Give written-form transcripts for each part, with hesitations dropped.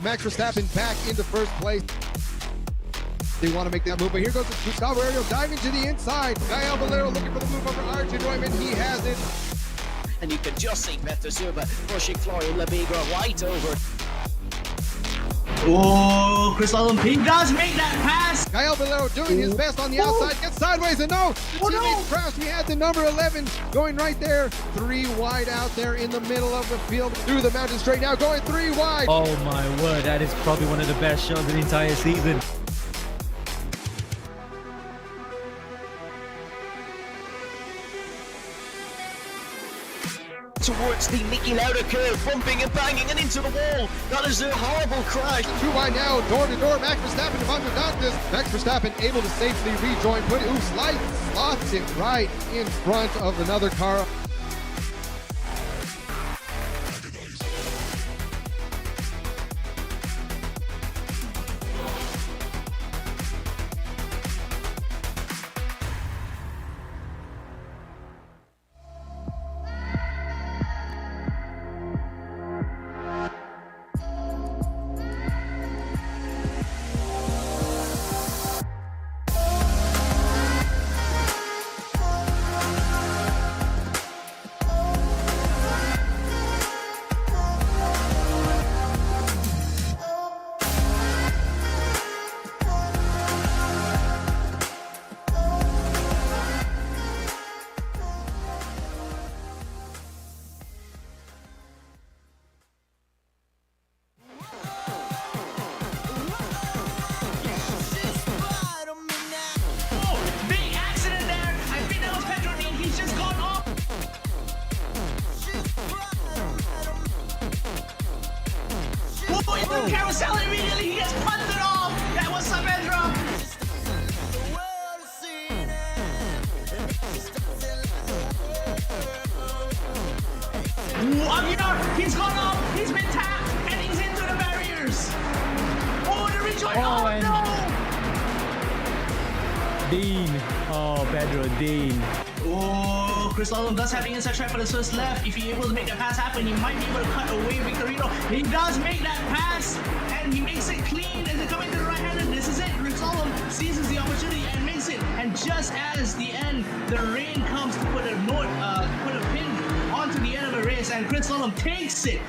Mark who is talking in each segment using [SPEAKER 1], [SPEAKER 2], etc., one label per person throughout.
[SPEAKER 1] Max Verstappen back into first place. They want to make that move, but here goes Gustavo Ariel diving to the inside. Gael Valero looking for the move over Archie Neumann. He has it.
[SPEAKER 2] And you can just see Beto Zuba pushing Florian Labigra right over.
[SPEAKER 3] Oh, Chris Lallum, he does make that pass.
[SPEAKER 1] Gael Valero doing his best on the outside, gets sideways, and no, the teammate crashed. He had the number 11 going right there. 3 wide out there in the middle of the field, through the mountain straight now, going 3 wide.
[SPEAKER 4] Oh my word, that is probably one of the best shots of the entire season.
[SPEAKER 2] Towards the Niki Lauda curve, bumping and banging and into the wall. That is a horrible crash.
[SPEAKER 1] 2 wide now, door to door. Max Verstappen to Vanderdantis. Max Verstappen able to safely rejoin. Slots it right in front of another car.
[SPEAKER 3] Carousel immediately, he gets punted off. That was Saavedra. He's gone off. He's been tapped, and he's into the barriers. Oh, the rejoin! Oh no!
[SPEAKER 4] Dean. Oh, Pedro, Dean.
[SPEAKER 3] Oh, Chris Lallum does have the inside track for the Swiss left. If he's able to make that pass happen, he might be able to cut away Victorino. He does make that pass, and he makes it clean as they come into the right hand. And this is it. Chris Lallum seizes the opportunity and makes it. And just as the end, the rain comes to put a pin onto the end of the race, and Chris Lallum takes it.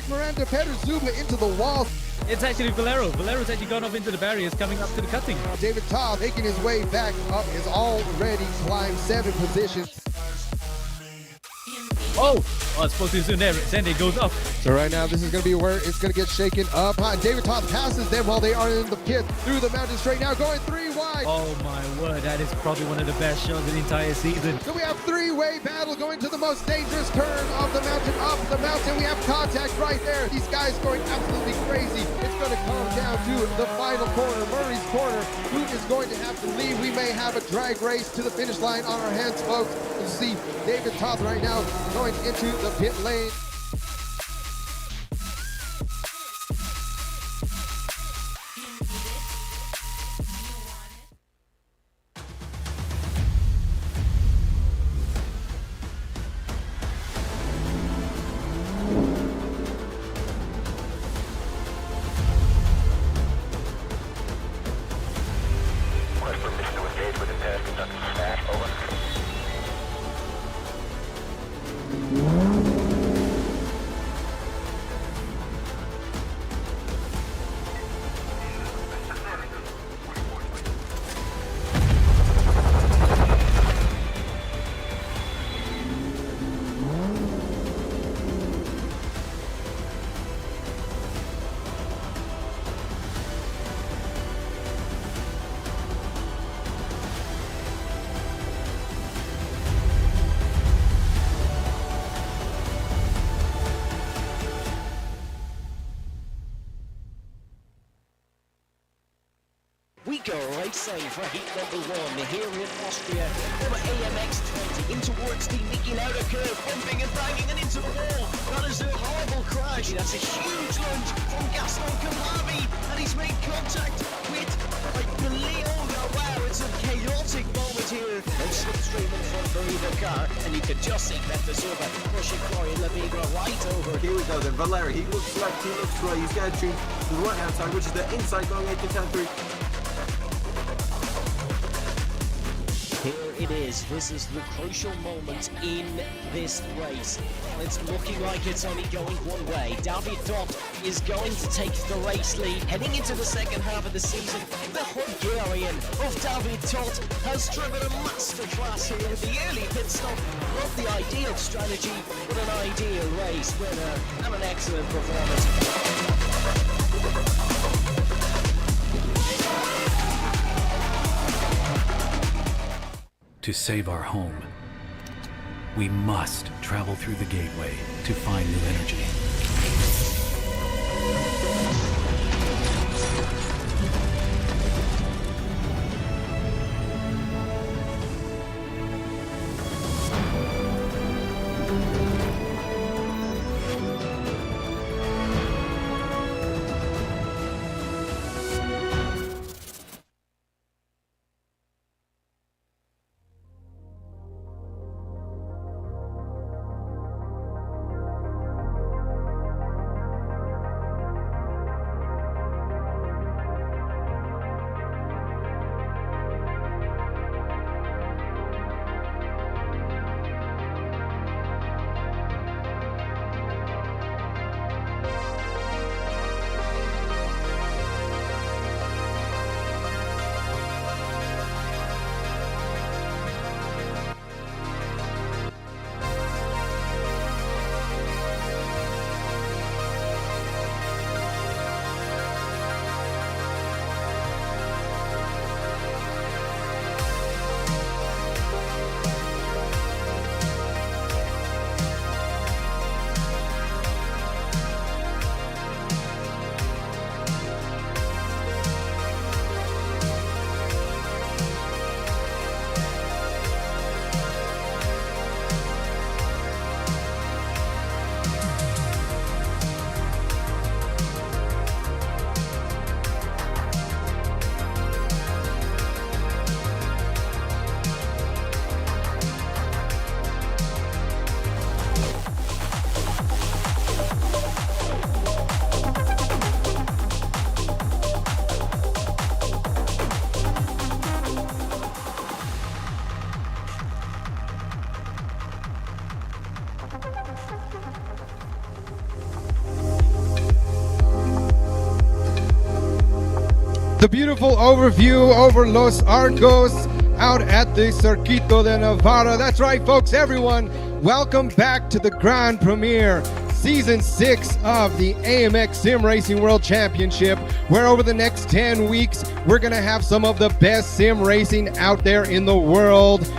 [SPEAKER 1] Miranda Peter Zuba into the wall.
[SPEAKER 4] It's actually Valero. Valero's actually gone off into the barriers, coming up to the cutting.
[SPEAKER 1] David Taub making his way back up, has already climbed 7 positions.
[SPEAKER 4] Oh! Oh, it's supposed to be soon there. Sandy goes up.
[SPEAKER 1] So right now, this is going to be where it's going to get shaken up. David Toth passes them while they are in the pit through the mountain straight now, going 3 wide.
[SPEAKER 4] Oh my word, that is probably one of the best shows of the entire season.
[SPEAKER 1] So we have 3-way battle going to the most dangerous turn of the mountain. Up the mountain, we have contact right there. These guys going absolutely crazy. It's going to come down to the final corner, Murray's corner. Who is going to have to leave? We may have a drag race to the finish line on our hands, folks. You see David Toth right now going into the pit lane.
[SPEAKER 2] We go racing for heat number 1 here in Austria. Over AMX 20 in towards the nicking outer curve, bumping and banging and into the wall. That is a horrible crash. That's a huge lunge from Gaston Calabi, and he's made contact with, I believe, oh wow, it's a chaotic moment here. And slipstream in front for either car, and you can just see Bethesda Silva pushing Florian Lavigra right over.
[SPEAKER 5] Here we go then, Valeri, he looks left, he looks right, he's got to choose the right hand side, which is the inside going 8 to 10-3.
[SPEAKER 2] Here it is. This is the crucial moment in this race. It's looking like it's only going one way. David Toth is going to take the race lead. Heading into the second half of the season, the Hungarian of David Toth has driven a masterclass here with the early pit stop. Not the ideal strategy, but an ideal race winner and an excellent performance.
[SPEAKER 6] To save our home, we must travel through the gateway to find new energy.
[SPEAKER 1] The beautiful overview over Los Arcos out at the Circuito de Navarra. That's right, folks, everyone. welcome back to the Grand Premiere, Season 6 of the AMX Sim Racing World Championship, where over the next 10 weeks, we're going to have some of the best sim racing out there in the world.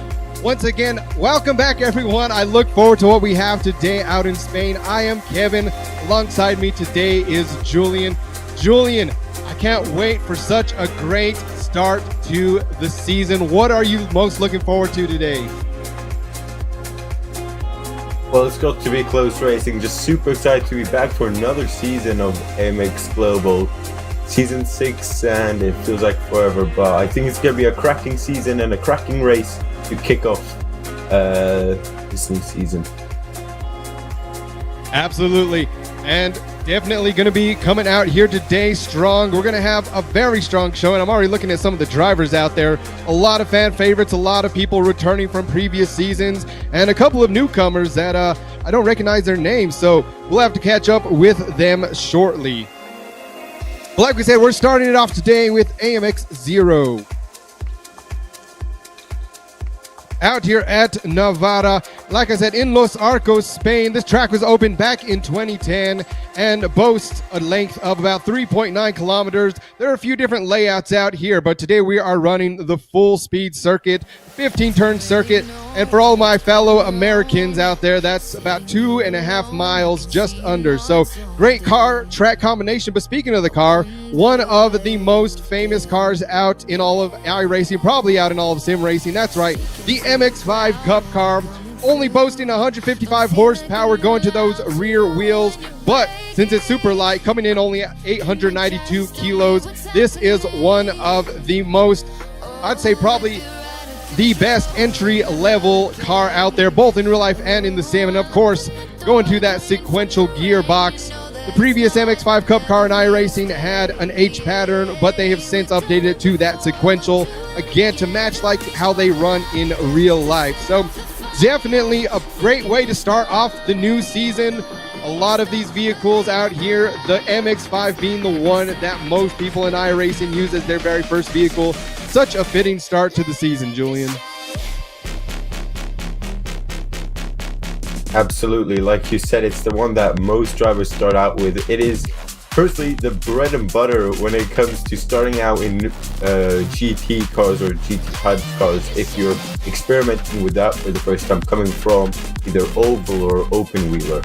[SPEAKER 1] Once again, welcome back, everyone. I look forward to what we have today out in Spain. I am Kevin. Alongside me today is Julian. Julian, I can't wait for such a great start to the season. What are you most looking forward to today?
[SPEAKER 7] Well, it's got to be close racing. Just super excited to be back for another season of AMX Global. Season 6, and it feels like forever, but I think it's going to be a cracking season and a cracking race to kick off this new season.
[SPEAKER 1] Absolutely. And definitely going to be coming out here today strong. We're going to have a very strong show, and I'm already looking at some of the drivers out there. A lot of fan favorites, a lot of people returning from previous seasons, and a couple of newcomers that I don't recognize their names, so we'll have to catch up with them shortly. But like we said, we're starting it off today with AMX Zero. Out here at Navarra, like I said, in Los Arcos, Spain. This track was opened back in 2010 and boasts a length of about 3.9 kilometers. There are a few different layouts out here, but today we are running the full speed circuit, 15-turn circuit. And for all my fellow Americans out there, that's about 2.5 miles, just under. So great car track combination. But speaking of the car, one of the most famous cars out in all of iRacing, probably out in all of sim racing. That's right, the MX-5 Cup car, only boasting 155 horsepower going to those rear wheels. But since it's super light, coming in only 892 kilos, this is one of the most, I'd say probably the best entry-level car out there, both in real life and in the sim. And of course, going to that sequential gearbox. The previous MX-5 Cup car in iRacing had an H pattern, but they have since updated it to that sequential, again, to match like how they run in real life. So definitely a great way to start off the new season. A lot of these vehicles out here, the MX-5 being the one that most people in iRacing use as their very first vehicle. Such a fitting start to the season, Julian.
[SPEAKER 7] Absolutely, like you said, it's the one that most drivers start out with. It is personally the bread and butter when it comes to starting out in GT cars or GT type cars. If you're experimenting with that for the first time, coming from either oval or open wheeler.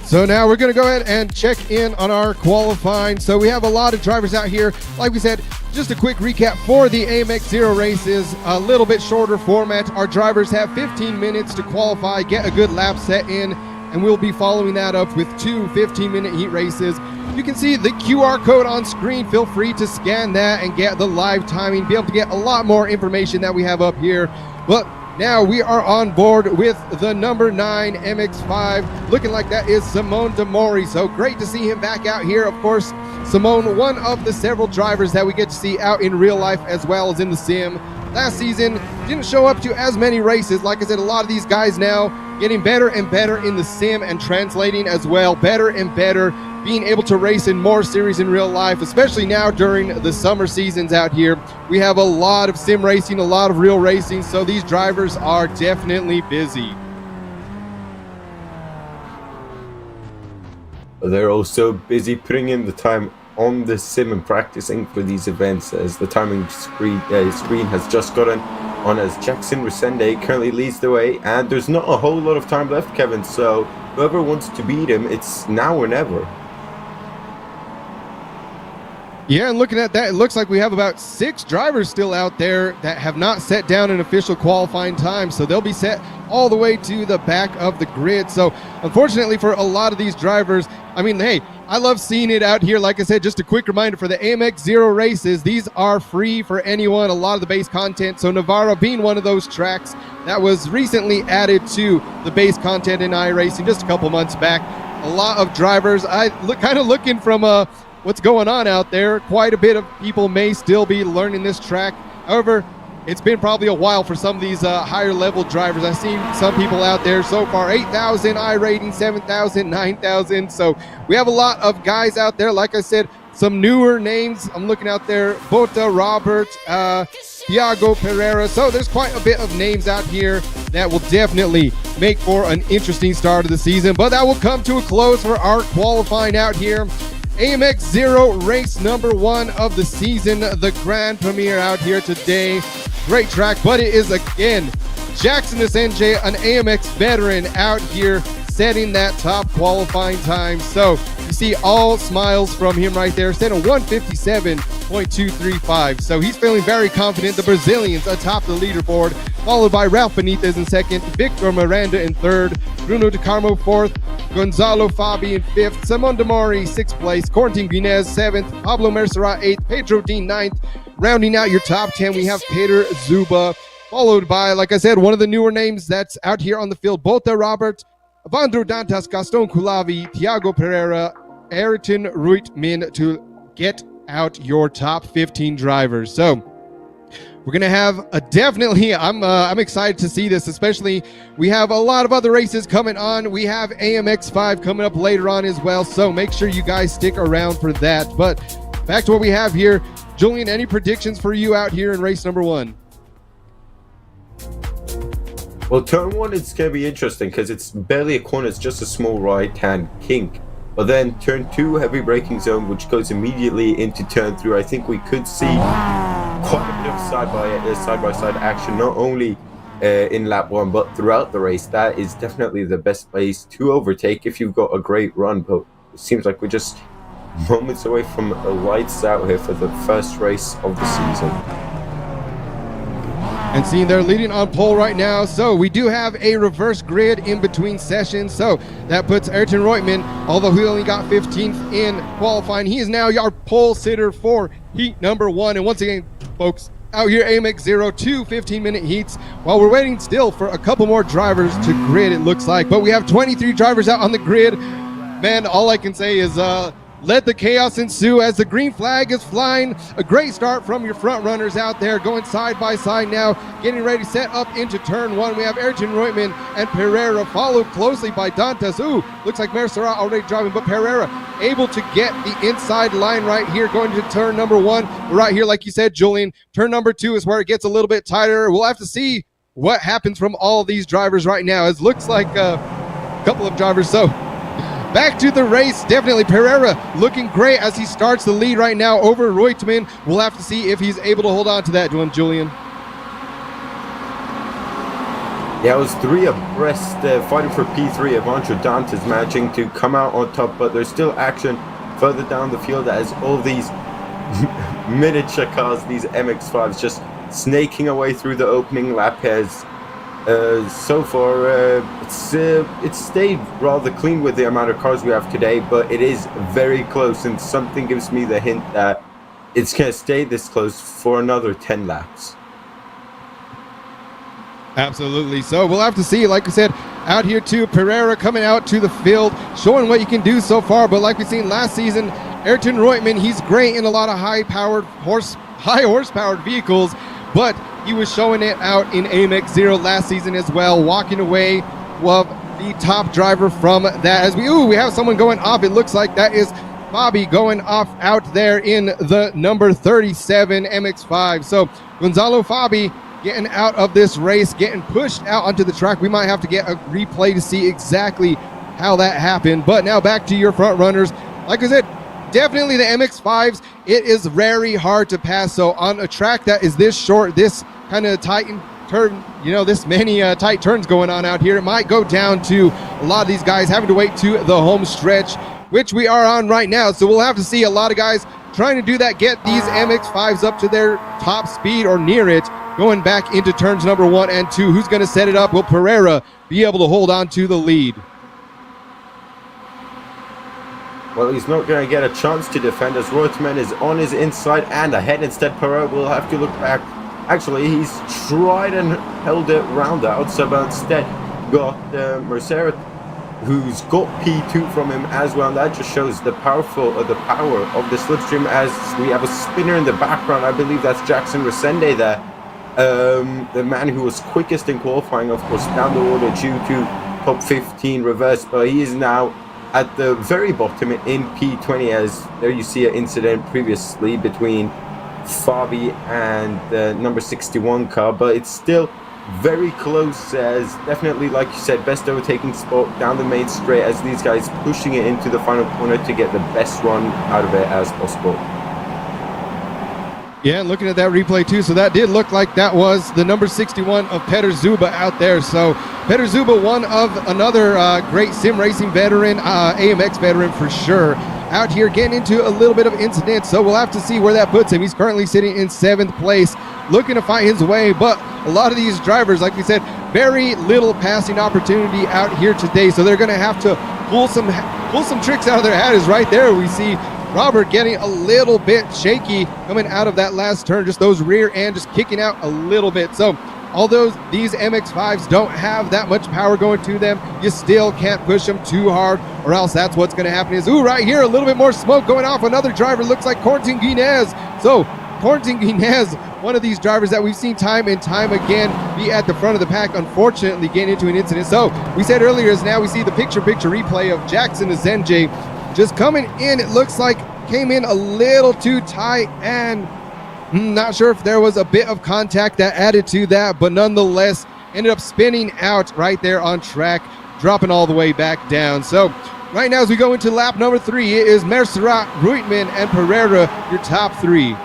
[SPEAKER 1] So now we're going to go ahead and check in on our qualifying. So we have a lot of drivers out here. Like we said, just a quick recap for the AMX Zero races, a little bit shorter format. Our drivers have 15 minutes to qualify, get a good lap set in, and we'll be following that up with two 15-minute heat races. You can see the QR code on screen. Feel free to scan that and get the live timing, be able to get a lot more information that we have up here. But now we are on board with the number 9 MX-5. Looking like that is Simone de Mori. So great to see him back out here. Of course, Simone, one of the several drivers that we get to see out in real life as well as in the sim. Last season, didn't show up to as many races. Like I said, a lot of these guys now getting better and better in the sim and translating as well. Better and better, being able to race in more series in real life, especially now during the summer seasons out here. We have a lot of sim racing, a lot of real racing, so these drivers are definitely busy.
[SPEAKER 7] They're also busy putting in the time on the sim and practicing for these events, as the timing screen has just gotten on, as Jackson Resende currently leads the way, and there's not a whole lot of time left, Kevin, so whoever wants to beat him, it's now or never.
[SPEAKER 1] Yeah, and looking at that, it looks like we have about 6 drivers still out there that have not set down an official qualifying time, so they'll be set all the way to the back of the grid. So unfortunately for a lot of these drivers, I mean, hey, I love seeing it out here. Like I said, just a quick reminder for the AMX Zero races, these are free for anyone, a lot of the base content. So Navarra being one of those tracks that was recently added to the base content in iRacing just a couple months back. A lot of drivers, kind of looking from what's going on out there. Quite a bit of people may still be learning this track. However, it's been probably a while for some of these higher level drivers. I've seen some people out there so far, 8,000 iRating, 7,000, 9,000. So we have a lot of guys out there. Like I said, some newer names. I'm looking out there, Bota, Robert, Thiago Pereira. So there's quite a bit of names out here that will definitely make for an interesting start of the season, but that will come to a close for our qualifying out here. AMX Zero race number 1 of the season, the grand premiere out here today. Great track, but it is again Jackson Asenge, an AMX veteran, out here setting that top qualifying time. So you see all smiles from him right there, setting 157.235. So he's feeling very confident. The Brazilians atop the leaderboard, followed by Ralph Benitez in second, Victor Miranda in third, Bruno De Carmo fourth, Gonzalo Fabi in fifth, Simon Demori sixth place, Corentin Guinez seventh, Pablo Mercera eighth, Pedro Dean ninth. Rounding out your top 10, we have Peter Zuba, followed by, like I said, one of the newer names that's out here on the field, Bota Robert, Evandro Dantas, Gaston Culavi, Thiago Pereira, Ayrton Ruitmin to get out your top 15 drivers. So we're gonna have a definitely. I'm excited to see this. Especially, we have a lot of other races coming on. We have AMX5 coming up later on as well. So make sure you guys stick around for that. But back to what we have here, Julian. Any predictions for you out here in race number 1?
[SPEAKER 7] Well, turn 1 it's going to be interesting because it's barely a corner, it's just a small right-hand kink. But then turn 2, heavy braking zone, which goes immediately into turn 3. I think we could see quite a bit of side-by-side action, not only in lap 1, but throughout the race. That is definitely the best place to overtake if you've got a great run. But it seems like we're just moments away from a lights out here for the first race of the season.
[SPEAKER 1] And seeing they're leading on pole right now. So we do have a reverse grid in between sessions. So that puts Ayrton Ruitman, although he only got 15th in qualifying, he is now our pole sitter for heat number 1. And once again, folks, out here AMX Zero, 2 15-minute heats, while we're waiting still for a couple more drivers to grid, it looks like. But we have 23 drivers out on the grid. Man, all I can say is let the chaos ensue as the green flag is flying. A great start from your front runners out there, going side by side now, getting ready to set up into turn 1. We have Ayrton Ruitman and Pereira, followed closely by Dantas. Ooh, looks like Mercera already driving, but Pereira able to get the inside line right here, going to turn number 1. Right here, like you said, Julian, turn number 2 is where it gets a little bit tighter. We'll have to see what happens from all of these drivers right now. It looks like a couple of drivers, so back to the race. Definitely Pereira looking great as he starts the lead right now over Ruitman. We'll have to see if he's able to hold on to that one, Julian.
[SPEAKER 7] Yeah, it was 3 abreast, fighting for P3. Evandro Dantas managing to come out on top, but there's still action further down the field as all these miniature cars, these MX-5s, just snaking away through the opening lap pairs. So far, it's stayed rather clean with the amount of cars we have today, but it is very close, and something gives me the hint that it's going to stay this close for another 10 laps.
[SPEAKER 1] Absolutely. So we'll have to see. Like I said, out here too, Pereira coming out to the field, showing what you can do so far. But like we've seen last season, Ayrton Ruitman, he's great in a lot of high horsepowered vehicles, but he was showing it out in AMX Zero last season as well, walking away with the top driver from that. As we have someone going off. It looks like that is Bobby going off out there in the number 37 MX-5. So Gonzalo Fabi getting out of this race, getting pushed out onto the track. We might have to get a replay to see exactly how that happened. But now back to your front runners. Like I said, definitely the MX-5s, it is very hard to pass. So on a track that is this short, this kind of tight turn, this many tight turns going on out here, it might go down to a lot of these guys having to wait to the home stretch, which we are on right now. So we'll have to see a lot of guys trying to do that, get these MX-5s up to their top speed or near it, going back into turns number 1 and 2. Who's going to set it up? Will Pereira be able to hold on to the lead?
[SPEAKER 7] Well, he's not going to get a chance to defend as Ruitman is on his inside and ahead. Instead, Pereira will have to look back. Actually, he's tried and held it round the outside, but instead got Mercera, who's got P2 from him as well. And that just shows the power of the slipstream, as we have a spinner in the background. I believe that's Jackson Resende there. The man who was quickest in qualifying, of course, down the order due to top 15 reverse, but he is now at the very bottom in P20, as there you see an incident previously between Fabi and the number 61 car, but it's still very close, as definitely, like you said, best overtaking spot down the main straight, as these guys pushing it into the final corner to get the best run out of it as possible.
[SPEAKER 1] Yeah, looking at that replay too, so that did look like that was the number 61 of Petr Zuba out there. So Petr Zuba, one of another great sim racing veteran, AMX veteran for sure, out here getting into a little bit of incident. So we'll have to see where that puts him. He's currently sitting in 7th place, looking to find his way. But a lot of these drivers, like we said, very little passing opportunity out here today. So they're going to have to pull some tricks out of their hat. Is right there. We see Robert getting a little bit shaky coming out of that last turn, just those rear end just kicking out a little bit. So although these MX-5s don't have that much power going to them, you still can't push them too hard, or else that's what's going to happen. Is, ooh, right here, a little bit more smoke going off. Another driver looks like Corentin Guinez. So Corentin Guinez, one of these drivers that we've seen time and time again be at the front of the pack, unfortunately getting into an incident. So we said earlier, is now we see the picture-picture replay of Jackson Azenje just coming in. It looks like came in a little too tight, and not sure if there was a bit of contact that added to that, but nonetheless ended up spinning out right there on track, dropping all the way back down. So right now, as we go into lap number 3, it is Mercerat, Ruitman, and Pereira, your top 3.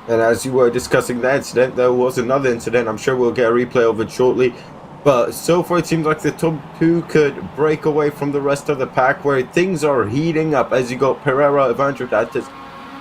[SPEAKER 7] And as you were discussing that incident, there was another incident. I'm sure we'll get a replay of it shortly. But so far, it seems like the top 2 could break away from the rest of the pack, where things are heating up, as you got Pereira, Evandro Dantas,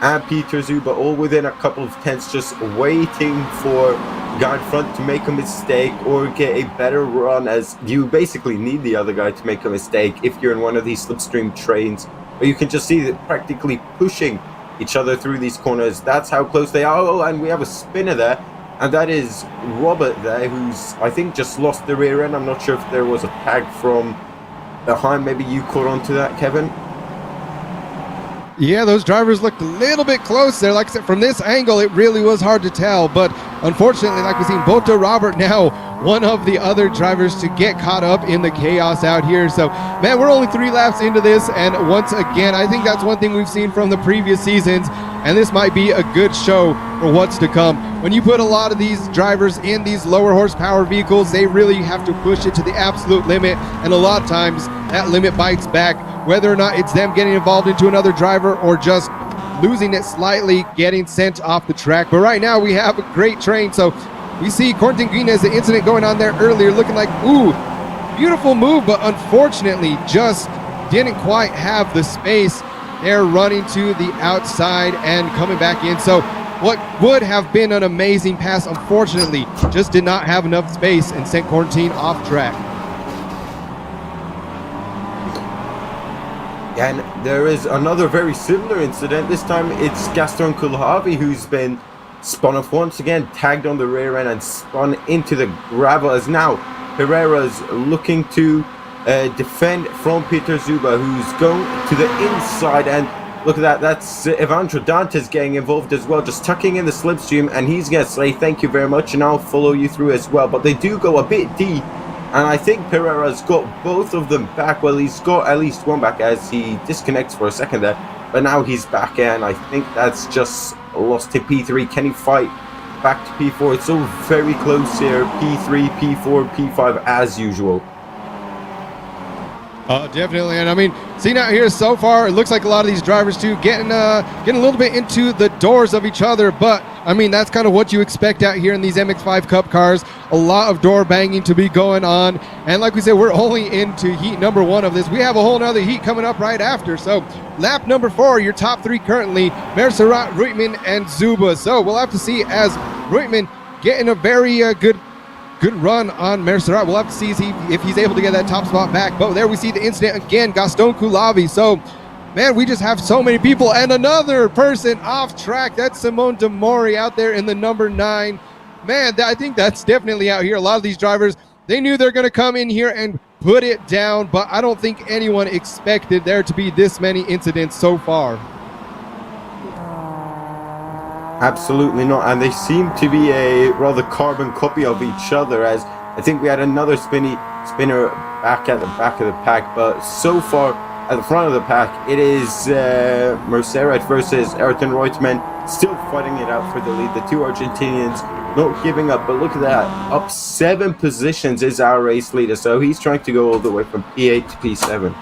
[SPEAKER 7] and Petr Zuba all within a couple of tenths, just waiting for the guy in front to make a mistake or get a better run, as you basically need the other guy to make a mistake if you're in one of these slipstream trains, where you can just see that practically pushing each other through these corners. That's how close they are. Oh, and we have a spinner there. And that is Robert there, who's, I think, just lost the rear end. I'm not sure if there was a tag from behind. Maybe you caught onto that, Kevin?
[SPEAKER 1] Yeah, those drivers looked a little bit close there. Like I said, from this angle, it really was hard to tell. But unfortunately, like we've seen, Boto Robert now one of the other drivers to get caught up in the chaos out here. So, man, we're only 3 laps into this. And once again, I think that's one thing we've seen from the previous seasons. And this might be a good show for what's to come. When you put a lot of these drivers in these lower horsepower vehicles, they really have to push it to the absolute limit. And a lot of times that limit bites back, whether or not it's them getting involved into another driver or just losing it slightly, getting sent off the track. But right now we have a great train. So we see Corentin Guinez, the incident going on there earlier, looking like, ooh, beautiful move, but unfortunately just didn't quite have the space. They're running to the outside and coming back in. So what would have been an amazing pass, unfortunately, just did not have enough space and sent Corentin off track.
[SPEAKER 7] And there is another very similar incident. This time it's Gaston Kulhavi who's been spun off once again, tagged on the rear end and spun into the gravel, as now Pereira's looking to defend from Petr Zuba, who's going to the inside. And look at that, that's Evandro Dantas getting involved as well, just tucking in the slipstream, and he's going to say thank you very much and I'll follow you through as well. But they do go a bit deep, and I think Pereira's got both of them back. Well, he's got at least one back, as he disconnects for a second there, but now he's back, and I think that's just lost to P3. Can he fight back to P4? It's all very close here. P3, P4, P5 as usual.
[SPEAKER 1] Definitely, and I mean, seeing out here so far, it looks like a lot of these drivers too getting a little bit into the doors of each other. But I mean, that's kind of what you expect out here in these MX-5 Cup cars. A lot of door banging to be going on, and like we said, we're only into heat number 1 of this. We have a whole nother heat coming up right after. So lap number 4, your top 3 currently: Mercerat, Ruitman, and Zuba. So we'll have to see, as Ruitman getting a very good run on Mercerat. We'll have to see if he's able to get that top spot back. But there we see the incident again, Gaston Kulavi. So, man, we just have so many people. And another person off track. That's Simone De Mori out there in the number 9. Man, I think that's definitely out here. A lot of these drivers, they knew they're going to come in here and put it down. But I don't think anyone expected there to be this many incidents so far.
[SPEAKER 7] Absolutely not, and they seem to be a rather carbon copy of each other, as I think we had another spinner back at the back of the pack. But so far at the front of the pack, it is Mercedes versus Ayrton Reutemann, still fighting it out for the lead. The two Argentinians not giving up, but look at that. Up 7 positions is our race leader, so he's trying to go all the way from P8 to P7.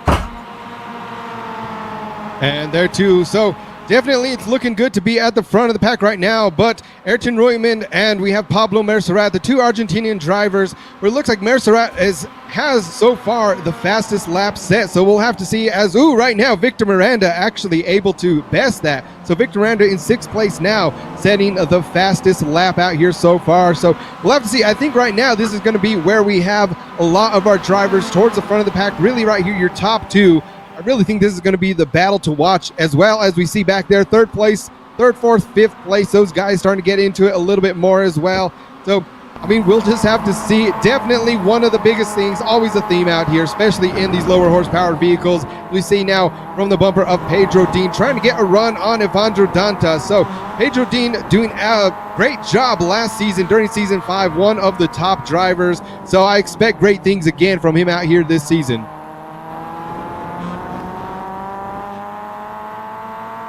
[SPEAKER 1] And there too, so definitely it's looking good to be at the front of the pack right now, but Ayrton Reutemann and we have Pablo Mercerat, the two Argentinian drivers, where it looks like Mercerat has so far the fastest lap set, so we'll have to see as, right now Victor Miranda actually able to best that. So Victor Miranda in 6th place now, setting the fastest lap out here so far, so we'll have to see. I think right now this is going to be where we have a lot of our drivers towards the front of the pack, really right here, your top two. I really think this is going to be the battle to watch, as well as we see back there, 3rd place, 3rd, 4th, 5th place. Those guys starting to get into it a little bit more as well. So, I mean, we'll just have to see. Definitely one of the biggest things, always a theme out here, especially in these lower horsepower vehicles. We see now from the bumper of Pedro Dean trying to get a run on Evandro Dantas. So Pedro Dean doing a great job last season during season 5, one of the top drivers. So I expect great things again from him out here this season.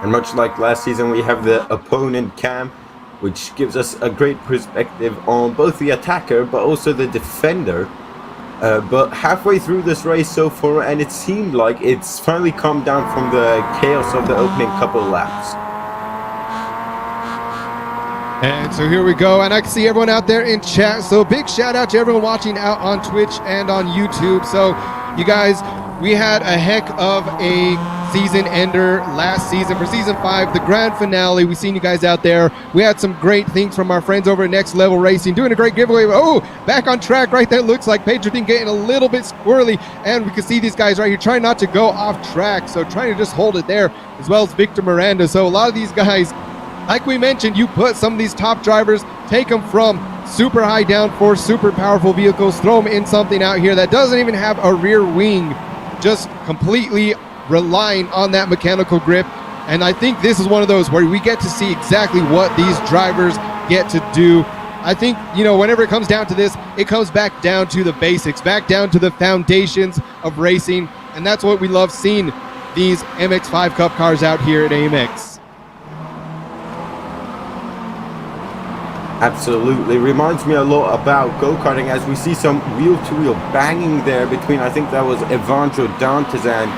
[SPEAKER 7] And much like last season, we have the opponent cam, which gives us a great perspective on both the attacker but also the defender. But halfway through this race so far, and it seemed like it's finally calmed down from the chaos of the opening couple laps.
[SPEAKER 1] And so here we go, and I can see everyone out there in chat, so big shout out to everyone watching out on Twitch and on YouTube. So you guys, we had a heck of a season ender last season for season 5, the grand finale. We seen you guys out there. We had some great things from our friends over at Next Level Racing, doing a great giveaway. Back on track right there. Looks like Pedro Dean getting a little bit squirrely, and we can see these guys right here trying not to go off track, so trying to just hold it there, as well as Victor Miranda. So a lot of these guys, like we mentioned, you put some of these top drivers, take them from super high downforce, super powerful vehicles, throw them in something out here that doesn't even have a rear wing, just completely relying on that mechanical grip. And I think this is one of those where we get to see exactly what these drivers get to do. I think, whenever it comes down to this, it comes back down to the basics, back down to the foundations of racing, and that's what we love seeing these MX-5 Cup cars out here at AMX.
[SPEAKER 7] Absolutely. Reminds me a lot about go-karting, as we see some wheel-to-wheel banging there between, I think that was Evandro Dantas and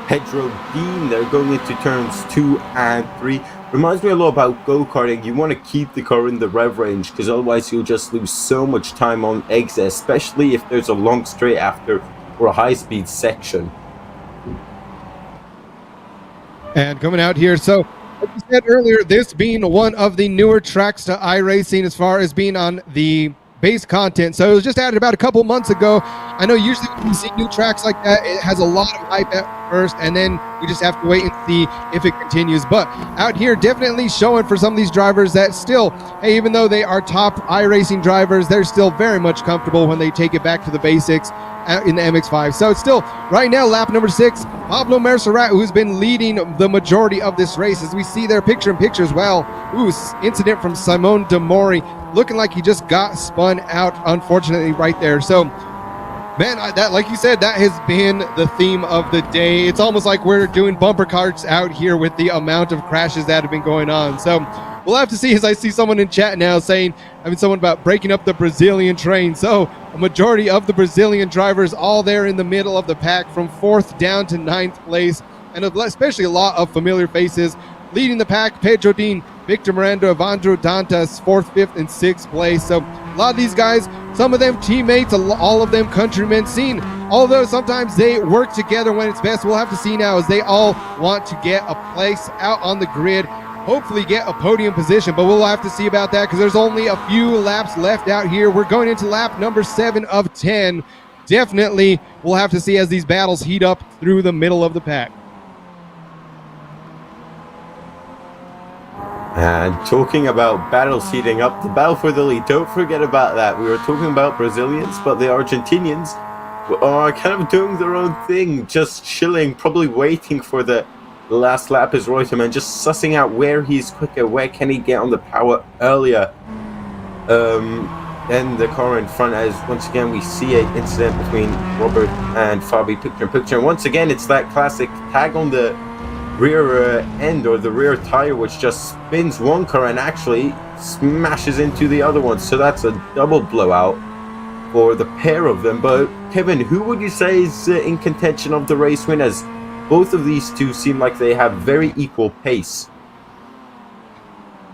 [SPEAKER 7] Pedro Dean. They're going into turns 2 and 3. Reminds me a lot about go-karting. You want to keep the car in the rev range, because otherwise you'll just lose so much time on exit, especially if there's a long straight after or a high-speed section.
[SPEAKER 1] And coming out here, so like you said earlier, this being one of the newer tracks to iRacing as far as being on the base content. So it was just added about a couple months ago. I know usually when we see new tracks like that, it has a lot of hype at first, and then we just have to wait and see if it continues. But out here, definitely showing for some of these drivers that still, hey, even though they are top iRacing drivers, they're still very much comfortable when they take it back to the basics in the MX-5. So it's still, right now, lap number 6, Pablo Mercerat, who's been leading the majority of this race. As we see their picture-in-picture as well. Incident from Simone de Mori, looking like he just got spun out, unfortunately, right there. So, man, that, like you said, that has been the theme of the day. It's almost like we're doing bumper carts out here with the amount of crashes that have been going on. So we'll have to see, as I see someone in chat now saying, someone about breaking up the Brazilian train. So a majority of the Brazilian drivers all there in the middle of the pack from 4th down to 9th place, and especially a lot of familiar faces leading the pack. Pedro Dean, Victor Miranda, Evandro Dantas, 4th, 5th, and 6th place. So a lot of these guys, some of them teammates, all of them countrymen, seen, although sometimes they work together when it's best. We'll have to see now as they all want to get a place out on the grid, hopefully get a podium position, but we'll have to see about that because there's only a few laps left out here. We're going into lap number 7 of 10. Definitely we'll have to see as these battles heat up through the middle of the pack.
[SPEAKER 7] And talking about battles heating up, the battle for the lead, don't forget about that. We were talking about Brazilians, but the Argentinians are kind of doing their own thing, just chilling, probably waiting for the last lap is Reutemann, just sussing out where he's quicker, where can he get on the power earlier. then the car in front, as once again we see an incident between Robert and Fabi picture in picture. And once again, it's that classic tag on the rear end or the rear tire, which just spins one car and actually smashes into the other one. So that's a double blowout for the pair of them. But Kevin, who would you say is in contention of the race win, as both of these two seem like they have very equal pace?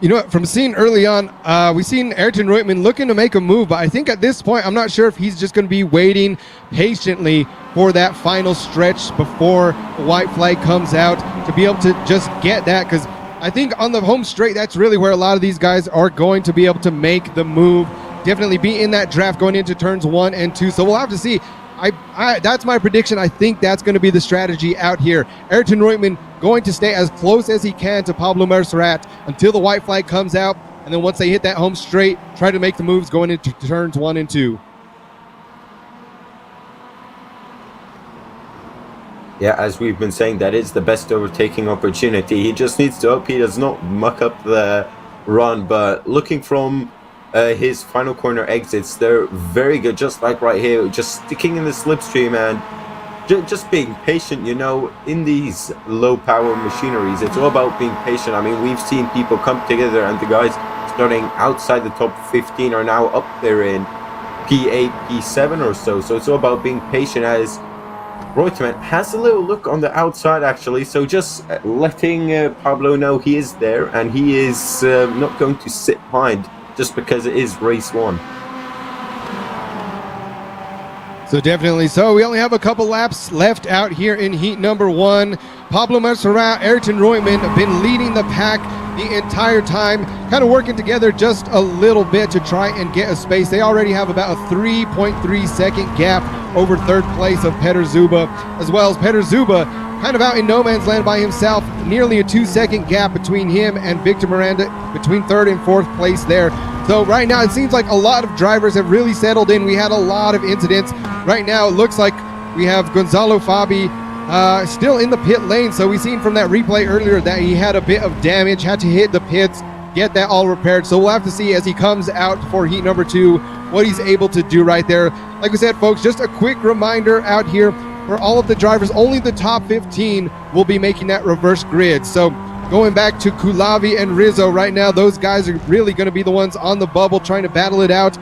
[SPEAKER 1] You know what, from seeing early on, we've seen Ayrton Reutemann looking to make a move, but I think at this point, I'm not sure if he's just going to be waiting patiently for that final stretch before the white flag comes out to be able to just get that, because I think on the home straight, that's really where a lot of these guys are going to be able to make the move, definitely be in that draft going into turns 1 and 2. So we'll have to see. That's my prediction. I think that's going to be the strategy out here. Ayrton Reutemann going to stay as close as he can to Pablo Mercerat until the white flag comes out, and then once they hit that home straight, try to make the moves going into turns 1 and 2.
[SPEAKER 7] Yeah, as we've been saying, that is the best overtaking opportunity. He just needs to hope he does not muck up the run, but looking from his final corner exits, they're very good, just like right here, just sticking in the slipstream and just being patient. You know, in these low power machineries, it's all about being patient. I mean, we've seen people come together, and the guys starting outside the top 15 are now up there in P8, P7 or so. So it's all about being patient, as Reutemann has a little look on the outside actually, so just letting Pablo know he is there and he is not going to sit behind just because it is race 1.
[SPEAKER 1] So definitely so. We only have a couple laps left out here in heat number 1. Pablo Mercerat, Ayrton Reutemann have been leading the pack the entire time, kind of working together just a little bit to try and get a space. They already have about a 3.3 second gap over third place of Peter Zuba, as well as Peter Zuba kind of out in no man's land by himself, nearly a 2-second gap between him and Victor Miranda, between third and fourth place there. So right now it seems like a lot of drivers have really settled in. We had a lot of incidents. Right now it looks like we have Gonzalo Fabi still in the pit lane. So we seen from that replay earlier that he had a bit of damage, had to hit the pits, get that all repaired. So we'll have to see as he comes out for heat number 2 what he's able to do right there. Like we said, folks, just a quick reminder out here for all of the drivers, only the top 15 will be making that reverse grid. So going back to Kulavi and Rizzo right now, those guys are really going to be the ones on the bubble trying to battle it out.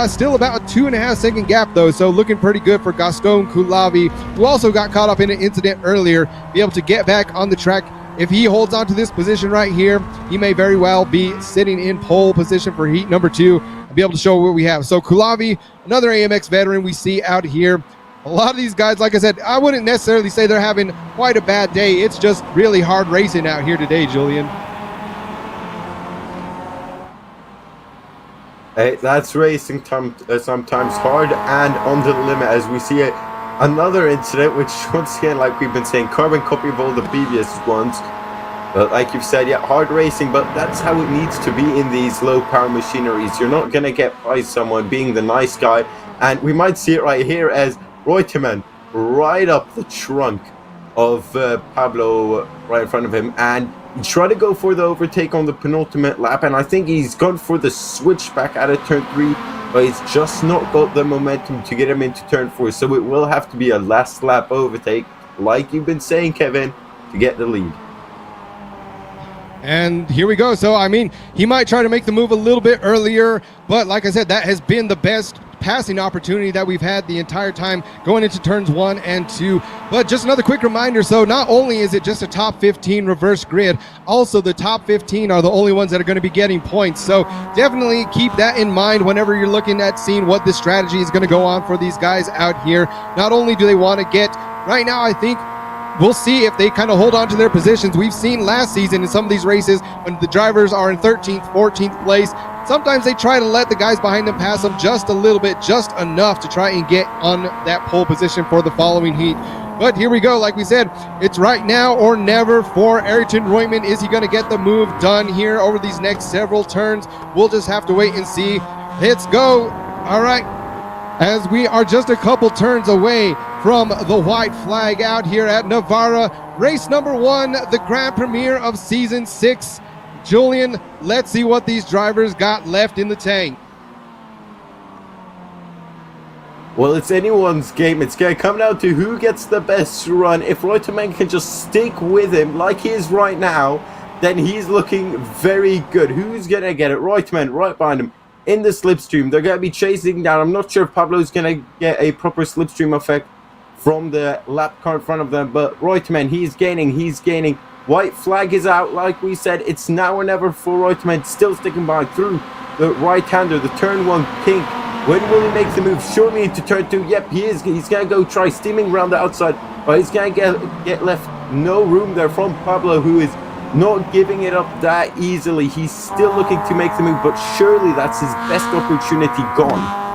[SPEAKER 1] Still about a 2.5 second gap though, so looking pretty good for Gaston Kulavi, who also got caught up in an incident earlier, be able to get back on the track. If he holds on to this position right here, he may very well be sitting in pole position for heat number 2 and be able to show what we have. So Kulavi, another AMX veteran we see out here. A lot of these guys, like I said, I wouldn't necessarily say they're having quite a bad day. It's just really hard racing out here today, Julian.
[SPEAKER 7] Hey, that's racing sometimes hard and on the limit, as we see another incident, which once again, like we've been saying, carbon copy of all the previous ones. But like you've said, yeah, hard racing, but that's how it needs to be in these low power machineries. You're not going to get by someone being the nice guy, and we might see it right here as Reutemann right up the trunk of Pablo right in front of him, and he tried to go for the overtake on the penultimate lap, and I think he's gone for the switch back out of turn 3, but he's just not got the momentum to get him into turn 4, so it will have to be a last lap overtake, like you've been saying, Kevin, to get the lead.
[SPEAKER 1] And here we go. So, I mean, he might try to make the move a little bit earlier, but like I said, that has been the best passing opportunity that we've had the entire time going into turns 1 and 2. But just another quick reminder, so not only is it just a top 15 reverse grid, also the top 15 are the only ones that are going to be getting points. So definitely keep that in mind whenever you're looking at seeing what this strategy is going to go on for these guys out here. Not only do they want to get, right now I think we'll see if they kind of hold on to their positions. We've seen last season in some of these races when the drivers are in 13th, 14th place, sometimes they try to let the guys behind them pass them just a little bit, just enough to try and get on that pole position for the following heat. But here we go. Like we said, it's right now or never for Ayrton Reutemann. Is he going to get the move done here over these next several turns? We'll just have to wait and see. Let's go. All right. As we are just a couple turns away from the white flag out here at Navarra, race number 1, the Grand Premiere of Season 6. Julian, let's see what these drivers got left in the tank.
[SPEAKER 7] Well, it's anyone's game. It's going to come down to who gets the best run. If Reutemann can just stick with him like he is right now, then he's looking very good. Who's going to get it? Reutemann right behind him in the slipstream. They're going to be chasing down. I'm not sure if Pablo's going to get a proper slipstream effect from the lap car in front of them, but Reutemann, he's gaining. White flag is out, like we said. It's now or never for Reutemann, still sticking by through the right-hander, the turn 1 kink. When will he make the move? Surely into turn 2. Yep, he is. He's going to go try steaming around the outside, but he's going to get left no room there from Pablo, who is not giving it up that easily. He's still looking to make the move, but surely that's his best opportunity gone.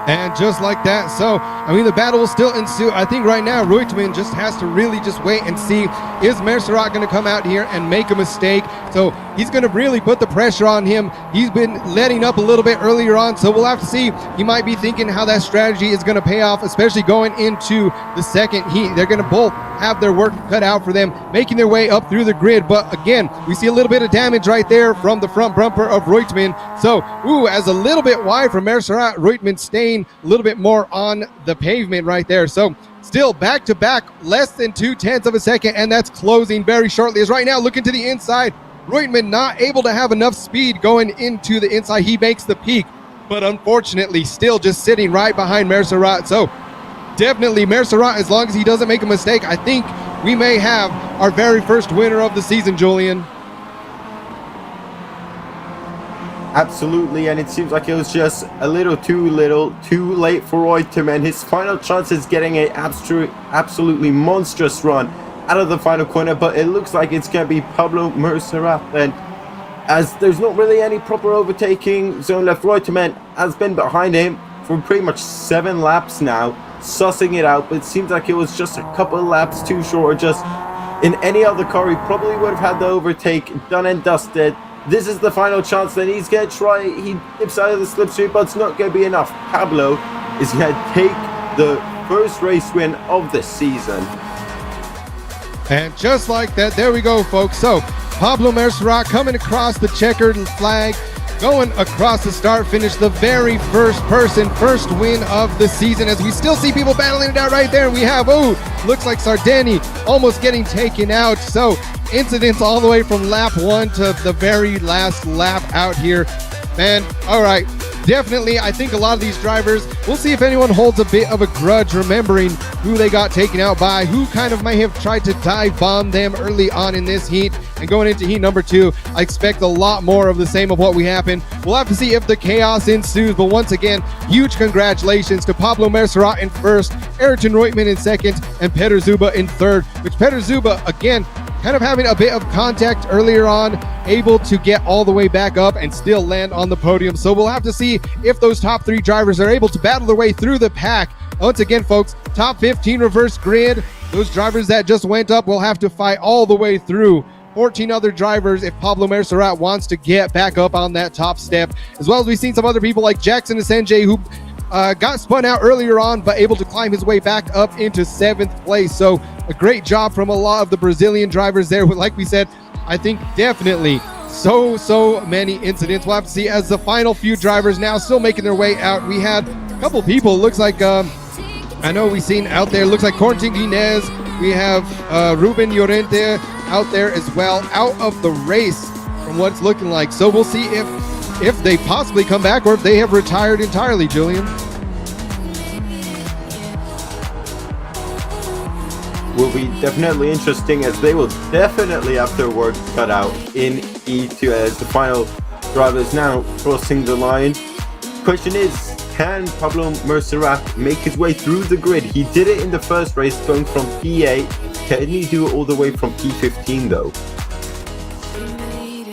[SPEAKER 1] And just like that, so, I mean, the battle will still ensue. I think right now, Reutemann just has to really just wait and see, is Mercerat going to come out here and make a mistake? So he's going to really put the pressure on him. He's been letting up a little bit earlier on, so we'll have to see. He might be thinking how that strategy is going to pay off, especially going into the second heat. They're going to both have their work cut out for them, making their way up through the grid. But again, we see a little bit of damage right there from the front bumper of Reutemann. So, as a little bit wide from Mercerat, Reutemann staying a little bit more on the pavement right there. So still back to back, less than 0.2 of a second, and that's closing very shortly. As right now, looking to the inside, Reutemann not able to have enough speed going into the inside. He makes the peak, but unfortunately still just sitting right behind Mercerat. So definitely Mercerat, as long as he doesn't make a mistake, I think we may have our very first winner of the season, Julian.
[SPEAKER 7] Absolutely, and it seems like it was just a little too late for Reutemann. His final chance is getting a absolutely monstrous run out of the final corner, but it looks like it's going to be Pablo Mercerat then, as there's not really any proper overtaking zone left. Reutemann has been behind him for pretty much 7 laps now, sussing it out, but it seems like it was just a couple of laps too short. Or just in any other car, he probably would have had the overtake done and dusted. This is the final chance, then he's going to try. He dips out of the slipstream, but it's not going to be enough. Pablo is going to take the first race win of the season.
[SPEAKER 1] And just like that, there we go, folks. So Pablo Mercerat coming across the checkered flag, going across the start finish, the very first win of the season, as we still see people battling it out right there. We have, looks like Sardeni almost getting taken out. So incidents all the way from lap 1 to the very last lap out here, man. All right, definitely, I think a lot of these drivers, we'll see if anyone holds a bit of a grudge remembering who they got taken out by, who kind of may have tried to dive bomb them early on in this heat. And going into heat number 2, I expect a lot more of the same of what we happened. We'll have to see if the chaos ensues, but once again, huge congratulations to Pablo Mercerat in first, Ayrton Reutemann in second, and Peter Zuba in third, which Peter Zuba, again, kind of having a bit of contact earlier on, able to get all the way back up and still land on the podium. So we'll have to see if those top 3 drivers are able to battle their way through the pack. Once again, folks, top 15 reverse grid. Those drivers that just went up will have to fight all the way through 14 other drivers if Pablo Mercerat wants to get back up on that top step. As well as we've seen some other people like Jackson Asenge, who got spun out earlier on, but able to climb his way back up into 7th place. So a great job from a lot of the Brazilian drivers there. Like we said, I think definitely so many incidents. We'll have to see as the final few drivers now still making their way out. We had a couple people, looks like, I know we've seen out there, looks like Corentin Guinez. We have Ruben Llorente out there as well, out of the race from what it's looking like. So we'll see if they possibly come back or if they have retired entirely, Julian.
[SPEAKER 7] Will be definitely interesting, as they will definitely have their work cut out in E2 as the final driver is now crossing the line. Question is, can Pablo Mercerat make his way through the grid? He did it in the first race, going from P8. Can he do it all the way from P15 though?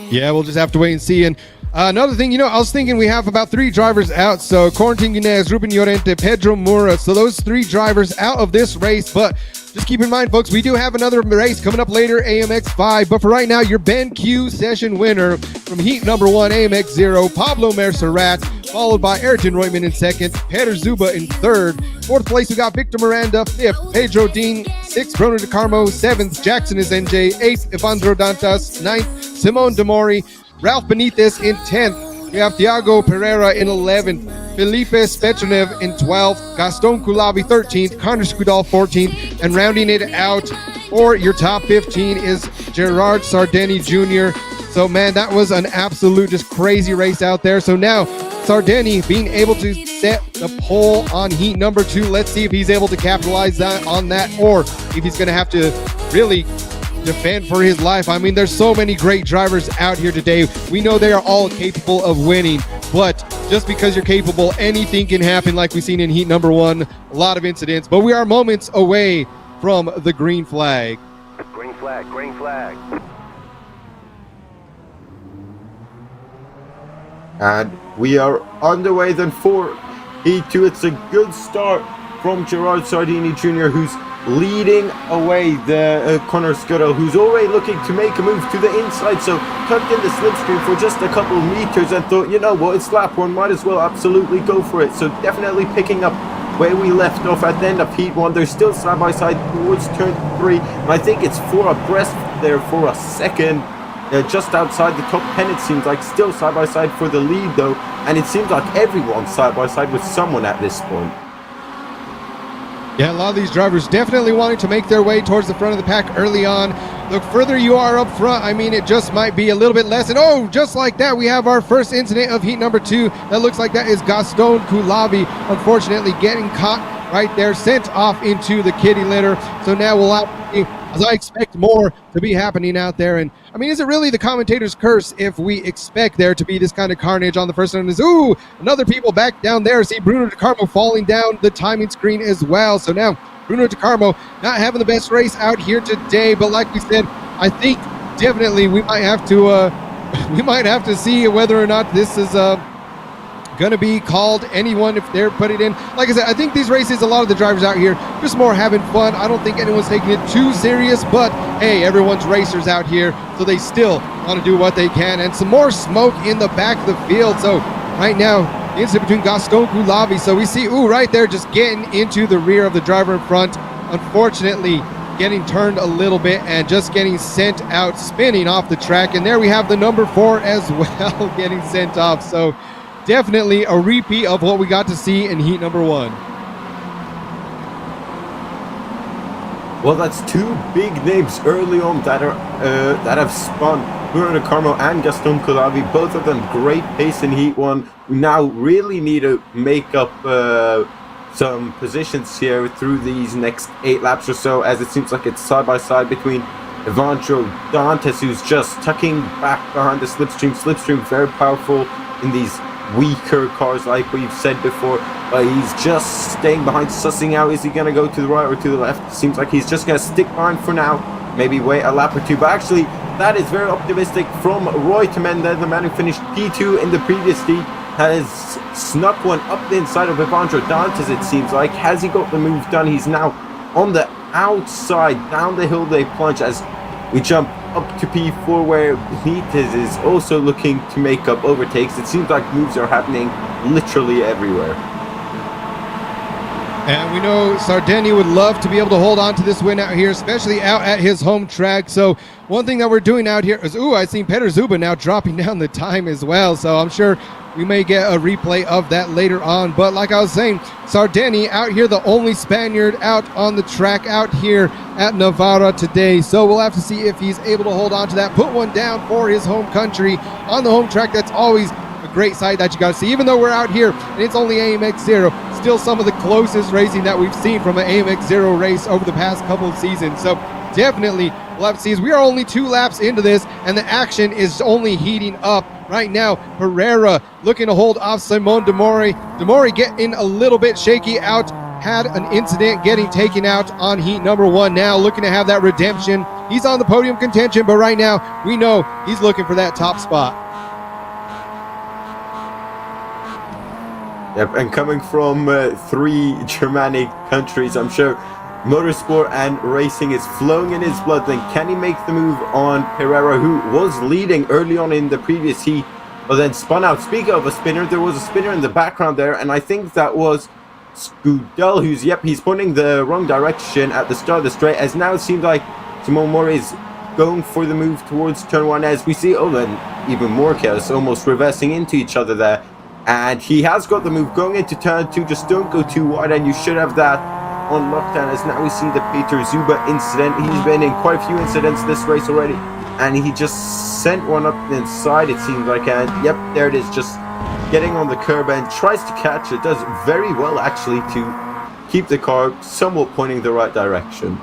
[SPEAKER 1] Yeah, we'll just have to wait and see. And another thing, I was thinking we have about 3 drivers out. So Corentin Guinez, Ruben Llorente, Pedro Moura. So those 3 drivers out of this race. But just keep in mind, folks, we do have another race coming up later, AMX5. But for right now, your Ben Q session winner from heat number 1, AMX Zero, Pablo Mercerat, followed by Ayrton Reutemann in second, Peter Zuba in third. 4th place, we got Victor Miranda. 5th, Pedro Dean. 6th, Bruno De Carmo. 7th, Jackson is NJ. 8th, Evandro Dantas. 9th, Simone Demori. Ralph Benitez in 10th. We have Thiago Pereira in 11th, Felipe Spetronev in 12th, Gaston Kulavi 13th, Connor Scudal 14th, and rounding it out for your top 15 is Gerard Sardeni Jr. So, man, that was an absolute just crazy race out there. So now Sardeni being able to set the pole on heat number 2. Let's see if he's able to capitalize on that, or if he's going to have to really defend for his life. I mean, there's so many great drivers out here today. We know they are all capable of winning, but just because you're capable, anything can happen, like we've seen in heat number 1. A lot of incidents, but we are moments away from the green flag.
[SPEAKER 8] Green flag, green flag.
[SPEAKER 7] And we are underway then for E2. It's a good start from Gerard Sardini Jr., who's leading away the Connor Scudal, who's already looking to make a move to the inside. So tucked in the slipstream for just a couple of meters and thought, you know what, it's lap 1, might as well absolutely go for it. So definitely picking up where we left off at the end of heat 1. They're still side by side towards turn 3, and I think it's 4 abreast there for a second. Just outside the top 10, it seems like. Still side by side for the lead though, and it seems like everyone's side by side with someone at this point.
[SPEAKER 1] Yeah, a lot of these drivers definitely wanting to make their way towards the front of the pack early on. The further you are up front, I mean, it just might be a little bit less. And oh, just like that, we have our first incident of heat number 2. That looks like that is Gaston Kulavi, unfortunately getting caught right there, sent off into the kitty litter. So now we'll have to see, as I expect more to be happening out there. And I mean, is it really the commentator's curse if we expect there to be this kind of carnage on the first one? Ooh, another people back down there. See Bruno De Carmo falling down the timing screen as well. So now Bruno De Carmo not having the best race out here today, but like we said, I think definitely we might have to see whether or not this is gonna be called anyone if they're putting it in. Like I said, I think these races, a lot of the drivers out here just more having fun. I don't think anyone's taking it too serious, but hey, everyone's racers out here, so they still want to do what they can. And some more smoke in the back of the field. So right now, the incident between Gaston Kulavi. So we see, ooh, right there, just getting into the rear of the driver in front. Unfortunately, getting turned a little bit and just getting sent out, spinning off the track. And there we have the number 4 as well, getting sent off. So definitely a repeat of what we got to see in heat number 1.
[SPEAKER 7] Well, that's 2 big names early on that are that have spun. Bruno De Carmo and Gaston Kulavi, both of them great pace in heat 1. We now really need to make up some positions here through these next 8 laps or so, as it seems like it's side by side between Evandro Dantes, who's just tucking back behind the slipstream. Slipstream very powerful in these weaker cars, like we've said before, but he's just staying behind, sussing out, is he going to go to the right or to the left? Seems like he's just going to stick behind for now, maybe wait a lap or 2, but actually that is very optimistic from Roy Temenda, the man who finished P2 in the previous heat, has snuck one up the inside of Evandro Dantes, it seems like. Has he got the move done? He's now on the outside, down the hill they plunge as we jump up to P4, where Benitez is also looking to make up overtakes. It seems like moves are happening literally everywhere.
[SPEAKER 1] And we know Sardeni would love to be able to hold on to this win out here, especially out at his home track. So one thing that we're doing out here is, ooh, I've seen Peter Zuba now dropping down the time as well. So I'm sure we may get a replay of that later on. But like I was saying, Sardeni out here, the only Spaniard out on the track out here at Navarra today. So we'll have to see if he's able to hold on to that, put one down for his home country on the home track. That's always a great sight that you got to see. Even though we're out here and it's only AMX Zero, still some of the closest racing that we've seen from an AMX Zero race over the past couple of seasons. So definitely we'll have to see, as we are only 2 laps into this and the action is only heating up. Right now, Pereira looking to hold off Simon Demori. Demori getting a little bit shaky out, had an incident getting taken out on heat number 1. Now looking to have that redemption. He's on the podium contention, but right now we know he's looking for that top spot.
[SPEAKER 7] Yep, and coming from 3 Germanic countries, I'm sure motorsport and racing is flowing in his blood. Then can he make the move on Pereira, who was leading early on in the previous heat, but then spun out? Speaking of a spinner, there was a spinner in the background there, and I think that was Scudel, who's, yep, he's pointing the wrong direction at the start of the straight, as now it seems like Simon Mori is going for the move towards turn 1 as we see, oh, then even more chaos, almost reversing into each other there. And he has got the move going into turn 2. Just don't go too wide, and you should have that on lockdown, as now we see the Peter Zuber incident. He's been in quite a few incidents this race already, and he just sent one up inside, it seems like, and yep, there it is, just getting on the curb and tries to catch it. Does very well actually to keep the car somewhat pointing the right direction.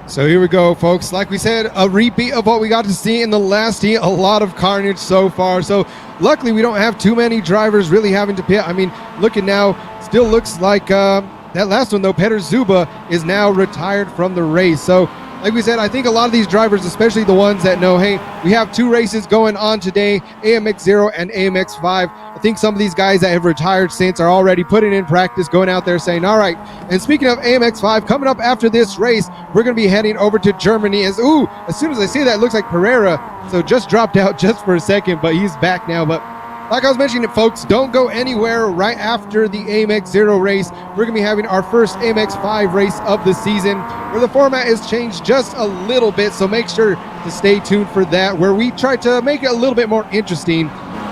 [SPEAKER 1] So here we go, folks. Like we said, a repeat of what we got to see in the last heat. A lot of carnage so far. So luckily we don't have too many drivers really having to pit. I mean, looking now, still looks like that last one though, Peter Zuba, is now retired from the race. So like we said, I think a lot of these drivers, especially the ones that know, hey, we have 2 races going on today, AMX Zero and AMX5. I think some of these guys that have retired since are already putting in practice, going out there saying, all right. And speaking of AMX5, coming up after this race, we're going to be heading over to Germany. As soon as I see that, it looks like Pereira, so just dropped out just for a second, but he's back now. But like I was mentioning, folks, don't go anywhere. Right after the AMX Zero race, we're going to be having our first AMX5 race of the season, where the format is changed just a little bit, so make sure to stay tuned for that, where we try to make it a little bit more interesting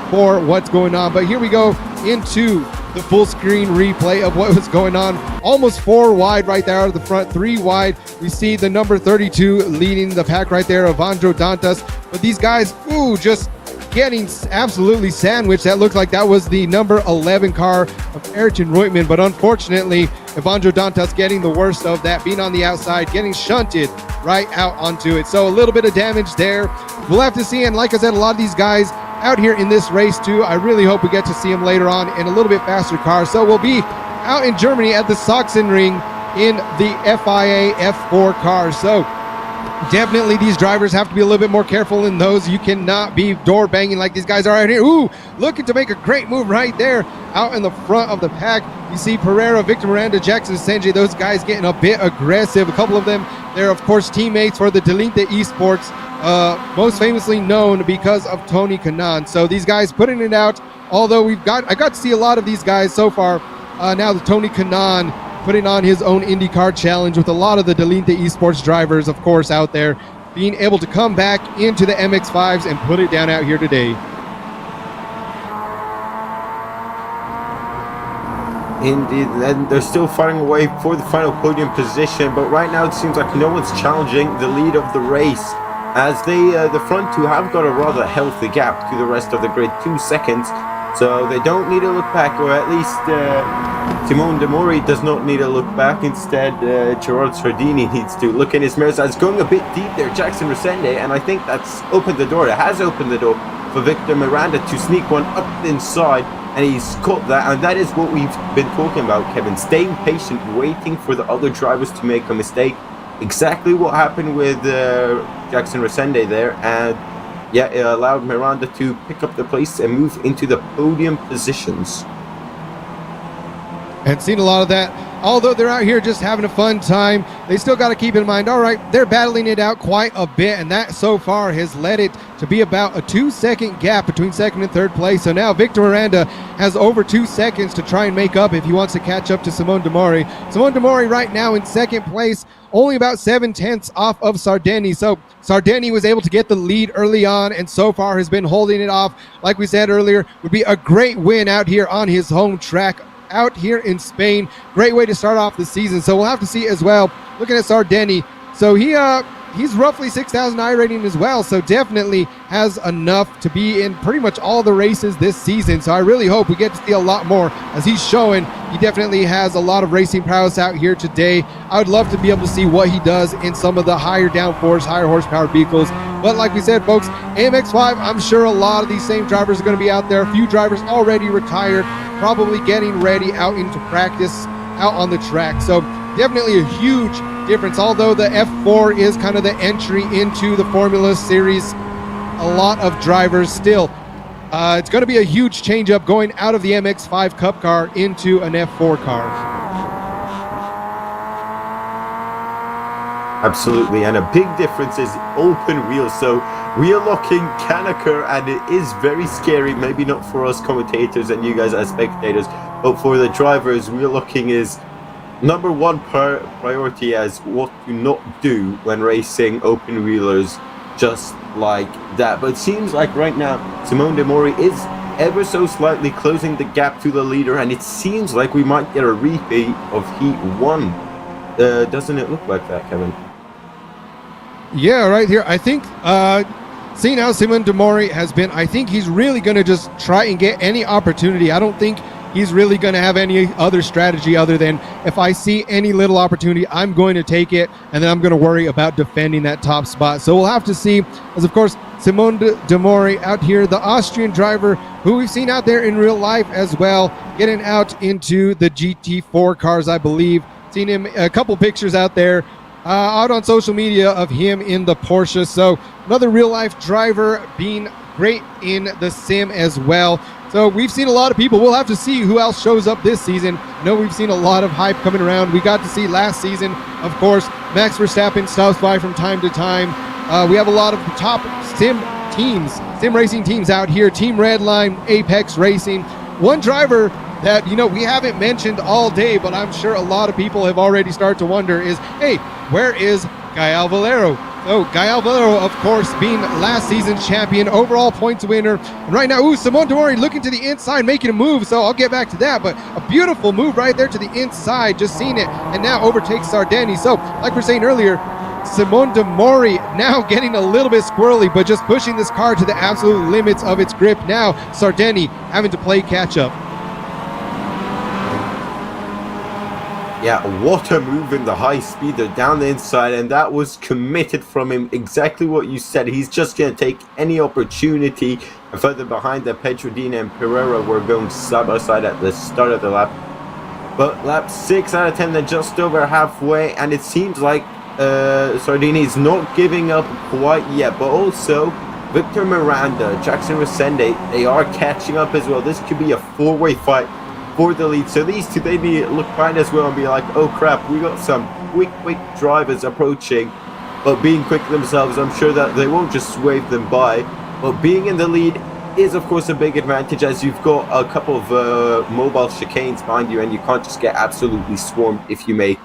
[SPEAKER 1] for what's going on. But here we go into the full screen replay of what was going on. Almost 4 wide right there out of the front, 3 wide. We see the number 32 leading the pack right there, Evandro Dantas. But these guys, just getting absolutely sandwiched. That looked like that was the number 11 car of Ayrton Reutemann, but unfortunately Evandro Dantas getting the worst of that, being on the outside, getting shunted right out onto it. So a little bit of damage there. We'll have to see, and like I said, a lot of these guys out here in this race too. I really hope we get to see them later on in a little bit faster car. So we'll be out in Germany at the Sachsenring in the FIA F4 car. So definitely these drivers have to be a little bit more careful in those. You cannot be door banging like these guys are out here. Looking to make a great move right there out in the front of the pack. You see Pereira, Victor Miranda, Jackson Senji, those guys getting a bit aggressive. A couple of them, they're of course teammates for the Delinte Esports, most famously known because of Tony Kanaan. So these guys putting it out, although I got to see a lot of these guys so far. Now the Tony Kanaan putting on his own IndyCar challenge with a lot of the Delinte Esports drivers, of course, out there, being able to come back into the MX-5s and put it down out here today.
[SPEAKER 7] Indeed, and they're still fighting away for the final podium position, but right now it seems like no one's challenging the lead of the race, as the front 2 have got a rather healthy gap to the rest of the grid, 2 seconds. So they don't need to look back, or at least Simone De Mori does not need to look back. Instead, Gerard Sardini needs to look in his mirrors. As going a bit deep there, Jackson Resende, and I think that's opened the door. It has opened the door for Victor Miranda to sneak one up inside, and he's caught that. And that is what we've been talking about, Kevin. Staying patient, waiting for the other drivers to make a mistake. Exactly what happened with Jackson Resende there, and yeah, it allowed Miranda to pick up the place and move into the podium positions.
[SPEAKER 1] And seen a lot of that. Although they're out here just having a fun time, they still got to keep in mind, all right, they're battling it out quite a bit, and that so far has led it to be about a 2-second gap between second and third place. So now Victor Miranda has over 2 seconds to try and make up if he wants to catch up to Simone De Mori. Simone De Mori right now in second place, only about 7/10 off of Sardeni. So Sardeni was able to get the lead early on, and so far has been holding it off. Like we said earlier, would be a great win out here on his home track out here in Spain. Great way to start off the season. So we'll have to see as well. Looking at Sardeni, so he's roughly 6,000 iRating as well, so definitely has enough to be in pretty much all the races this season. So I really hope we get to see a lot more, as he's showing he definitely has a lot of racing prowess out here today. I would love to be able to see what he does in some of the higher downforce, higher horsepower vehicles. But like we said, folks, AMX5, I'm sure a lot of these same drivers are going to be out there. A few drivers already retired, probably getting ready out into practice out on the track. So definitely a huge difference. Although the F4 is kind of the entry into the Formula Series, a lot of drivers still. It's going to be a huge change up going out of the MX-5 Cup car into an F4 car.
[SPEAKER 7] Absolutely, and a big difference is open wheels. So wheel locking can occur, and it is very scary. Maybe not for us commentators and you guys as spectators, but for the drivers, wheel locking is number one priority as what to not do when racing open wheelers just like that. But it seems like right now Simone de Mori is ever so slightly closing the gap to the leader, and it seems like we might get a repeat of Heat 1. Doesn't it look like that, Kevin?
[SPEAKER 1] Yeah, right here. I think, seeing how Simone de Mori has been, I think he's really going to just try and get any opportunity. I don't think he's really going to have any other strategy other than if I see any little opportunity, I'm going to take it, and then I'm going to worry about defending that top spot. So we'll have to see, as of course, Simone de Mori out here, the Austrian driver who we've seen out there in real life as well, getting out into the GT4 cars, I believe. Seen him, a couple pictures out there, out on social media of him in the Porsche. So another real life driver being great in the sim as well. So we've seen a lot of people. We'll have to see who else shows up this season. I know we've seen a lot of hype coming around. We got to see last season, of course, Max Verstappen stops by from time to time. We have a lot of top sim racing teams out here. Team Redline, Apex Racing. One driver that, you know, we haven't mentioned all day, but I'm sure a lot of people have already started to wonder is, hey, where is Gael Valero? So Gael Valero, of course, being last season's champion, overall points winner. And right now, Simone de Mori looking to the inside, making a move. So I'll get back to that, but a beautiful move right there to the inside, just seen it, and now overtakes Sardeni. So like we're saying earlier, Simone de Mori now getting a little bit squirrely, but just pushing this car to the absolute limits of its grip. Now Sardeni having to play catch up.
[SPEAKER 7] Yeah, what a move in the high speeder down the inside, and that was committed from him. Exactly what you said. He's just going to take any opportunity. And further behind, the Petrodina and Pereira were going side by side at the start of the lap. But lap 6 out of 10, they're just over halfway, and it seems like Sardini is not giving up quite yet. But also, Victor Miranda, Jackson Resende, they are catching up as well. This could be a four-way fight for the lead. So these two, they need to look fine as well and be like, oh crap, we got some quick drivers approaching. But being quick themselves, I'm sure that they won't just wave them by. But being in the lead is of course a big advantage, as you've got a couple of mobile chicanes behind you, and you can't just get absolutely swarmed if you make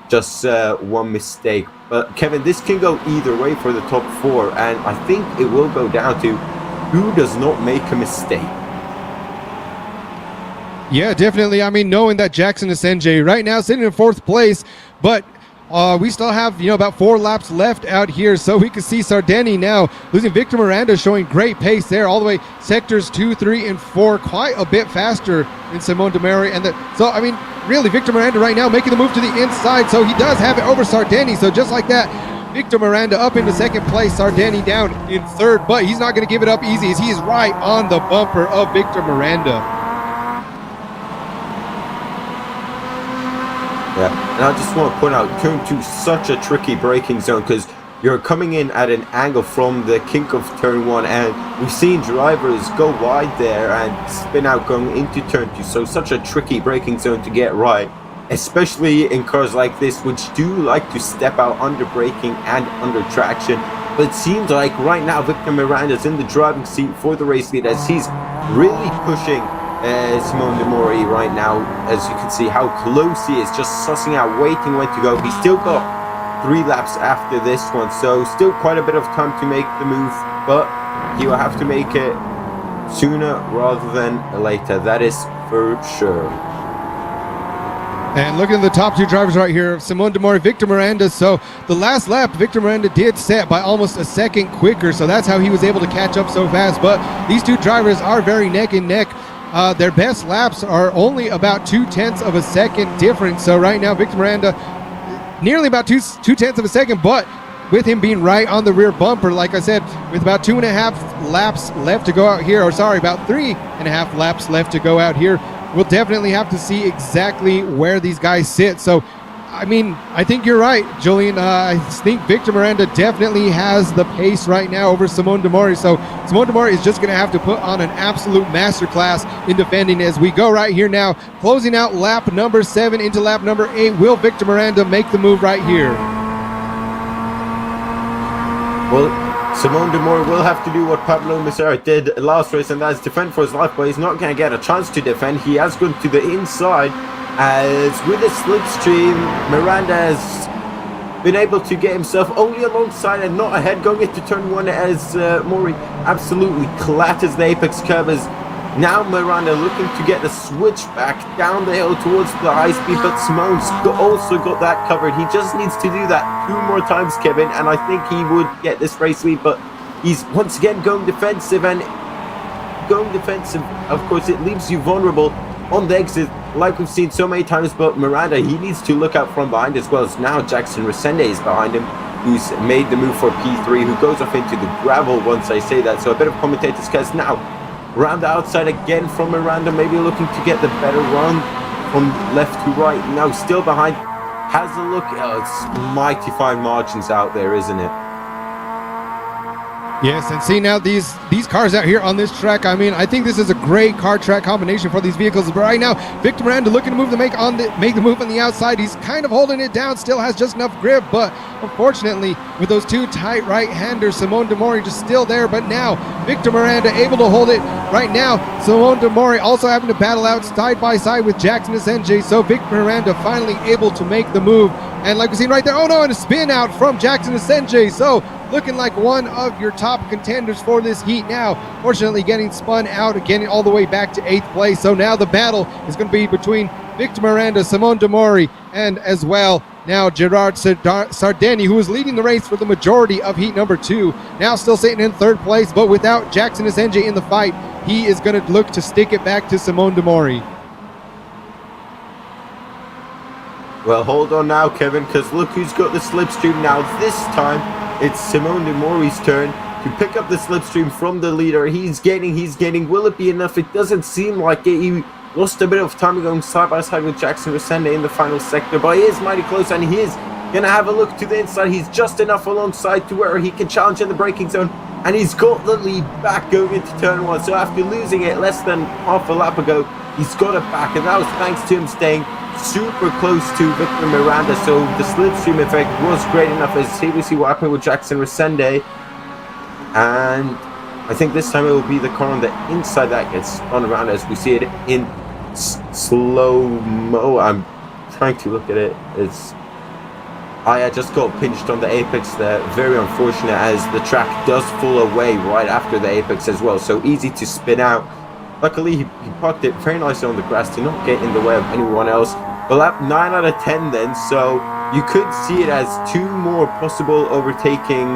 [SPEAKER 7] just one mistake. But Kevin, this can go either way for the top 4, and I think it will go down to who does not make a mistake.
[SPEAKER 1] Yeah, definitely. I mean, knowing that Jackson Asenge right now sitting in 4th place, but we still have, you know, about 4 laps left out here, so we can see Sardeni now losing. Victor Miranda showing great pace there, all the way sectors 2, 3, and 4, quite a bit faster than Simone de Mori. And so, I mean, really, Victor Miranda right now making the move to the inside, so he does have it over Sardeni. So just like that, Victor Miranda up into 2nd place, Sardeni down in 3rd, but he's not going to give it up easy, as he is right on the bumper of Victor Miranda.
[SPEAKER 7] Yeah, and I just want to point out, turn 2 such a tricky braking zone, because you're coming in at an angle from the kink of turn 1, and we've seen drivers go wide there and spin out going into turn 2. So such a tricky braking zone to get right, especially in cars like this, which do like to step out under braking and under traction. But it seems like right now Victor Miranda's in the driving seat for the race lead, as he's really pushing Simone de Mori right now. As you can see how close he is, just sussing out, waiting when to go. He's still got 3 laps after this one, so still quite a bit of time to make the move, but he will have to make it sooner rather than later, that is for sure.
[SPEAKER 1] And looking at the top 2 drivers right here, Simone de Mori, Victor Miranda. So the last lap, Victor Miranda did set by almost a second quicker, so that's how he was able to catch up so fast. But these 2 drivers are very neck and neck. Their best laps are only about 0.2 of a second difference. So right now, Victor Miranda nearly about 0.2 of a second, but with him being right on the rear bumper, like I said, with about 2.5 laps left to go out here, or sorry, about 3.5 laps left to go out here, we'll definitely have to see exactly where these guys sit. So, I mean, I think you're right, Julian. I think Victor Miranda definitely has the pace right now over Simone de Mori. So Simone de Mori is just going to have to put on an absolute masterclass in defending as we go right here now. Closing out lap number 7 into lap number 8. Will Victor Miranda make the move right here?
[SPEAKER 7] Well, Simone de Mori will have to do what Pablo Misery did last race, and that is defend for his life, but he's not going to get a chance to defend. He has gone to the inside, as with the slipstream, Miranda has been able to get himself only alongside and not ahead going into turn 1 as Mori absolutely clatters the apex curb. As now Miranda looking to get the switch back down the hill towards the high speed, but Simone's also got that covered. He just needs to do that 2 more times, Kevin, and I think he would get this race lead, but he's once again going defensive, and going defensive, of course, it leaves you vulnerable on the exit, like we've seen so many times. But Miranda, he needs to look out from behind as well, as now Jackson Resende is behind him, who's made the move for P3, who goes off into the gravel once I say that. So a bit of commentator's curse now. Around the outside again from Miranda, maybe looking to get the better run from left to right. Now still behind, has a look. Oh, it's mighty fine margins out there, isn't it?
[SPEAKER 1] Yes, and see now these cars out here on this track. I mean, I think this is a great car track combination for these vehicles. But right now, Victor Miranda looking to make the move on the outside. He's kind of holding it down, still has just enough grip, but unfortunately, with those 2 tight right-handers, Simone de Mori just still there. But now Victor Miranda able to hold it right now. Simone de Mori also having to battle out side by side with Jackson Asenge. So Victor Miranda finally able to make the move. And like we've seen right there, oh no, and a spin out from Jackson Asenge. So looking like one of your top contenders for this heat now. Fortunately, getting spun out, getting all the way back to 8th place. So now the battle is going to be between Victor Miranda, Simone de Mori, and as well now Gerard Sardeni, who is leading the race for the majority of heat number 2. Now still sitting in 3rd place, but without Jackson Asenge in the fight, he is going to look to stick it back to Simone de Mori.
[SPEAKER 7] Well, hold on now, Kevin, because look who's got the slipstream now. This time, it's Simone de Mori's turn to pick up the slipstream from the leader. He's gaining. Will it be enough? It doesn't seem like it. He lost a bit of time going side by side with Jackson Resende in the final sector, but he is mighty close, and he is going to have a look to the inside. He's just enough alongside to where he can challenge in the braking zone, and he's got the lead back going into turn 1. So after losing it less than half a lap ago, he's got it back, and that was thanks to him staying super close to Victor Miranda. So the slipstream effect was great enough, as here we see what happened with Jackson Resende, and I think this time it will be the car on the inside that gets spun around, as we see it in slow-mo. I'm trying to look at it. I just got pinched on the apex there. Very unfortunate, as the track does fall away right after the apex as well, so easy to spin out. Luckily, he parked it very nicely on the grass to not get in the way of anyone else. But lap 9 out of 10 then, so you could see it as 2 more possible overtaking,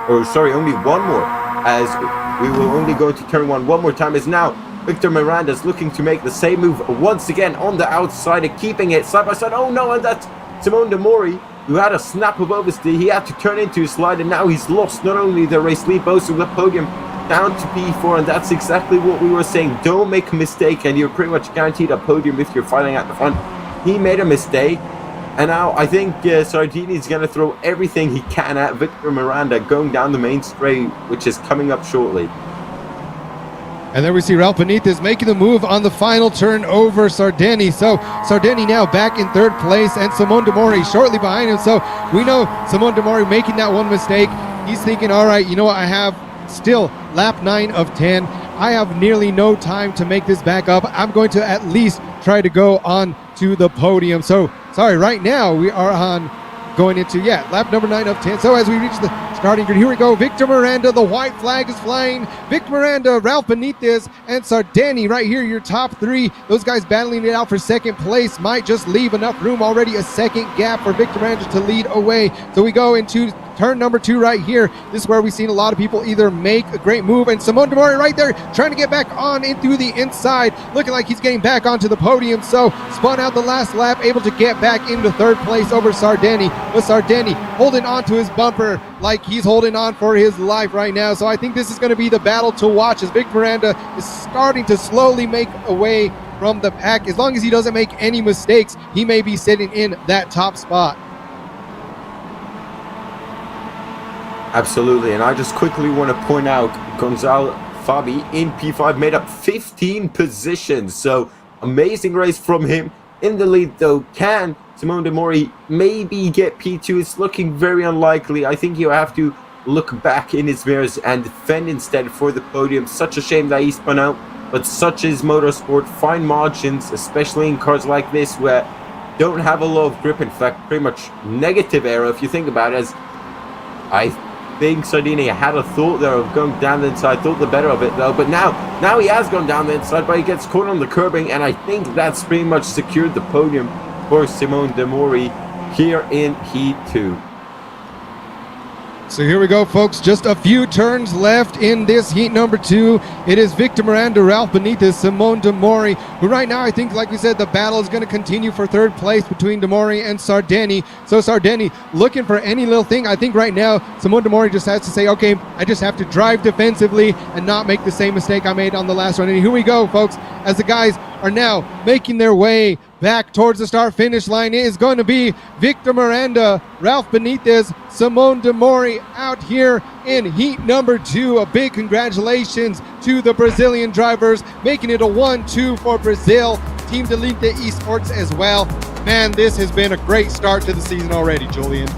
[SPEAKER 7] or sorry, only 1 more, as we will only go to turn 1 more time. As now Victor Miranda's looking to make the same move once again on the outside and keeping it side by side. Oh no, and that's Simone de Mori, who had a snap of oversteer. He had to turn into a slide, and now he's lost not only the race lead, but also the podium down to P4. And that's exactly what we were saying. Don't make a mistake, and you're pretty much guaranteed a podium if you're fighting at the front. He made a mistake, and now I think Sardini's going to throw everything he can at Victor Miranda going down the main straight, which is coming up shortly.
[SPEAKER 1] And there we see Ralph Benitez making the move on the final turn over Sardini. So Sardini now back in 3rd place, and Simone de Mori shortly behind him. So we know Simone de Mori making that one mistake. He's thinking, all right, you know what, I have still lap 9 of 10. I have nearly no time to make this back up. I'm going to at least try to go on to the podium. So sorry, right now we are on going into, lap number 9 of 10. So as we reach the starting grid, here we go. Victor Miranda, the white flag is flying. Victor Miranda, Ralph Benitez, and Sardini right here, your top 3. Those guys battling it out for 2nd place. Might just leave enough room, already a 2nd gap for Victor Miranda to lead away. So we go into turn number 2 right here. This is where we've seen a lot of people either make a great move, and Simone de Mori right there trying to get back on in through the inside, looking like he's getting back onto the podium. So spun out the last lap, able to get back into 3rd place over Sardini, but Sardini holding on to his bumper like he's holding on for his life right now. So I think this is going to be the battle to watch, as Victor Miranda is starting to slowly make away from the pack. As long as he doesn't make any mistakes, he may be sitting in that top spot.
[SPEAKER 7] Absolutely, and I just quickly want to point out Gonzalo Fabi in P5 made up 15 positions, so amazing race from him. In the lead though, can Simone de Mori maybe get P2? It's looking very unlikely. I think he'll have to look back in his mirrors and defend instead for the podium. Such a shame that he spun out but such is motorsport. Fine margins, especially in cars like this where don't have a lot of grip. In fact, pretty much negative aero if you think about it. As I think Sardini had a thought there of going down the inside, thought the better of it though, but now he has gone down the inside, but he gets caught on the curbing, and I think that's pretty much secured the podium for Simone De Mori here in Heat 2.
[SPEAKER 1] So here we go, folks. Just a few turns left in this heat number 2. It is Victor Miranda, Ralph Benitez, Simone De Mori, who right now, I think, like we said, the battle is going to continue for third place between De Mori and Sardini. So Sardini looking for any little thing. I think right now, Simone De Mori just has to say, okay, I just have to drive defensively and not make the same mistake I made on the last one. And here we go, folks, as the guys are now making their way back towards the start-finish line. It is going to be Victor Miranda, Ralph Benitez, Simone De Mori out here in heat number 2. A big congratulations to the Brazilian drivers, making it a 1-2 for Brazil. Team Delete Esports as well. Man, this has been a great start to the season already, Julian.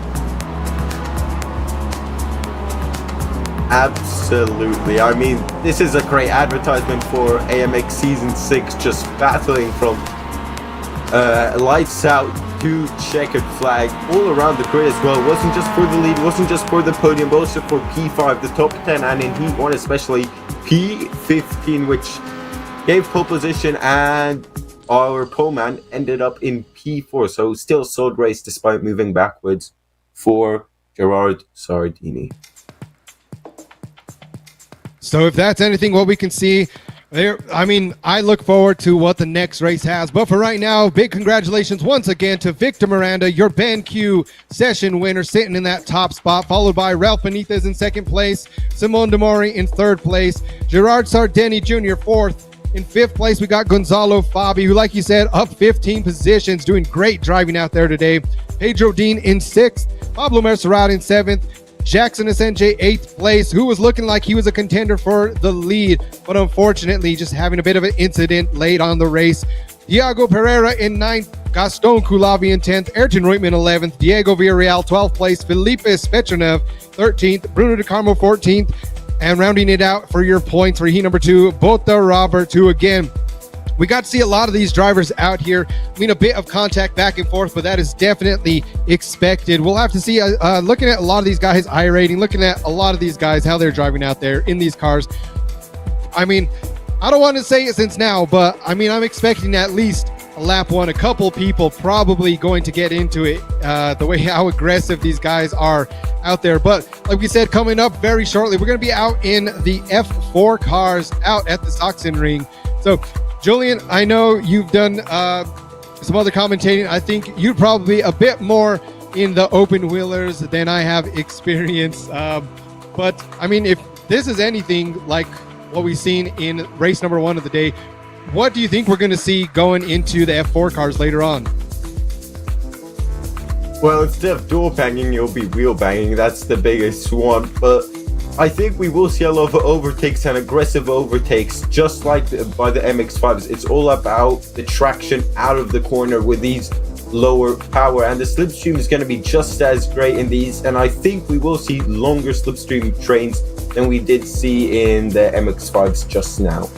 [SPEAKER 7] Absolutely. I mean, this is a great advertisement for AMX Season 6, just battling from lights out to checkered flag all around the grid as well. It wasn't just for the lead, wasn't just for the podium, but also for P5, the top 10, and in Heat 1 especially P15, which gave pole position, and our pole man ended up in P4. So still a solid race despite moving backwards for Gerard Sardini.
[SPEAKER 1] So if that's anything what we can see there, I mean, I look forward to what the next race has. But for right now, big congratulations once again to Victor Miranda, your BenQ session winner, sitting in that top spot, followed by Ralph Benitez in second place, Simone De Mori in third place, Gerard Sardini Jr. fourth. In fifth place, we got Gonzalo Fabi, who, like you said, up 15 positions, doing great driving out there today. Pedro Dean in sixth, Pablo Mercerat in seventh, Jackson SNJ 8th place, who was looking like he was a contender for the lead, but unfortunately just having a bit of an incident late on the race. Diego Pereira in 9th, Gaston Kulavi in 10th, Ayrton Reutemann 11th, Diego Villarreal 12th place, Felipe Spetronov 13th, Bruno De Carmo 14th, and rounding it out for your points for heat number 2, Bota Robert, who again, we got to see a lot of these drivers out here. I mean, a bit of contact back and forth, but that is definitely expected. We'll have to see, looking at a lot of these guys' iRating, looking at a lot of these guys, how they're driving out there in these cars. I mean, I don't want to say it since now, but I mean, I'm expecting at least a lap one, a couple people probably going to get into it, the way how aggressive these guys are out there. But like we said, coming up very shortly, we're going to be out in the F4 cars out at the Sachsenring. So, Julian, I know you've done some other commentating. I think you're probably a bit more in the open wheelers than I have experience. But I mean, if this is anything like what we've seen in race number 1 of the day, what do you think we're going to see going into the F4 cars later on?
[SPEAKER 7] Well, instead of door banging, it'll be wheel banging. That's the biggest one. But I think we will see a lot of overtakes and aggressive overtakes, just like by the MX-5s. It's all about the traction out of the corner with these lower power, and the slipstream is going to be just as great in these. And I think we will see longer slipstream trains than we did see in the MX-5s just now.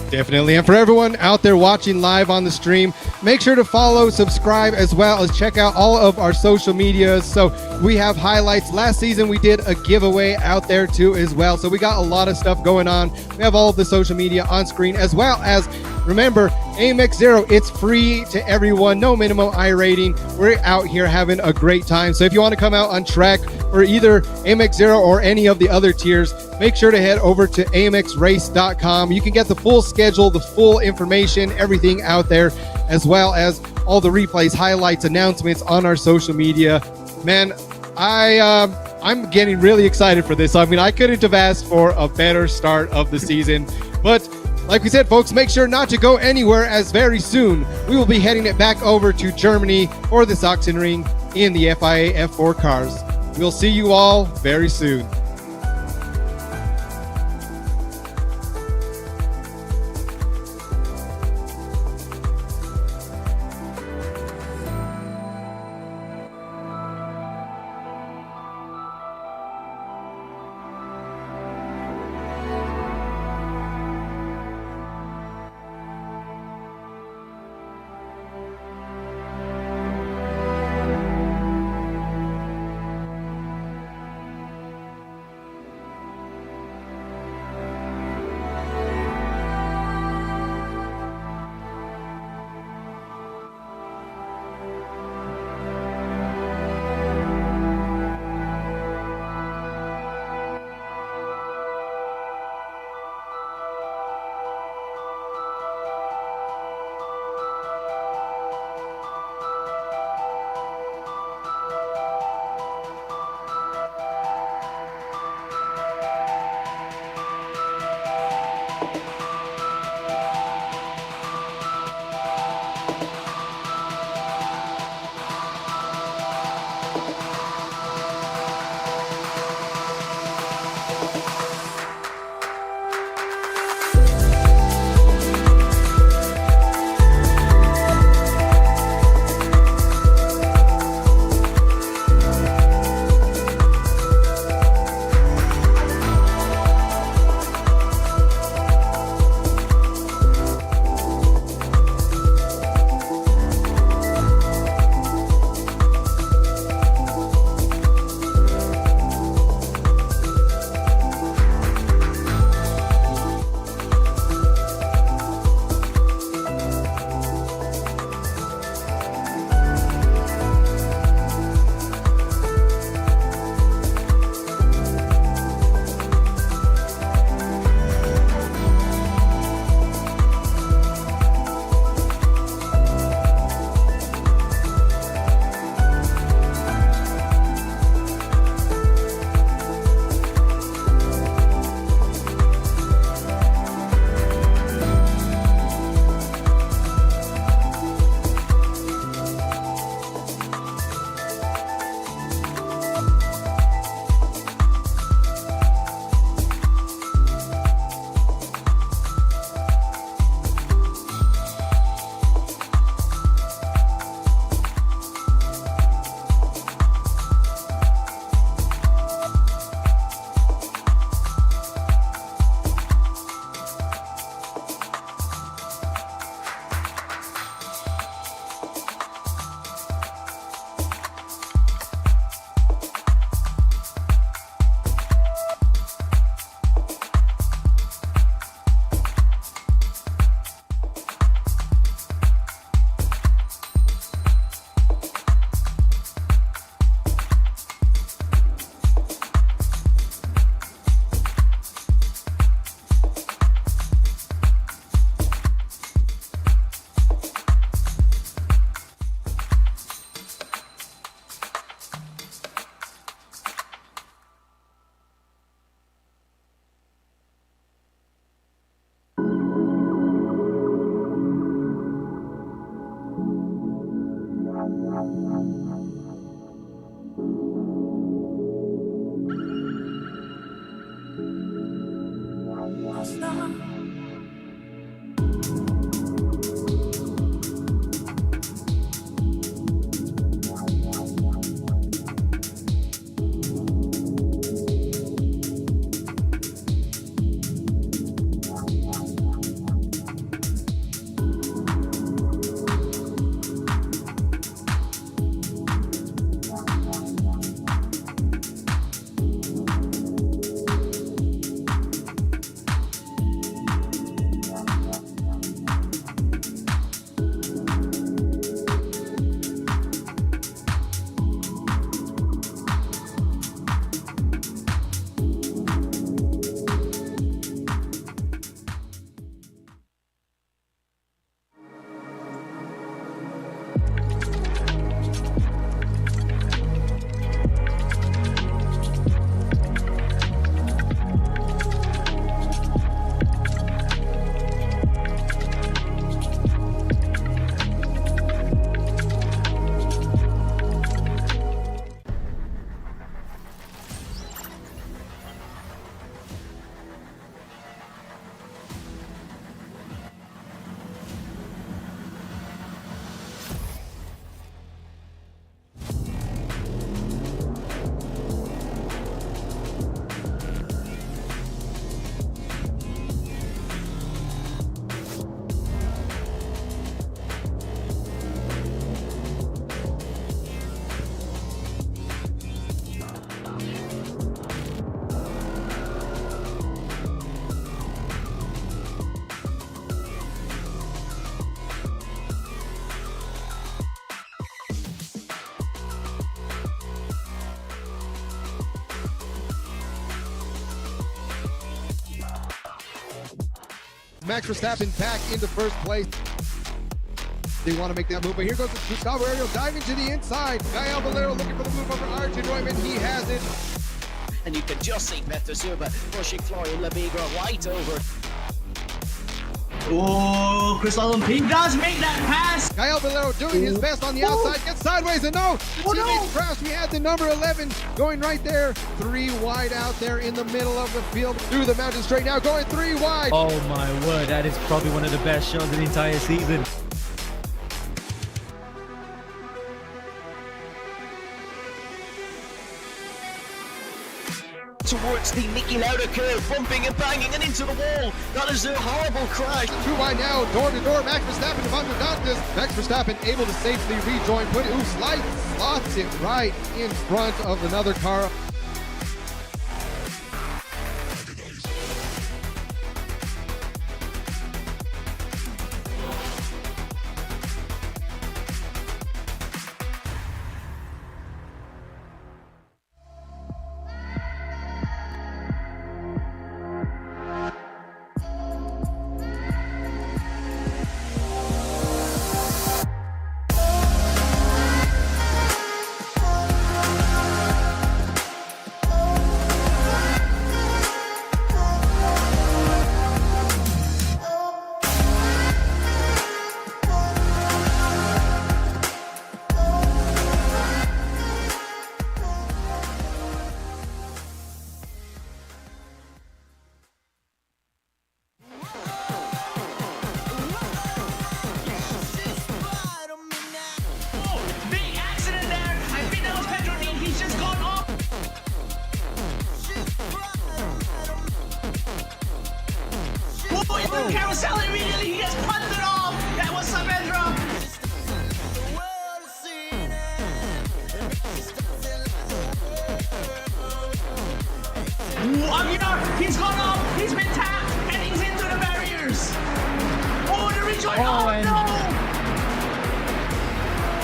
[SPEAKER 1] Definitely. And for everyone out there watching live on the stream, make sure to follow, subscribe, as well as check out all of our social medias. So we have highlights. Last season, we did a giveaway out there too as well. So we got a lot of stuff going on. We have all of the social media on screen, as well as, remember, AMX Zero, it's free to everyone, no minimum iRating. We're out here having a great time. So if you want to come out on track for either AMX Zero or any of the other tiers, make sure to head over to amxrace.com. You can get the full schedule, the full information, everything out there, as well as all the replays, highlights, announcements on our social media. Man, I'm getting really excited for this. I mean, I couldn't have asked for a better start of the season. But like we said, folks, make sure not to go anywhere, as very soon we will be heading it back over to Germany for the Sachsenring in the FIA F4 cars. We'll see you all very soon. Max Verstappen back into first place. They want to make that move, but here goes Gustavo Ariel diving to the inside. Gael Valero looking for the move over Archie Neumann. He has it.
[SPEAKER 2] And you can just see Peter Zuba pushing Florian Labigra right over.
[SPEAKER 3] Oh, Chris Lallum, he does make that pass.
[SPEAKER 1] Gael Valero doing his best on the outside, gets sideways, and no, teammates crash. We had the number 11 going right there. 3 wide out there in the middle of the field through the mountain straight now, going 3 wide.
[SPEAKER 4] Oh my word, that is probably one of the best shots of the entire season.
[SPEAKER 2] Towards the Niki Lauda curve, bumping and banging and into the wall. That is a horrible crash.
[SPEAKER 1] 2 wide now, door to door. Max Verstappen to Van der Dantes. Max Verstappen able to safely rejoin. Slots it right in front of another car.
[SPEAKER 3] Carousel immediately, he gets punted off. That was Saavedra. Aguilar, he's gone off, he's been tapped, and he's into the barriers. Oh, the rejoin. Oh no!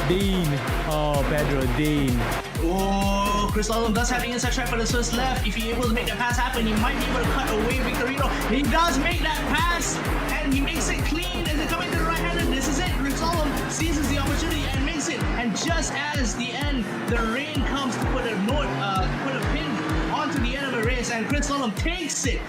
[SPEAKER 4] Dean. Oh, Pedro, Dean.
[SPEAKER 3] Oh, Chris Lallum does have the inside track for the Swiss left. If he's able to make that pass happen, he might be able to cut away Victorino. He does make that pass, and he makes it clean as they come into the right hand. And this is it. Chris Lallum seizes the opportunity and makes it. And just as the end, the rain comes to put a pin onto the end of the race, and Chris Lallum takes it.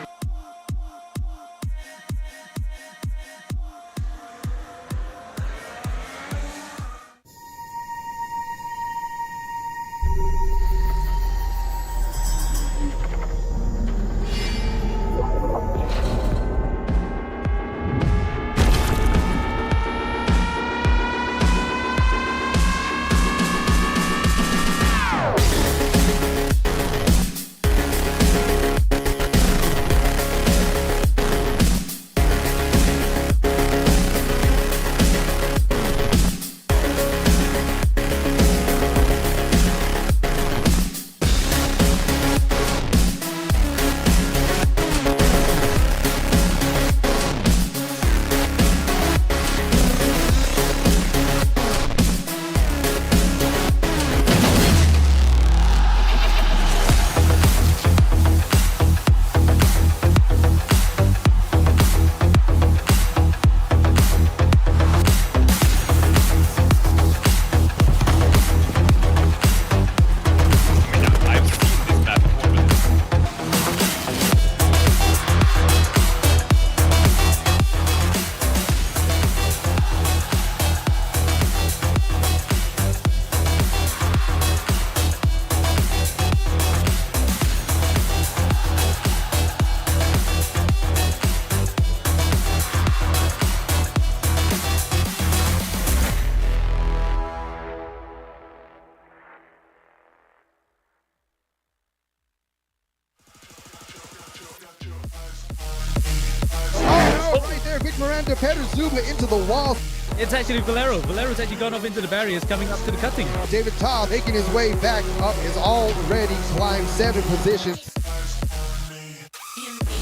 [SPEAKER 1] Miranda Peter Zuba into the wall.
[SPEAKER 4] It's actually Valero. Valero's actually gone off into the barriers coming up to the cutting.
[SPEAKER 1] David Todd making his way back up, has already climbed 7 positions.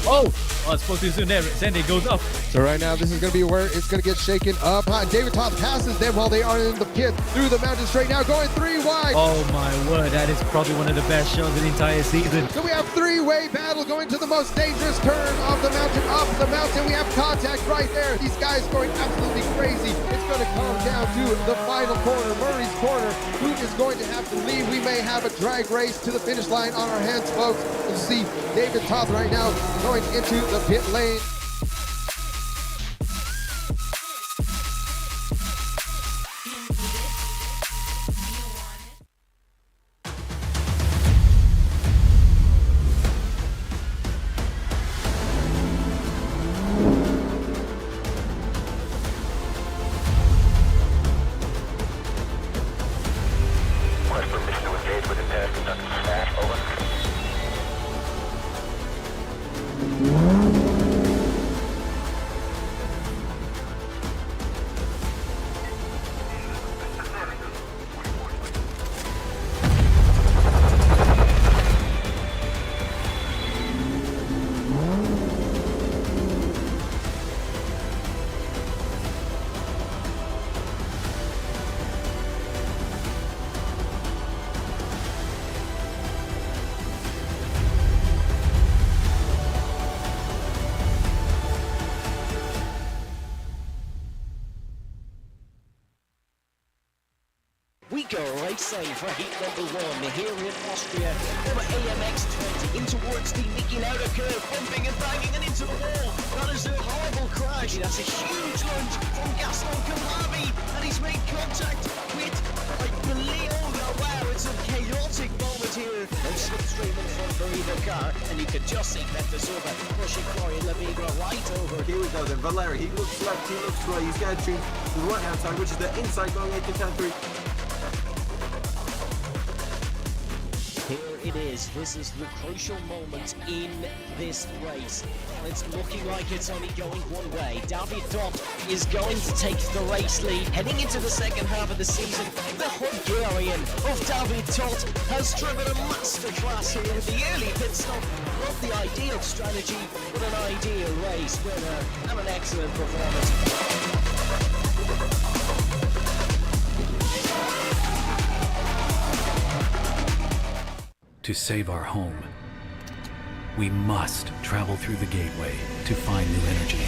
[SPEAKER 4] Oh, spoke too soon there. Sandy goes up.
[SPEAKER 1] So right now, this is going to be where it's going to get shaken up. David Toth passes them while they are in the pit through the mountain straight now, going 3 wide.
[SPEAKER 4] Oh my word, that is probably one of the best shows of the entire season.
[SPEAKER 1] So we have 3-way battle going to the most dangerous turn of the mountain. Up the mountain, we have contact right there. These guys going absolutely crazy. It's going to come down to the final corner, Murray's corner. Who is going to have to lead? We may have a drag race to the finish line on our hands, folks. You see David Toth right now going into the pit lane.
[SPEAKER 8] Request permission to engage with impact conductor. Staff, over.
[SPEAKER 2] We go racing for heat number 1 here in Austria over AMX 20 in towards the nicking outer curve, bumping and banging and into the wall. That is a horrible crash. That's a huge lunge from Gaston Calabi, and he's made contact with, I believe, oh wow, it's a chaotic moment here. And slipstream in front for either car, and you could just see Petrusoba pushing Florian Levigra right over.
[SPEAKER 5] Here we go then. Valeri, he looks left, he looks right. He's going to choose the right hand side, which is the inside going 8 to 10 3.
[SPEAKER 2] Here it is. This is the crucial moment in this race. It's looking like it's only going one way. David Toth is going to take the race lead. Heading into the second half of the season, the Hungarian of David Toth has driven a masterclass here with the early pit stop. Not the ideal strategy, but an ideal race winner and an excellent performance.
[SPEAKER 6] To save our home, we must travel through the gateway to find new energy.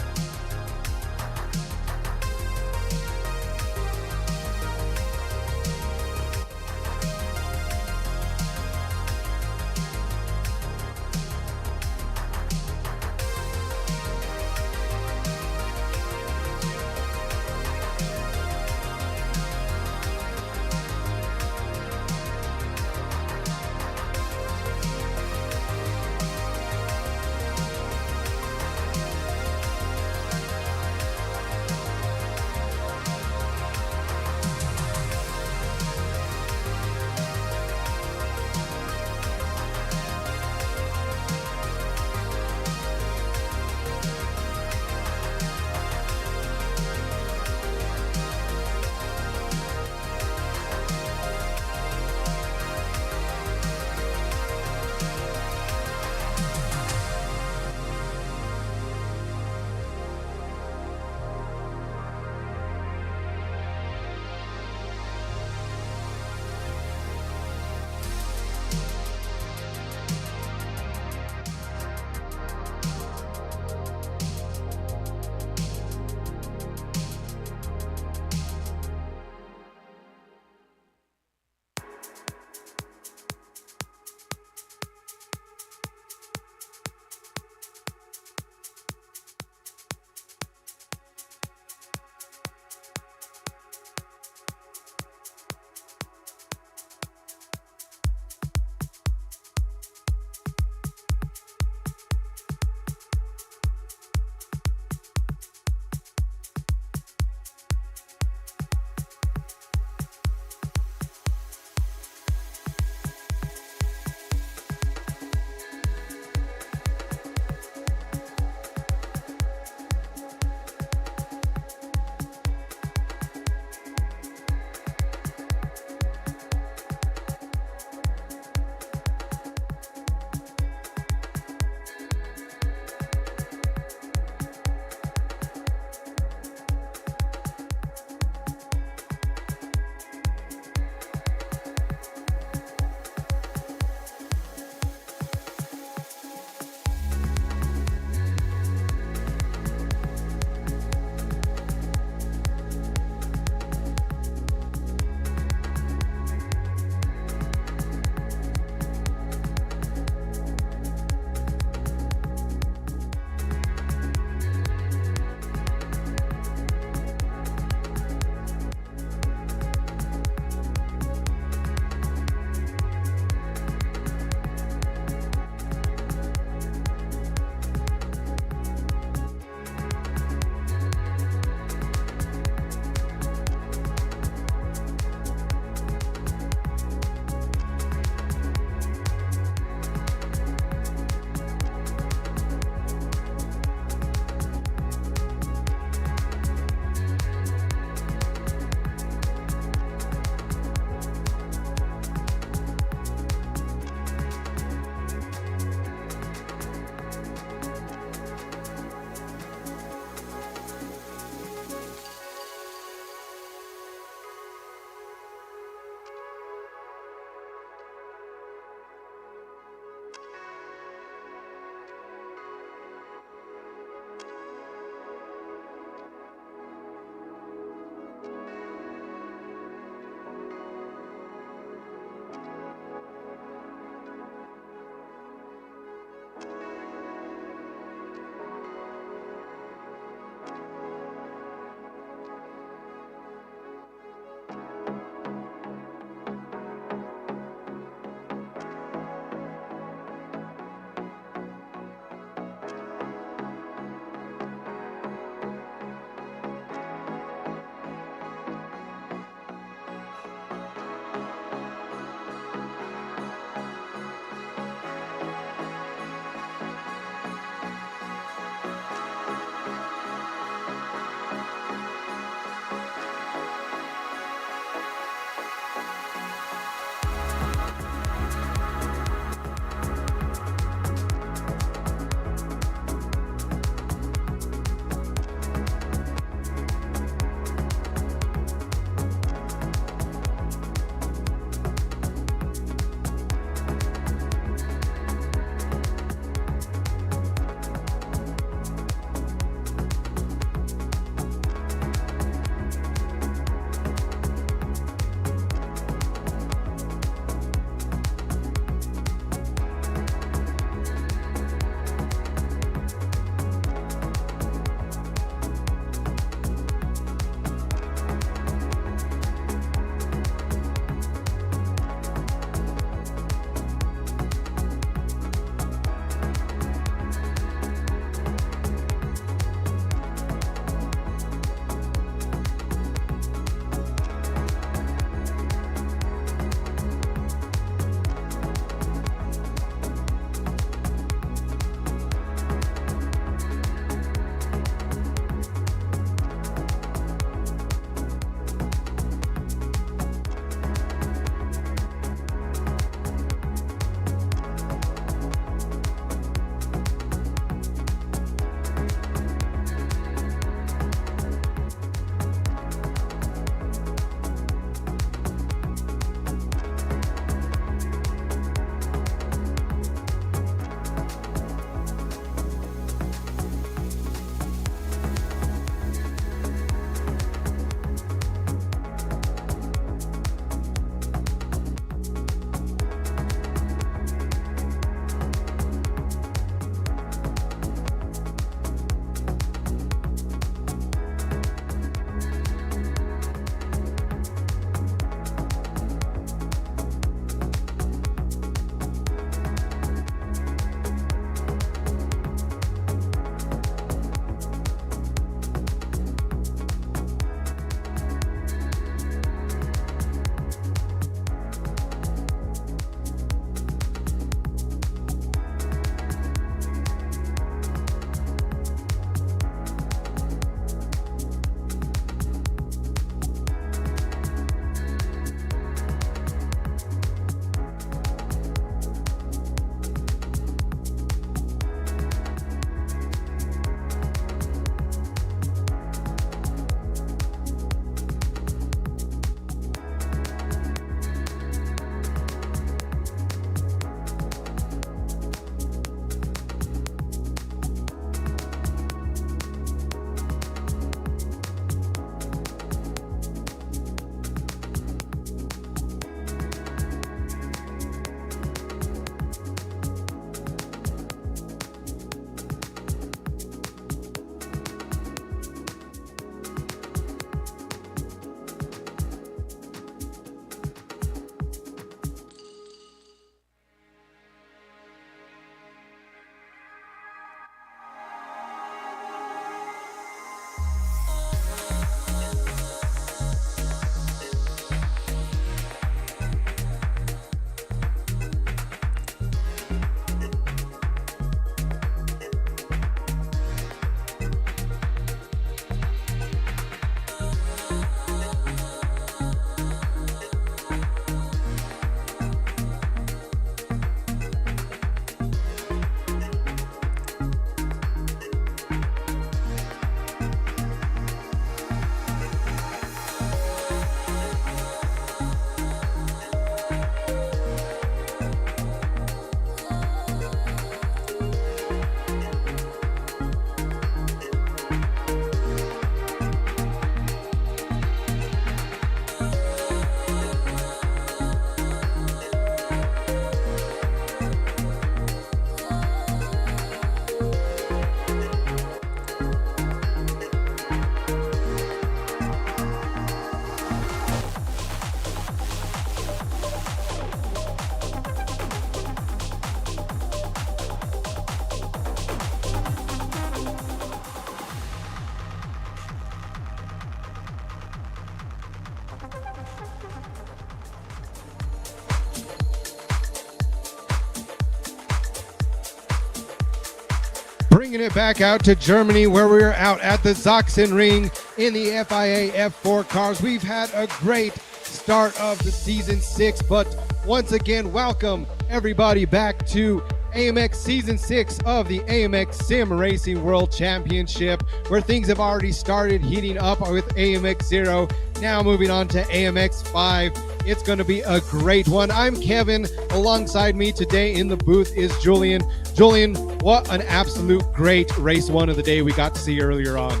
[SPEAKER 1] Bringing it back out to Germany, where we're out at the Sachsenring in the FIA F4 cars. We've had a great start of the season 6, but once again, welcome everybody back to AMX Season 6 of the AMX Sim Racing World Championship, where things have already started heating up with AMX Zero. Now moving on to AMX5. It's going to be a great one. I'm Kevin. Alongside me today in the booth is Julian. Julian, what an absolute great race one of the day we got to see earlier on.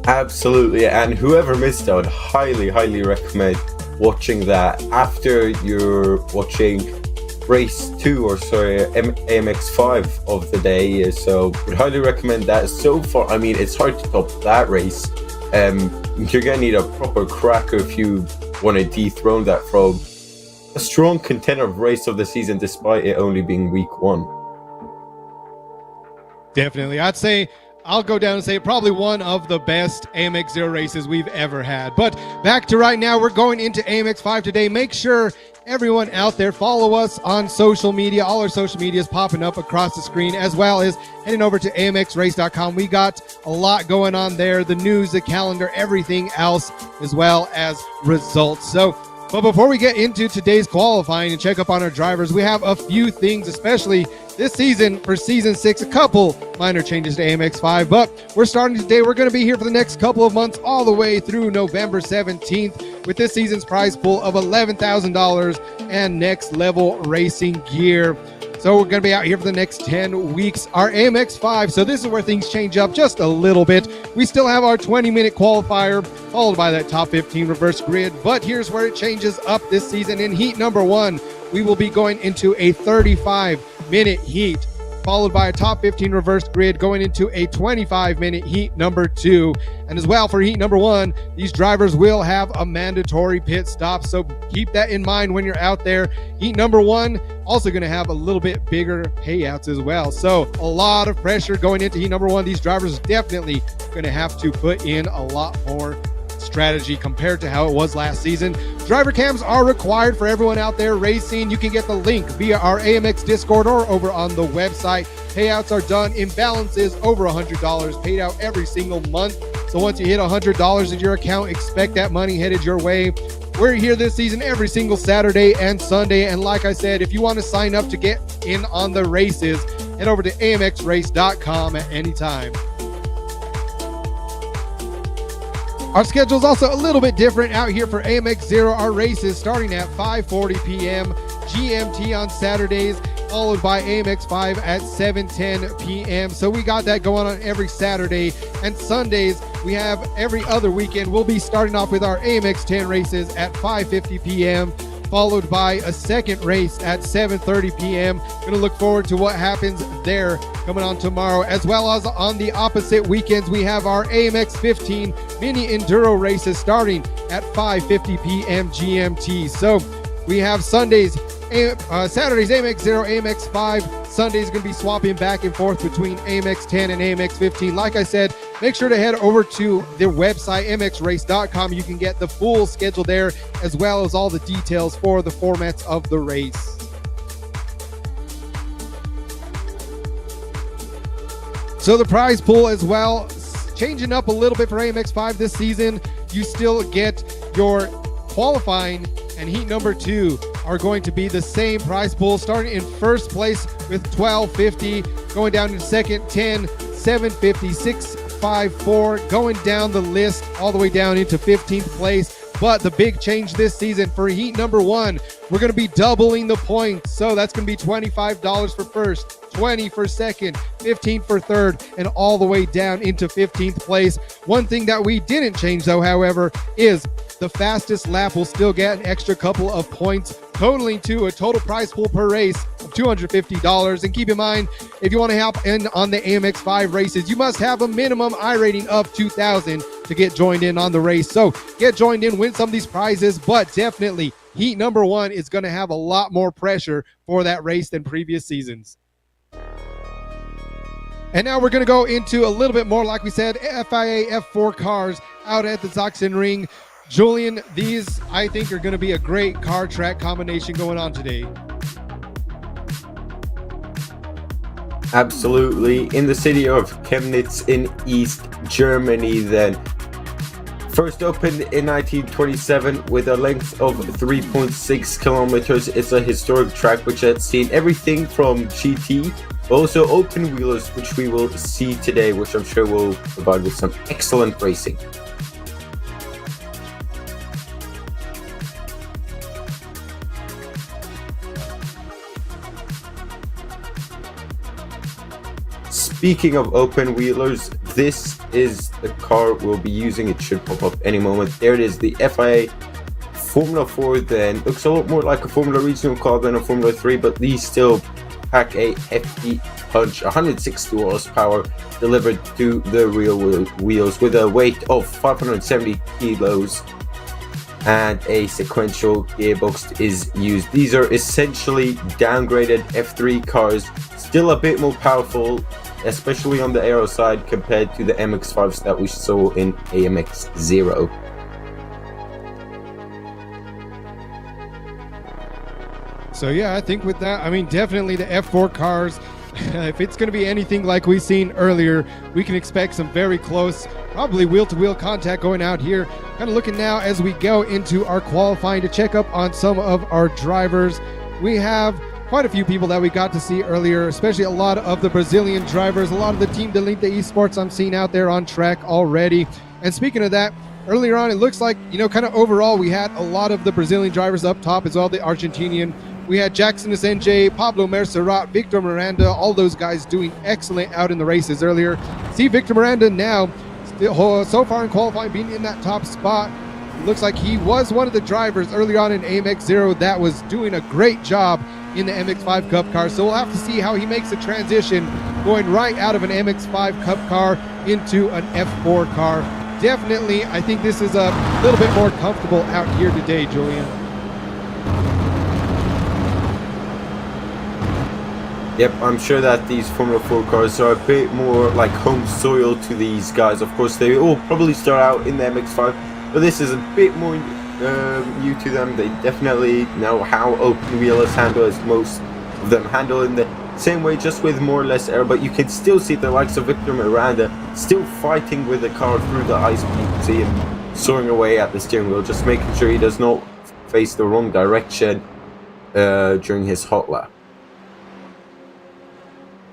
[SPEAKER 7] Absolutely, and whoever missed out, highly recommend watching that after you're watching race 2 or AMX5 of the day. So would highly recommend that. So far, I mean, it's hard to top that race. You're gonna need a proper cracker if you want to dethrone that from a strong contender of race of the season, despite it only being week 1.
[SPEAKER 1] Definitely, I'll go down and say probably one of the best AMX Zero races we've ever had. But back to right now, we're going into AMX5 today. Make sure everyone out there follow us on social media. All our social media is popping up across the screen, as well as heading over to amxrace.com. We got a lot going on there, the news, the calendar, everything else, as well as results. But before we get into today's qualifying and check up on our drivers, we have a few things, especially this season for Season 6, a couple minor changes to AMX5. But we're starting today. We're going to be here for the next couple of months, all the way through November 17th, with this season's prize pool of $11,000 and next level racing gear. So we're going to be out here for the next 10 weeks. Our AMX5, so this is where things change up just a little bit. We still have our 20-minute qualifier, followed by that top 15 reverse grid. But here's where it changes up this season. In heat number 1, we will be going into a 35-minute heat, followed by a top 15 reverse grid going into a 25-minute heat number 2. And as well for heat number 1, these drivers will have a mandatory pit stop, so keep that in mind when you're out there. Heat number 1 also going to have a little bit bigger payouts as well, so a lot of pressure going into heat number 1. These drivers definitely going to have to put in a lot more strategy compared to how it was last season. Driver cams are required for everyone out there racing. You can get the link via our AMX Discord or over on the website. Payouts are done in balances over $100 paid out every single month. So once you hit $100 in your account, expect that money headed your way. We're here this season every single Saturday and Sunday. And like I said, if you want to sign up to get in on the races, head over to amxrace.com at any time. Our schedule is also a little bit different out here for AMX Zero. Our races starting at 5:40 p.m. GMT on Saturdays, followed by AMX5 at 7:10 p.m. So we got that going on every Saturday. And Sundays, we have every other weekend. We'll be starting off with our AMX 10 races at 5:50 p.m., followed by a second race at 7:30 p.m. Going to look forward to what happens there coming on tomorrow, as well as on the opposite weekends. We have our AMX 15 mini enduro races starting at 5:50 p.m. GMT. So we have Saturdays AMX 0, AMX 5. Sundays going to be swapping back and forth between AMX 10 and AMX 15. Like I said, make sure to head over to the website amxrace.com. You can get the full schedule there, as well as all the details for the formats of the race. So the prize pool as well, changing up a little bit for AMX5 this season. You still get your qualifying and heat number 2 are going to be the same prize pool, starting in first place with $12.50, going down to second, $10, $7.50, $6.54, going down the list all the way down into 15th place. But the big change this season for heat number 1, we're going to be doubling the points. So that's going to be $25 for first, $20 for second, $15 for third, and all the way down into 15th place. One thing that we didn't change though, however, is the fastest lap will still get an extra couple of points, totaling to a total prize pool per race of $250. And keep in mind, if you want to hop in on the AMX5 races, you must have a minimum iRating of 2,000 to get joined in on the race. So get joined in, win some of these prizes, but definitely heat number 1 is going to have a lot more pressure for that race than previous seasons. And now we're going to go into a little bit more, like we said, FIA F4 cars out at the Sachsenring. Julian, these I think are going to be a great car track combination going on today.
[SPEAKER 7] Absolutely. In the city of Chemnitz in East Germany then. First opened in 1927 with a length of 3.6 kilometers. It's a historic track which has seen everything from GT, but also open wheelers, which we will see today, which I'm sure will provide with some excellent racing. Speaking of open wheelers, this is the car we'll be using. It should pop up any moment. There it is, the FIA Formula 4 then. Looks a lot more like a Formula Regional car than a Formula 3, but these still pack a hefty punch. 160 horsepower delivered to the real wheels with a weight of 570 kilos, and a sequential gearbox is used. These are essentially downgraded F3 cars, still a bit more powerful, especially on the aero side compared to the MX-5s that we saw in AMX Zero.
[SPEAKER 1] So yeah, I think with that, I mean, definitely the F4 cars, if it's going to be anything like we've seen earlier, we can expect some very close, probably wheel-to-wheel contact going out here. Kind of looking now as we go into our qualifying to check up on some of our drivers. We have quite a few people that we got to see earlier, especially a lot of the Brazilian drivers, a lot of the Team Delinte Esports I'm seeing out there on track already. And speaking of that, earlier on, it looks like, you know, kind of overall, we had a lot of the Brazilian drivers up top as well, the Argentinian. We had Jackson Asenge, Pablo Mercerat, Victor Miranda, all those guys doing excellent out in the races earlier. See Victor Miranda now, still, so far in qualifying, being in that top spot. It looks like he was one of the drivers early on in AMX Zero that was doing a great job in the MX-5 Cup car. So we'll have to see how he makes the transition going right out of an MX-5 Cup car into an F4 car. Definitely, I think this is a little bit more comfortable out here today, Julian.
[SPEAKER 7] Yep, I'm sure that these Formula 4 cars are a bit more like home soil to these guys. Of course, they all probably start out in the MX-5, but this is a bit more new to them. They definitely know how open wheelers handle, as most of them handle in the same way, just with more or less air. But you can still see the likes of Victor Miranda still fighting with the car through the ice. You can see him soaring away at the steering wheel, just making sure he does not face the wrong direction during his hot lap.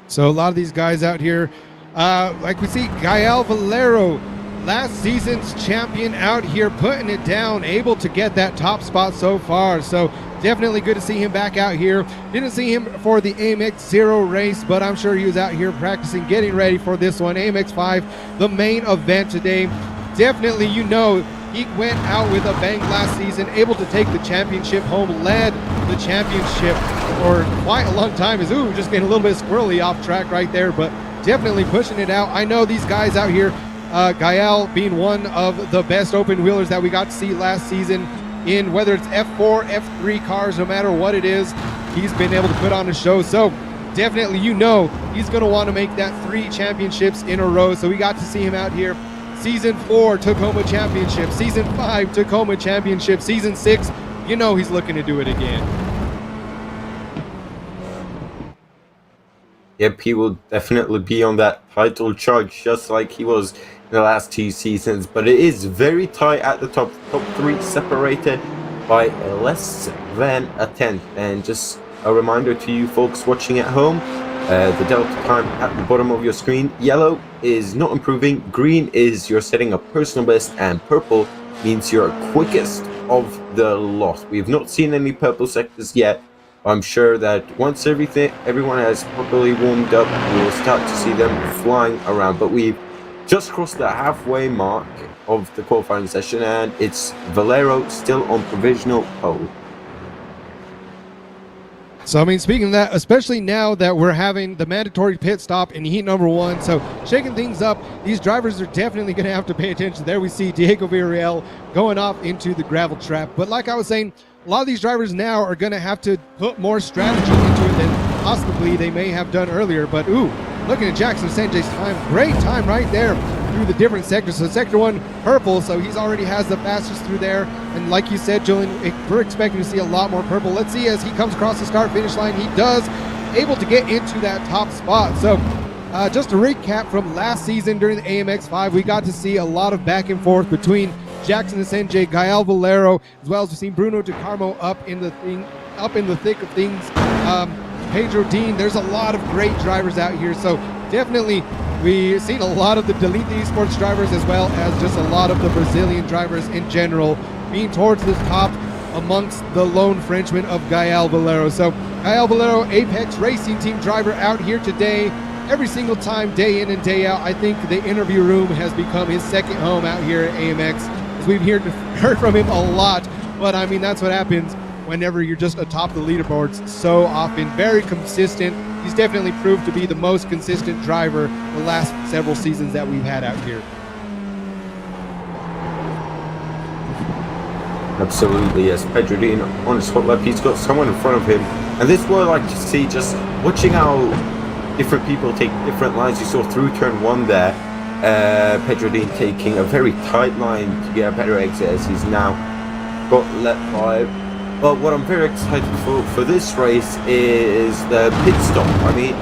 [SPEAKER 1] So a lot of these guys out here, like we see Gael Valero, last season's champion out here, putting it down, able to get that top spot so far. So definitely good to see him back out here. Didn't see him for the AMX Zero race, but I'm sure he was out here practicing, getting ready for this one. AMX5, the main event today. Definitely, you know, he went out with a bang last season, able to take the championship home, led the championship for quite a long time. Is just getting a little bit squirrely off track right there, but definitely pushing it out. I know these guys out here, Gael being one of the best open wheelers that we got to see last season in whether it's F4, F3 cars, no matter what it is, he's been able to put on a show. So definitely, you know, he's going to want to make that 3 championships in a row. So we got to see him out here. Season 4 took home a championship. Season 5 took home a championship. Season 6, you know he's looking to do it again.
[SPEAKER 7] Yep, he will definitely be on that title charge, just like he was in the last 2 seasons. But it is very tight at the top. Top 3 separated by less than a tenth. And just a reminder to you folks watching at home, the delta time at the bottom of your screen. Yellow is not improving, green is you're setting a personal best, and purple means you're quickest of the lot. We've not seen any purple sectors yet. I'm sure that once everyone has properly warmed up, we'll start to see them flying around. But we've just crossed the halfway mark of the qualifying session, and it's Valero still on provisional pole.
[SPEAKER 1] So, I mean, speaking of that, especially now that we're having the mandatory pit stop in heat number 1, so shaking things up, these drivers are definitely going to have to pay attention. There we see Diego Villarreal going off into the gravel trap. But like I was saying, a lot of these drivers now are going to have to put more strategy into it than possibly they may have done earlier. But, looking at Jackson Sanjay's time, great time right there through the different sectors. So sector 1, purple, so he's already has the fastest through there. And like you said, Julian, we're expecting to see a lot more purple. Let's see as he comes across the start finish line. He does able to get into that top spot. So just a recap from last season during the AMX5, we got to see a lot of back and forth between Jackson Asenge, Gael Valero, as well as we've seen Bruno De Carmo up in the thick of things. Pedro Dean, there's a lot of great drivers out here. So definitely we've seen a lot of the Delete Esports drivers, as well as just a lot of the Brazilian drivers in general being towards the top amongst the lone Frenchman of Gael Valero. So Gael Valero, Apex Racing Team driver out here today. Every single time, day in and day out, I think the interview room has become his second home out here at AMX, as we've heard from him a lot. But I mean, that's what happens whenever you're just atop the leaderboards so often. Very consistent. He's definitely proved to be the most consistent driver the last several seasons that we've had out here.
[SPEAKER 7] Absolutely, yes. Pedro Dean on his hot lap, he's got someone in front of him. And this is what I like to see, just watching how different people take different lines. You saw through turn 1 there, Pedro Dean taking a very tight line to get a better exit, as he's now got lap 5. But what I'm very excited for this race is the pit stop. I mean,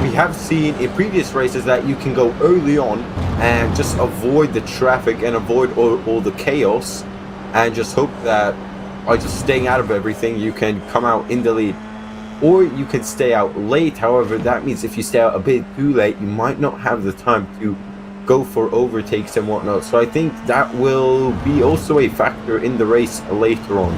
[SPEAKER 7] we have seen in previous races that you can go early on and just avoid the traffic and avoid all the chaos, and just hope that by just staying out of everything, you can come out in the lead. Or you can stay out late. However, that means if you stay out a bit too late, you might not have the time to go for overtakes and whatnot. So I think that will be also a factor in the race later on.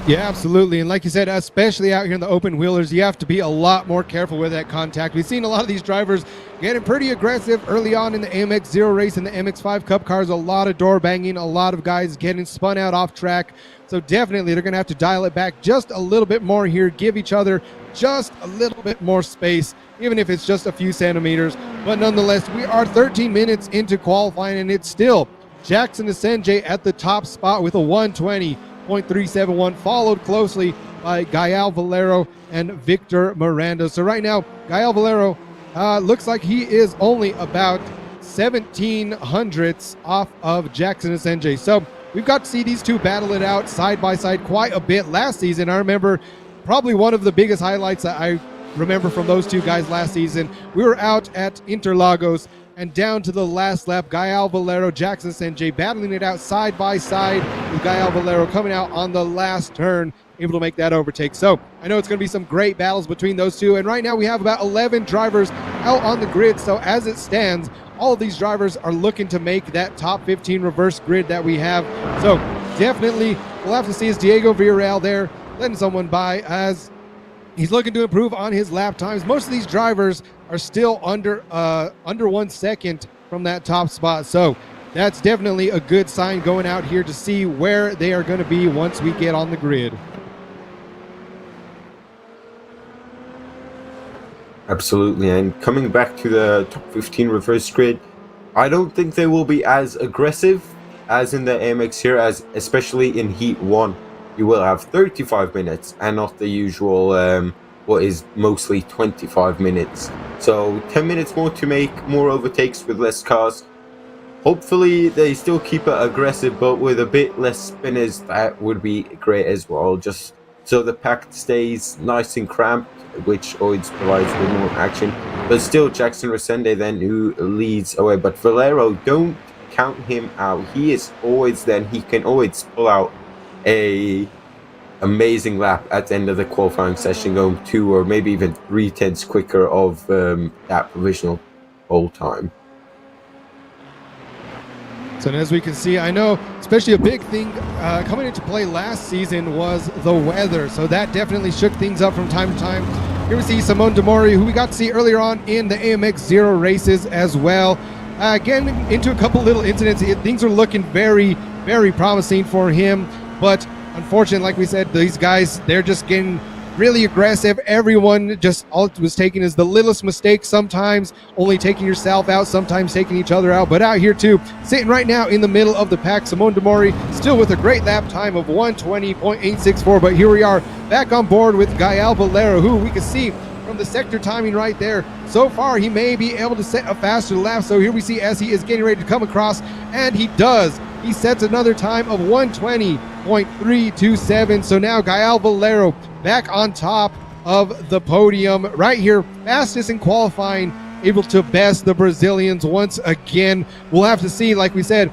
[SPEAKER 1] Yeah, absolutely. And like you said, especially out here in the open wheelers, you have to be a lot more careful with that contact. We've seen a lot of these drivers getting pretty aggressive early on in the AMX Zero race and the MX-5 Cup cars. A lot of door banging, a lot of guys getting spun out off track. So definitely they're going to have to dial it back just a little bit more here, give each other just a little bit more space, even if it's just a few centimeters. But nonetheless, we are 13 minutes into qualifying, and it's still Jackson Asenge at the top spot with a 120.371, followed closely by Gael Valero and Victor Miranda. So right now, Gael Valero looks like he is only about 17 hundredths off of Jackson Asenge. So we've got to see these two battle it out side by side quite a bit last season. I remember probably one of the biggest highlights that I remember from those two guys last season. We were out at Interlagos, and down to the last lap, Gael Valero, Jackson Asenge battling it out side by side, with Gael Valero coming out on the last turn, able to make that overtake. So I know it's going to be some great battles between those two. And right now we have about 11 drivers out on the grid. So as it stands, all of these drivers are looking to make that top 15 reverse grid that we have. So definitely we'll have to see is Diego Villarreal there letting someone by, as he's looking to improve on his lap times. Most of these drivers are still under 1 second from that top spot. So that's definitely a good sign going out here to see where they are going to be once we get on the grid.
[SPEAKER 7] Absolutely, and coming back to the top 15 reverse grid, I don't think they will be as aggressive as in the AMX here, as especially in Heat 1. You will have 35 minutes and not the usual, what is mostly 25 minutes. So 10 minutes more to make more overtakes with less cars. Hopefully they still keep it aggressive, but with a bit less spinners, that would be great as well. Just so the pack stays nice and cramped, which always provides with more action. But still, Jackson Asenge then who leads away. But Valero, don't count him out. He is always then, he can always pull out a amazing lap at the end of the qualifying session, going 2 or maybe even 3 tenths quicker of that provisional pole time.
[SPEAKER 1] So as we can see, I know especially a big thing coming into play last season was the weather. So that definitely shook things up from time to time. Here we see Simone Demori, who we got to see earlier on in the AMX Zero races as well. Getting into a couple little incidents, things are looking very, very promising for him. But unfortunately, like we said, these guys, they're just getting really aggressive. Everyone just, all it was taking is the littlest mistake, sometimes only taking yourself out, sometimes taking each other out. But out here too, sitting right now in the middle of the pack, Simone Demori still with a great lap time of 120.864. But here we are back on board with Gael Valero, who we can see from the sector timing right there. So far, he may be able to set a faster lap. So here we see as he is getting ready to come across, and he does. He sets another time of 120. 22.327. So now Gael Valero back on top of the podium right here, fastest in qualifying, able to best the Brazilians once again. We'll have to see, like we said,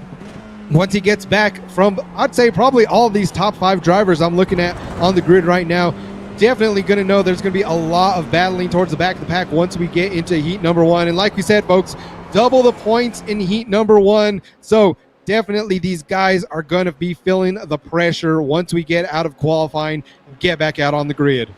[SPEAKER 1] once he gets back from, I'd say probably all of these top 5 drivers I'm looking at on the grid right now. Definitely going to know there's going to be a lot of battling towards the back of the pack once we get into heat number 1. And like we said, folks, double the points in heat number 1. So definitely these guys are going to be feeling the pressure once we get out of qualifying and get back out on the grid.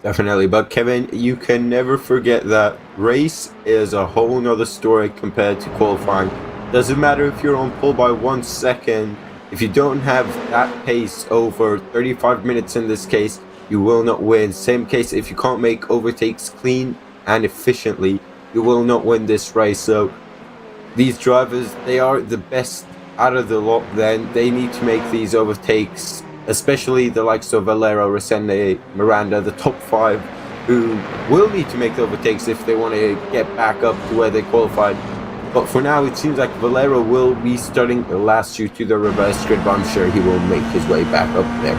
[SPEAKER 7] Definitely, but Kevin, you can never forget that race is a whole nother story compared to qualifying. Doesn't matter if you're on pole by 1 second, if you don't have that pace over 35 minutes in this case, you will not win. Same case, if you can't make overtakes clean and efficiently, you will not win this race. So these drivers, they are the best out of the lot. Then they need to make these overtakes, especially the likes of Valero, Resende, Miranda, the top 5, who will need to make the overtakes if they want to get back up to where they qualified. But for now, it seems like Valero will be starting last due to the reverse grid, but I'm sure he will make his way back up there.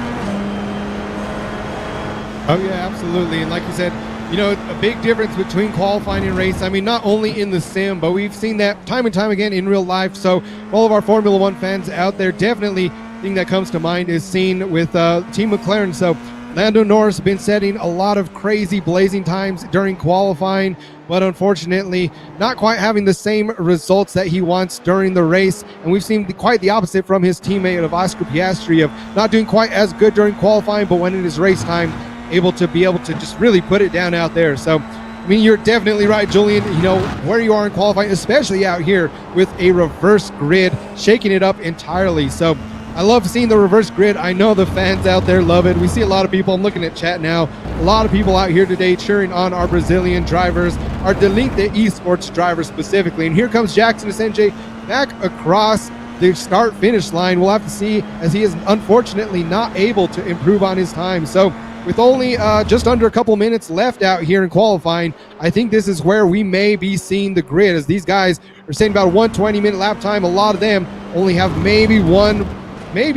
[SPEAKER 1] Oh yeah, absolutely. And like you said, you know, a big difference between qualifying and race. I mean, not only in the sim, but we've seen that time and time again in real life. So all of our Formula One fans out there, definitely thing that comes to mind is seen with Team McLaren. So Lando Norris has been setting a lot of crazy blazing times during qualifying, but unfortunately not quite having the same results that he wants during the race. And we've seen quite the opposite from his teammate of Oscar Piastri, of not doing quite as good during qualifying, but when it is race time, able to just really put it down out there. So I mean, you're definitely right, Julian. You know, where you are in qualifying, especially out here with a reverse grid, shaking it up entirely. So I love seeing the reverse grid. I know the fans out there love it. We see a lot of people, I'm looking at chat now, a lot of people out here today cheering on our Brazilian drivers, our Delinque esports drivers specifically. And here comes Jackson Asenge back across the start-finish line. We'll have to see, as he is unfortunately not able to improve on his time. So with only just under a couple minutes left out here in qualifying, I think this is where we may be seeing the grid, as these guys are saying about 120-minute lap time. A lot of them only have maybe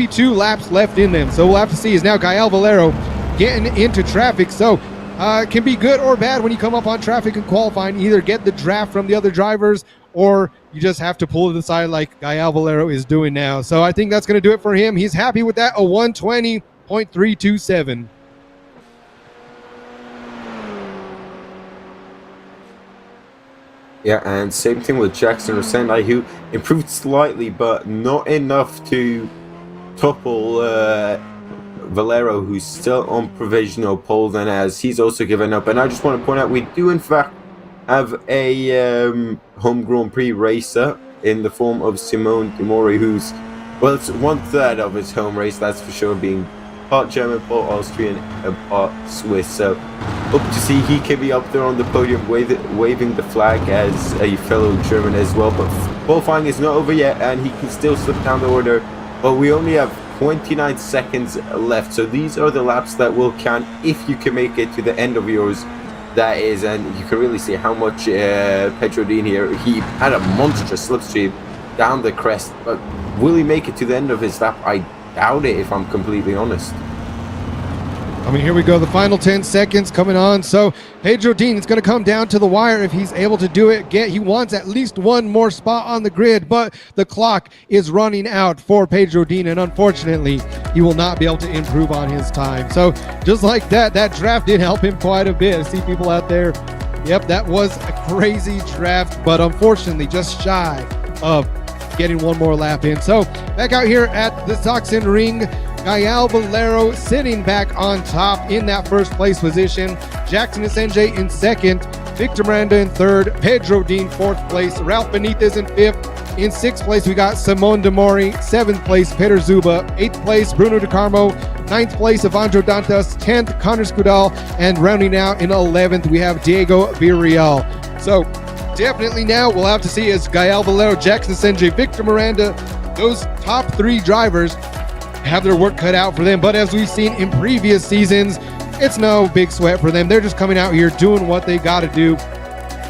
[SPEAKER 1] 2 laps left in them. So we'll have to see. Is now Gael Valero getting into traffic. So it can be good or bad when you come up on traffic and qualifying. Either get the draft from the other drivers, or you just have to pull to the side like Gael Valero is doing now. So I think that's going to do it for him. He's happy with that, a 120.327.
[SPEAKER 7] Yeah, and same thing with Jackson Rosendai, who improved slightly, but not enough to topple Valero, who's still on provisional pole, then, as he's also given up. And I just want to point out, we do in fact have a home Grand Prix racer in the form of Simone Demori, who's, well, it's 1/3 of his home race, that's for sure, being part German, part Austrian, and part Swiss. So hope to see he can be up there on the podium waving the flag as a fellow German as well. But qualifying is not over yet, and he can still slip down the order. But we only have 29 seconds left, so these are the laps that will count if you can make it to the end of yours, that is. And you can really see how much Pedro Dean here, he had a monstrous slipstream down the crest, but will he make it to the end of his lap? I doubt it, if I'm completely honest.
[SPEAKER 1] I mean, here we go, the final 10 seconds coming on. So Pedro Dean, it's going to come down to the wire if he's able to do it. He wants at least one more spot on the grid, but the clock is running out for Pedro Dean, and unfortunately, he will not be able to improve on his time. So just like that, that draft did help him quite a bit. I see people out there, yep, that was a crazy draft, but unfortunately, just shy of getting one more lap in. So back out here at the Sachsenring, Gael Valero sitting back on top in that first place position. Jackson Asenge in second. Victor Miranda in third. Pedro Dean fourth place. Ralph Benitez in fifth. In sixth place, we got Simone Demori. Seventh place, Peter Zuba. Eighth place, Bruno De Carmo. Ninth place, Evandro Dantas. 10th, Connor Scudal. And rounding out in 11th, we have Diego Villarreal. So definitely now we'll have to see as Gael Valero, Jackson Asenge, Victor Miranda, those top 3 drivers have their work cut out for them. But as we've seen in previous seasons, it's no big sweat for them. They're just coming out here doing what they got to do,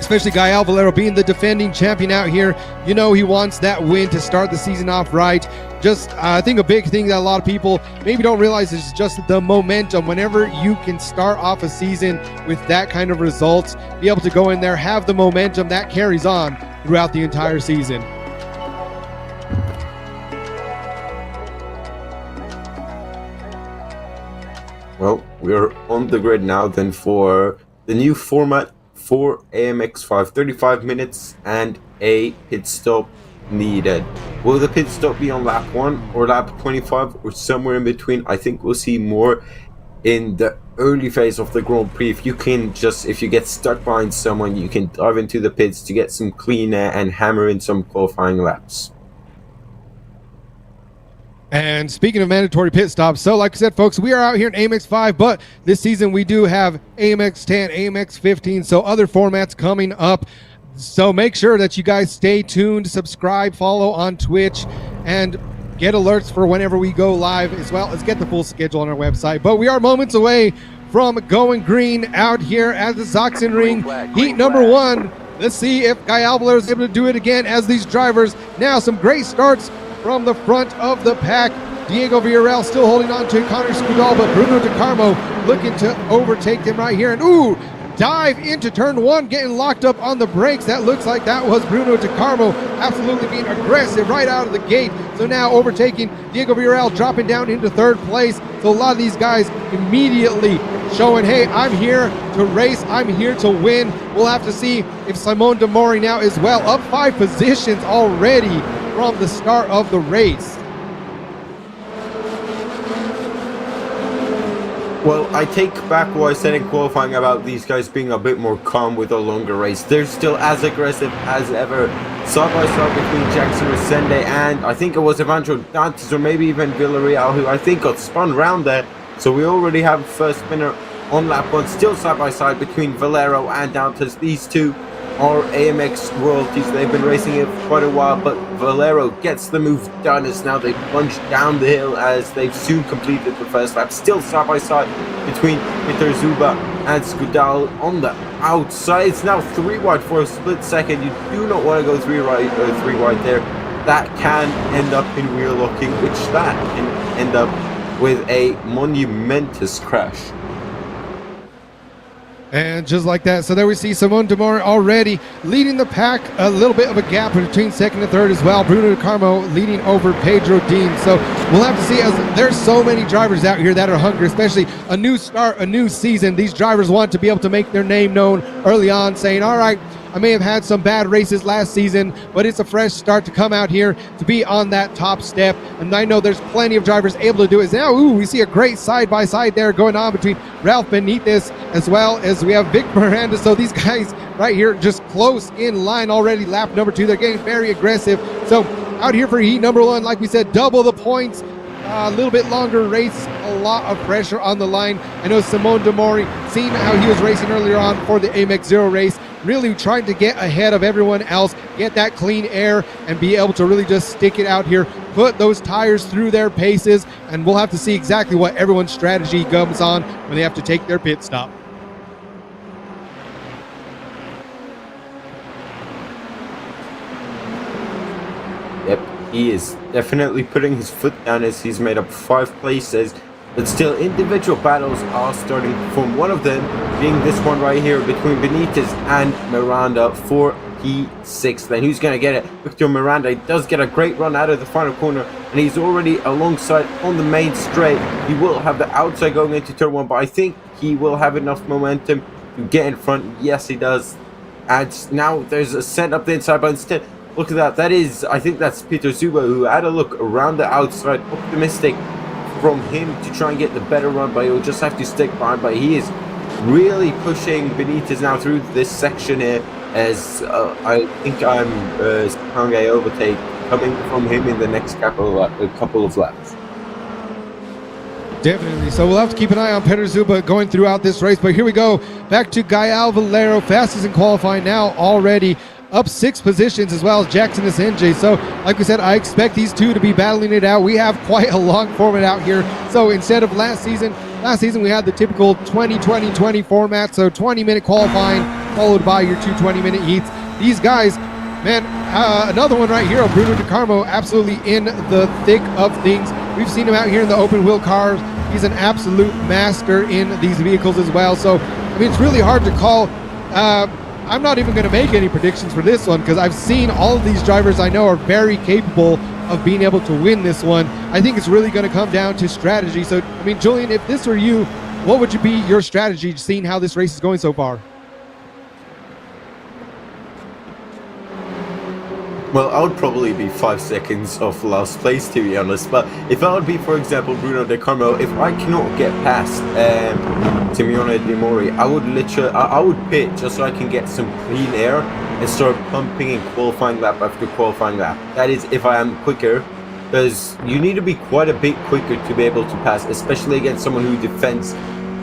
[SPEAKER 1] especially Gael Valero being the defending champion out here. You know he wants that win to start the season off right. Just, I think a big thing that a lot of people maybe don't realize is just the momentum. Whenever you can start off a season with that kind of results, be able to go in there, have the momentum that carries on throughout the entire season.
[SPEAKER 7] Well, we're on the grid now then for the new format for AMX5, 35 minutes and a pit stop needed. Will the pit stop be on lap 1 or lap 25 or somewhere in between? I think we'll see more in the early phase of the Grand Prix. If you get stuck behind someone, you can dive into the pits to get some clean air and hammer in some qualifying laps.
[SPEAKER 1] And speaking of mandatory pit stops, so like I said, folks, we are out here in AMX5, but this season we do have AMX10, AMX15, so other formats coming up. So make sure that you guys stay tuned, subscribe, follow on Twitch, and get alerts for whenever we go live, as well as get the full schedule on our website. But we are moments away from going green out here at the Sachsenring, heat number 1. Let's see if Gael Valero is able to do it again as these drivers. Now some great starts from the front of the pack. Diego Villarreal still holding on to Connor Scudal, but Bruno De Carmo looking to overtake him right here. And dive into turn 1, getting locked up on the brakes. That looks like that was Bruno De Carmo absolutely being aggressive right out of the gate. So now overtaking Diego Villarreal, dropping down into 3rd place. So a lot of these guys immediately showing, hey, I'm here to race, I'm here to win. We'll have to see if Simone de Mori now as well, up 5 positions already from the start of the race.
[SPEAKER 7] Well, I take back what I said in qualifying about these guys being a bit more calm with a longer race. They're still as aggressive as ever. Side by side between Jackson Resende and I think it was Evandro Dantes or maybe even Villarreal, who I think got spun round there. So we already have first spinner on lap 1. Still side by side between Valero and Dantes. These two are AMX royalties. They've been racing it for quite a while, but Valero gets the move done as now they plunge down the hill as they've soon completed the first lap. Still side by side between Peter Zuba and Scudal on the outside. It's now 3 wide for a split second. You do not want to go 3 wide there. That can end up in wheel locking, which that can end up with a monumentous crash.
[SPEAKER 1] And just like that, so there we see Simone de Mori already leading the pack, a little bit of a gap between 2nd and 3rd as well. Bruno De Carmo leading over Pedro Dean. So we'll have to see, as there's so many drivers out here that are hungry, especially a new start, a new season. These drivers want to be able to make their name known early on, saying, all right, I may have had some bad races last season, but it's a fresh start to come out here to be on that top step. And I know there's plenty of drivers able to do it. Now, we see a great side-by-side there going on between Ralph Benitez as well as we have Vic Miranda. So these guys right here just close in line already. Lap number 2, they're getting very aggressive. So out here for heat number 1, like we said, double the points. A little bit longer race, a lot of pressure on the line. I know Simone de Mori, seeing how he was racing earlier on for the AMX Zero race, really trying to get ahead of everyone else, get that clean air, and be able to really just stick it out here, put those tires through their paces, and we'll have to see exactly what everyone's strategy comes on when they have to take their pit stop.
[SPEAKER 7] Yep, he is definitely putting his foot down as he's made up 5 places. But still, individual battles are starting from one of them being this one right here between Benitez and Miranda for P6. Then who's going to get it? Victor Miranda does get a great run out of the final corner, and he's already alongside on the main straight. He will have the outside going into turn 1, but I think he will have enough momentum to get in front. Yes, he does. And now there's a set up the inside, but instead, look at that. That is, I think that's Peter Zuba, who had a look around the outside, optimistic from him to try and get the better run, but he'll just have to stick behind. But he is really pushing Benitez now through this section here, as I think I'm seeing a overtake coming from him in the next couple of laps.
[SPEAKER 1] Definitely. So we'll have to keep an eye on Peter Zuba going throughout this race. But here we go. Back to Gael Valero, fastest in qualifying now already. Up 6 positions as well as Jackson Resende. So like we said, I expect these two to be battling it out. We have quite a long format out here. So instead of last season we had the typical 20-20-20 format. So 20-minute qualifying, followed by your 2 20-minute heats. These guys, man, another one right here, Bruno De Carmo, absolutely in the thick of things. We've seen him out here in the open wheel cars. He's an absolute master in these vehicles as well. So, I mean, it's really hard to call. I'm not even going to make any predictions for this one because I've seen all of these drivers I know are very capable of being able to win this one. I think it's really going to come down to strategy. So, I mean, Julian, if this were you, what would be your strategy seeing how this race is going so far?
[SPEAKER 7] Well, I would probably be 5 seconds off last place, to be honest. But if I would be, for example, Bruno De Carmo, if I cannot get past Simeone De Mori, I would literally, I would pit just so I can get some clean air and start pumping in qualifying lap after qualifying lap. That is, if I am quicker, because you need to be quite a bit quicker to be able to pass, especially against someone who defends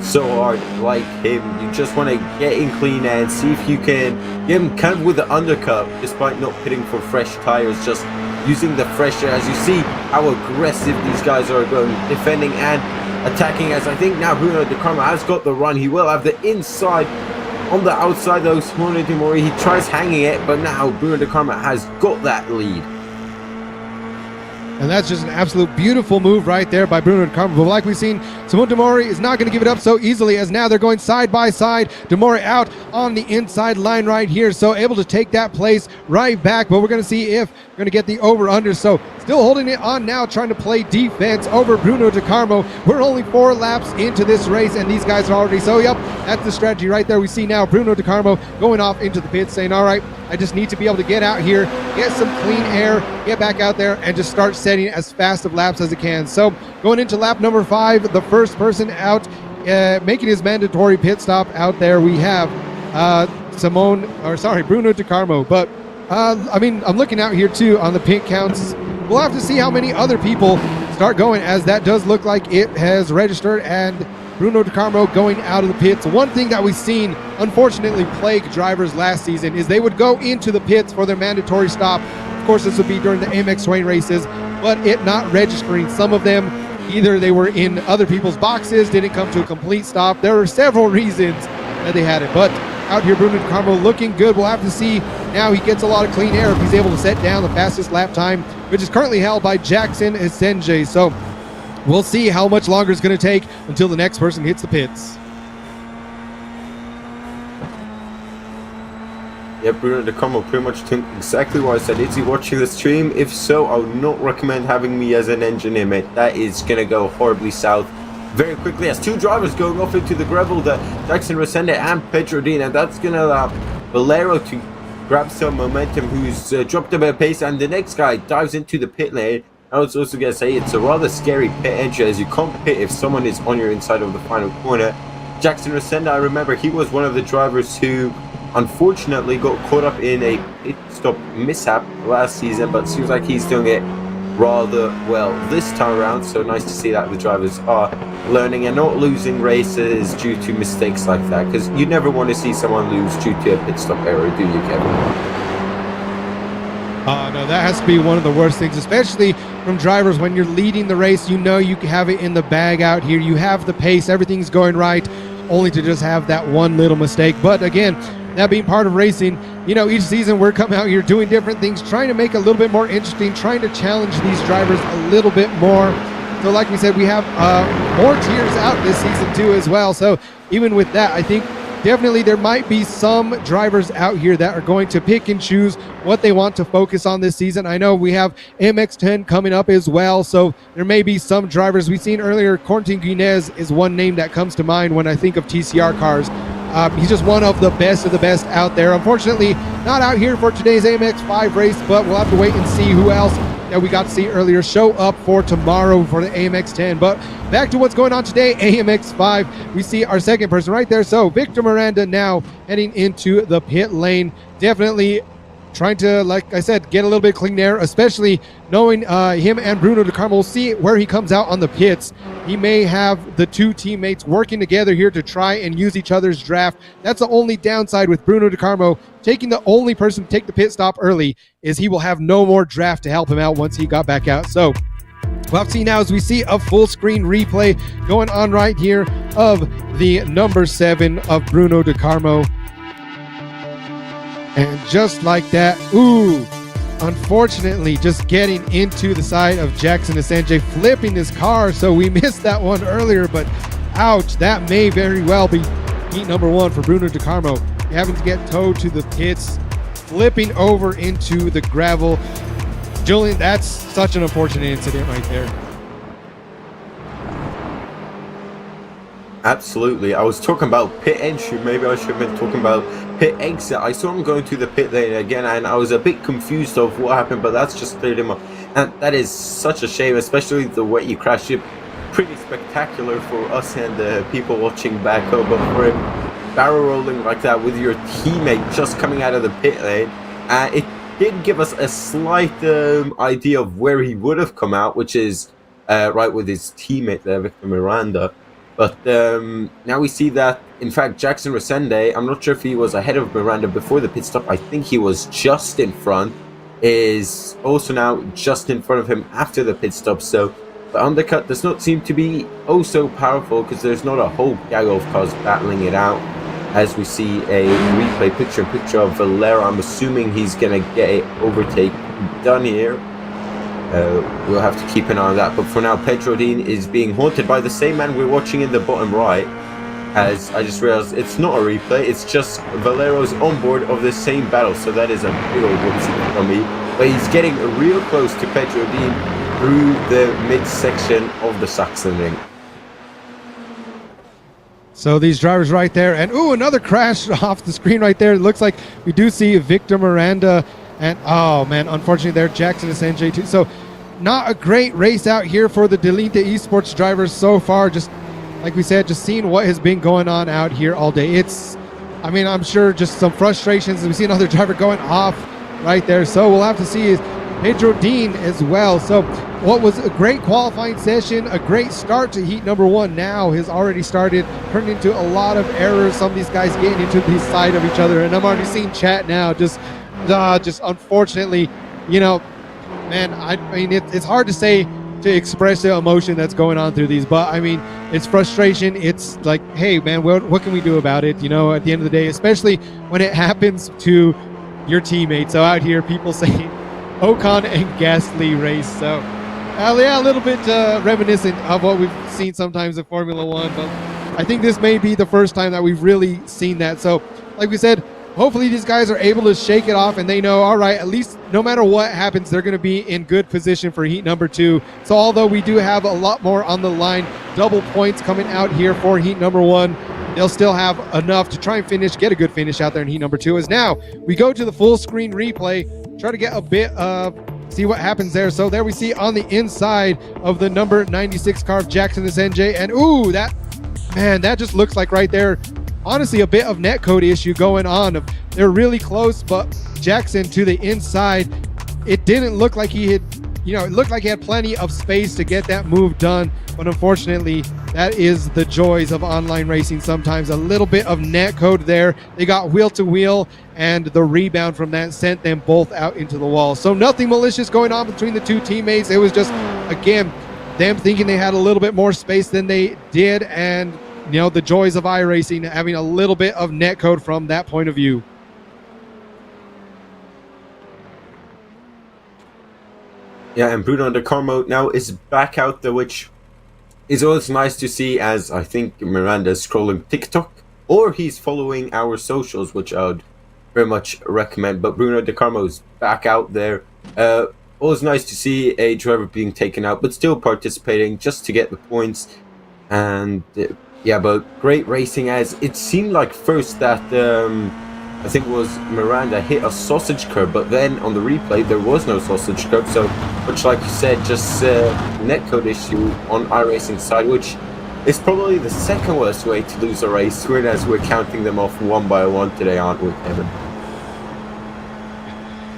[SPEAKER 7] so hard like him. You just want to get in clean air and see if you can get him kind of with the undercut despite not pitting for fresh tires, just using the fresh air. As you see how aggressive these guys are going, defending and attacking, as I think now Bruno De Carmo has got the run. He will have the inside. On the outside though, Simone De Mori, he tries hanging it, but now Bruno De Carmo has got that lead.
[SPEAKER 1] And that's just an absolute beautiful move right there by Bruno De Carmo. But like we've seen, Simone De Mori is not going to give it up so easily, as now they're going side by side. De Mori out on the inside line right here, so able to take that place right back. But we're going to see if we're going to get the over-under. So still holding it on now, trying to play defense over Bruno De Carmo. We're only 4 laps into this race, and these guys are already, so yep, that's the strategy right there. We see now Bruno De Carmo going off into the pits saying, all right, I just need to be able to get out here, get some clean air, get back out there, and just start setting as fast of laps as it can. So going into lap number 5, the first person out making his mandatory pit stop out there, we have Bruno De Carmo. But I mean, I'm looking out here too on the pit counts. We'll have to see how many other people start going, as that does look like it has registered, and Bruno De Carmo going out of the pits. One thing that we've seen unfortunately plague drivers last season is they would go into the pits for their mandatory stop. Of course, this would be during the AMX 20 races, but it not registering. Some of them, either they were in other people's boxes, didn't come to a complete stop. There are several reasons that they had it, but out here Bruno De Carmo looking good. We'll have to see now. He gets a lot of clean air if he's able to set down the fastest lap time, which is currently held by Jackson Esenje. So we'll see how much longer it's going to take until the next person hits the pits.
[SPEAKER 7] Yeah, Bruno De Carmo pretty much took exactly what I said. Is he watching the stream? If so, I would not recommend having me as an engineer, mate. That is going to go horribly south very quickly, as 2 drivers going off into the gravel, the Jackson Resende and Pedro Dean, and that's going to allow Valero to grab some momentum, who's dropped a bit of pace, and the next guy dives into the pit lane. I was also going to say it's a rather scary pit entry, as you can't pit if someone is on your inside of the final corner. Jackson Resende, I remember he was one of the drivers who unfortunately got caught up in a pit stop mishap last season, but seems like he's doing it rather well this time around. So nice to see that the drivers are learning and not losing races due to mistakes like that, because you never want to see someone lose due to a pit stop error, do you, Kevin?
[SPEAKER 1] No, that has to be one of the worst things, especially from drivers when you're leading the race. You know you have it in the bag out here. You have the pace, everything's going right, only to just have that one little mistake. But again, that being part of racing, you know, each season we're coming out here doing different things, trying to make it a little bit more interesting, trying to challenge these drivers a little bit more. So like we said, we have more tiers out this season too as well. So even with that, I think definitely there might be some drivers out here that are going to pick and choose what they want to focus on this season. I know we have AMX 10 coming up as well, so there may be some drivers we've seen earlier. Corentin Guinez is one name that comes to mind when I think of TCR cars. He's just one of the best out there. Unfortunately, not out here for today's AMX5 race, but we'll have to wait and see who else that we got to see earlier show up for tomorrow for the AMX 10. But back to what's going on today, AMX5. We see our second person right there. So Victor Miranda now heading into the pit lane. Definitely trying to, like I said, get a little bit clean air, especially knowing him and Bruno De Carmo. We'll see where he comes out on the pits. He may have the 2 teammates working together here to try and use each other's draft. That's the only downside with Bruno De Carmo taking the only person to take the pit stop early, is he will have no more draft to help him out once he got back out. So we'll have to see now as we see a full screen replay going on right here of the number 7 of Bruno De Carmo. And just like that, ooh, unfortunately, just getting into the side of Jackson Sanjay, flipping this car. So we missed that one earlier, but ouch, that may very well be heat number 1 for Bruno De Carmo. Having to get towed to the pits, flipping over into the gravel. Julian, that's such an unfortunate incident right there.
[SPEAKER 7] Absolutely. I was talking about pit entry. Maybe I should have been talking about pit exit. I saw him going to the pit lane again, and I was a bit confused of what happened, but that's just cleared him up. And that is such a shame, especially the way he crashed it. Pretty spectacular for us and the people watching back home, but for him barrel rolling like that with your teammate just coming out of the pit lane, it did give us a slight idea of where he would have come out, which is right with his teammate there, Victor Miranda. But now we see that, in fact, Jackson Resende, I'm not sure if he was ahead of Miranda before the pit stop. I think he was just in front, is also now just in front of him after the pit stop. So the undercut does not seem to be oh so powerful, because there's not a whole gag of cars battling it out. As we see a replay picture of Valero, I'm assuming he's going to get an overtake done here. We'll have to keep an eye on that. But for now, Pedro Dean is being haunted by the same man we're watching in the bottom right. As I just realized, it's not a replay, it's just Valero's onboard of the same battle. So that is a big old whoopsie from me. But he's getting real close to Pedro Dean through the midsection of the Sachsenring.
[SPEAKER 1] So these drivers right there, and ooh, another crash off the screen right there. It looks like we do see Victor Miranda, and oh man, unfortunately there, Jackson Sanjay too. So not a great race out here for the Delinte Esports drivers so far. Just like we said, just seeing what has been going on out here all day. It's, I mean, I'm sure just some frustrations. We see another driver going off right there. So we'll have to see Pedro Dean as well. So what was a great qualifying session, a great start to heat number 1 now has already started turning into a lot of errors. Some of these guys getting into the side of each other, and I'm already seeing chat now. Just unfortunately, you know, man, I mean, it's hard to say, to express the emotion that's going on through these, but I mean, it's frustration. It's like, hey man, what can we do about it? You know, at the end of the day, especially when it happens to your teammates. So out here, people saying Ocon and Gasly race. So yeah, a little bit reminiscent of what we've seen sometimes in Formula One, but I think this may be the first time that we've really seen that. So like we said, hopefully these guys are able to shake it off, and they know, all right, at least no matter what happens, they're going to be in good position for heat number 2. So although we do have a lot more on the line, double points coming out here for heat number 1, they'll still have enough to try and finish, get a good finish out there in heat number 2. As now we go to the full screen replay, try to get a bit of, see what happens there. So there we see on the inside of the number 96 car of Jackson SNJ, and ooh, that, man, that just looks like right there, honestly, a bit of netcode issue going on. They're really close, but Jackson to the inside, it didn't look like he had, you know, it looked like he had plenty of space to get that move done. But unfortunately, that is the joys of online racing. Sometimes a little bit of netcode there. They got wheel to wheel, and the rebound from that sent them both out into the wall. So nothing malicious going on between the two teammates. It was just, again, them thinking they had a little bit more space than they did, and you know, the joys of iRacing, having a little bit of netcode from that point of view.
[SPEAKER 7] Yeah, and Bruno De Carmo now is back out there, which is always nice to see, as I think Miranda is scrolling TikTok, or he's following our socials, which I would very much recommend. But Bruno De Carmo is back out there. Always nice to see a driver being taken out, but still participating just to get the points. And yeah, but great racing, as it seemed like first that I think it was Miranda hit a sausage curb, but then on the replay there was no sausage curb. So much like you said, just netcode issue on iRacing side, which is probably the second worst way to lose a race, whereas we're counting them off one by one today, aren't we, Kevin?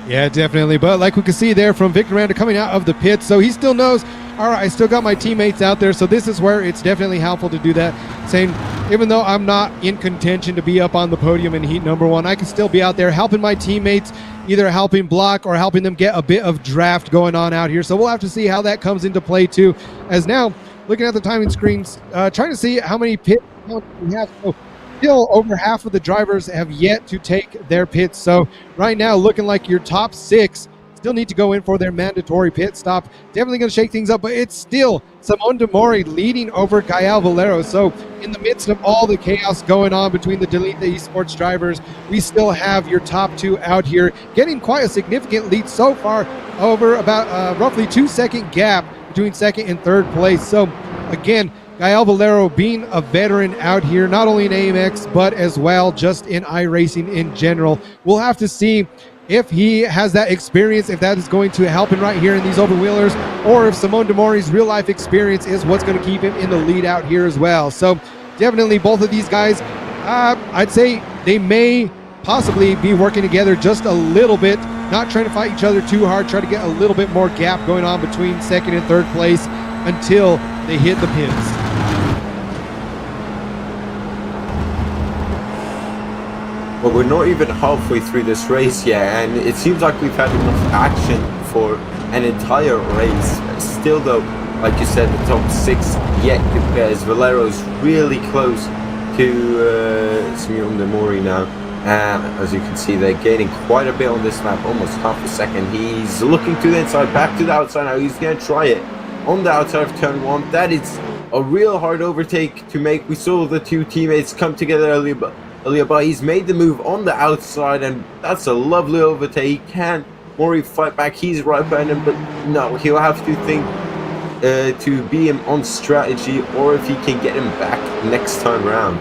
[SPEAKER 1] Yeah, definitely. But like we can see there from Victor Miranda coming out of the pit, so he still knows, all right, I still got my teammates out there. So this is where it's definitely helpful to do that. Saying, even though I'm not in contention to be up on the podium in heat number 1, I can still be out there helping my teammates, either helping block or helping them get a bit of draft going on out here. So we'll have to see how that comes into play too. As now, looking at the timing screens, trying to see how many pit we have. So still over half of the drivers have yet to take their pits. So right now, looking like your top 6 still need to go in for their mandatory pit stop. Definitely going to shake things up, but it's still Simon Demori leading over Gael Valero. So in the midst of all the chaos going on between the Delete the Esports drivers, we still have your top 2 out here getting quite a significant lead so far, over about roughly 2-second gap between 2nd and 3rd place. So again, Gael Valero being a veteran out here, not only in AMX, but as well just in iRacing in general. We'll have to see if he has that experience, if that is going to help him right here in these overwheelers, or if Simon Demori's real life experience is what's going to keep him in the lead out here as well. So definitely both of these guys, I'd say they may possibly be working together just a little bit, not trying to fight each other too hard, try to get a little bit more gap going on between 2nd and 3rd place until they hit the pits.
[SPEAKER 7] But we're not even halfway through this race yet, and it seems like we've had enough action for an entire race. Still though, like you said, the top 6 yet compares. Valero's really close to Simon Demori now. As you can see, they're gaining quite a bit on this lap, almost half a second. He's looking to the inside, back to the outside now. He's going to try it on the outside of turn 1. That is a real hard overtake to make. We saw the 2 teammates come together earlier, but he's made the move on the outside, and that's a lovely overtake. Can Mori fight back? He's right behind him, but no, he'll have to think to be him on strategy, or if he can get him back next time around.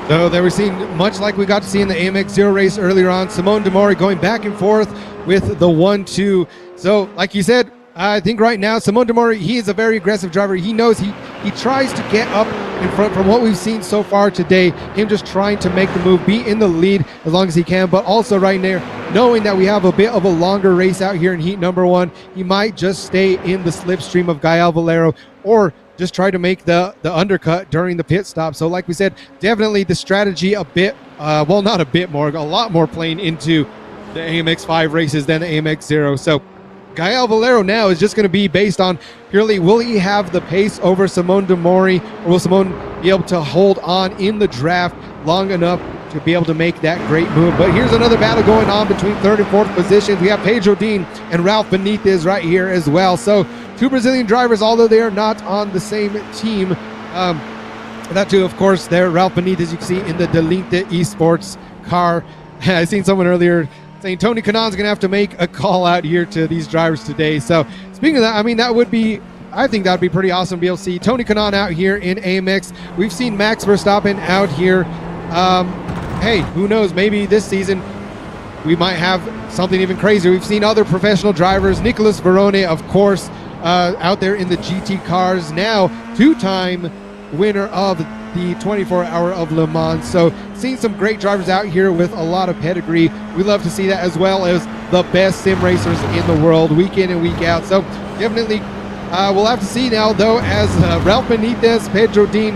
[SPEAKER 1] So they were seeing much like we got to see in the AMX Zero race earlier on, Simon Demori going back and forth with the 1-2. So like you said, I think right now Simon Demori, he is a very aggressive driver. He knows he tries to get up in front. From what we've seen so far today, him just trying to make the move, be in the lead as long as he can, but also right there knowing that we have a bit of a longer race out here in heat number 1, he might just stay in the slipstream of Gael Valero, or just try to make the undercut during the pit stop. So like we said, definitely the strategy a bit, well, not a bit more, a lot more playing into the AMX5 races than the AMX Zero. So Gael Valero now is just going to be based on purely, will he have the pace over Simon Demori, or will Simon be able to hold on in the draft long enough to be able to make that great move? But here's another battle going on between 3rd and 4th positions. We have Pedro Dean and Ralph Benitez right here as well. So 2 Brazilian drivers, although they are not on the same team. That too, of course, there, Ralph Benitez, you can see in the Delete the Esports car. I seen someone earlier saying Tony Kanan's going to have to make a call out here to these drivers today. So speaking of that, I mean, that would be, I think that would be pretty awesome to be able to see Tony Kanan out here in AMX. We've seen Max Verstappen out here. Hey, who knows, maybe this season we might have something even crazier. We've seen other professional drivers, Nicolas Verone, of course, out there in the GT cars, now 2-time winner of the 24-hour of Le Mans. So seeing some great drivers out here with a lot of pedigree. We love to see that, as well as the best sim racers in the world week in and week out. So definitely we'll have to see now, though, as Ralph Benitez, Pedro Dean,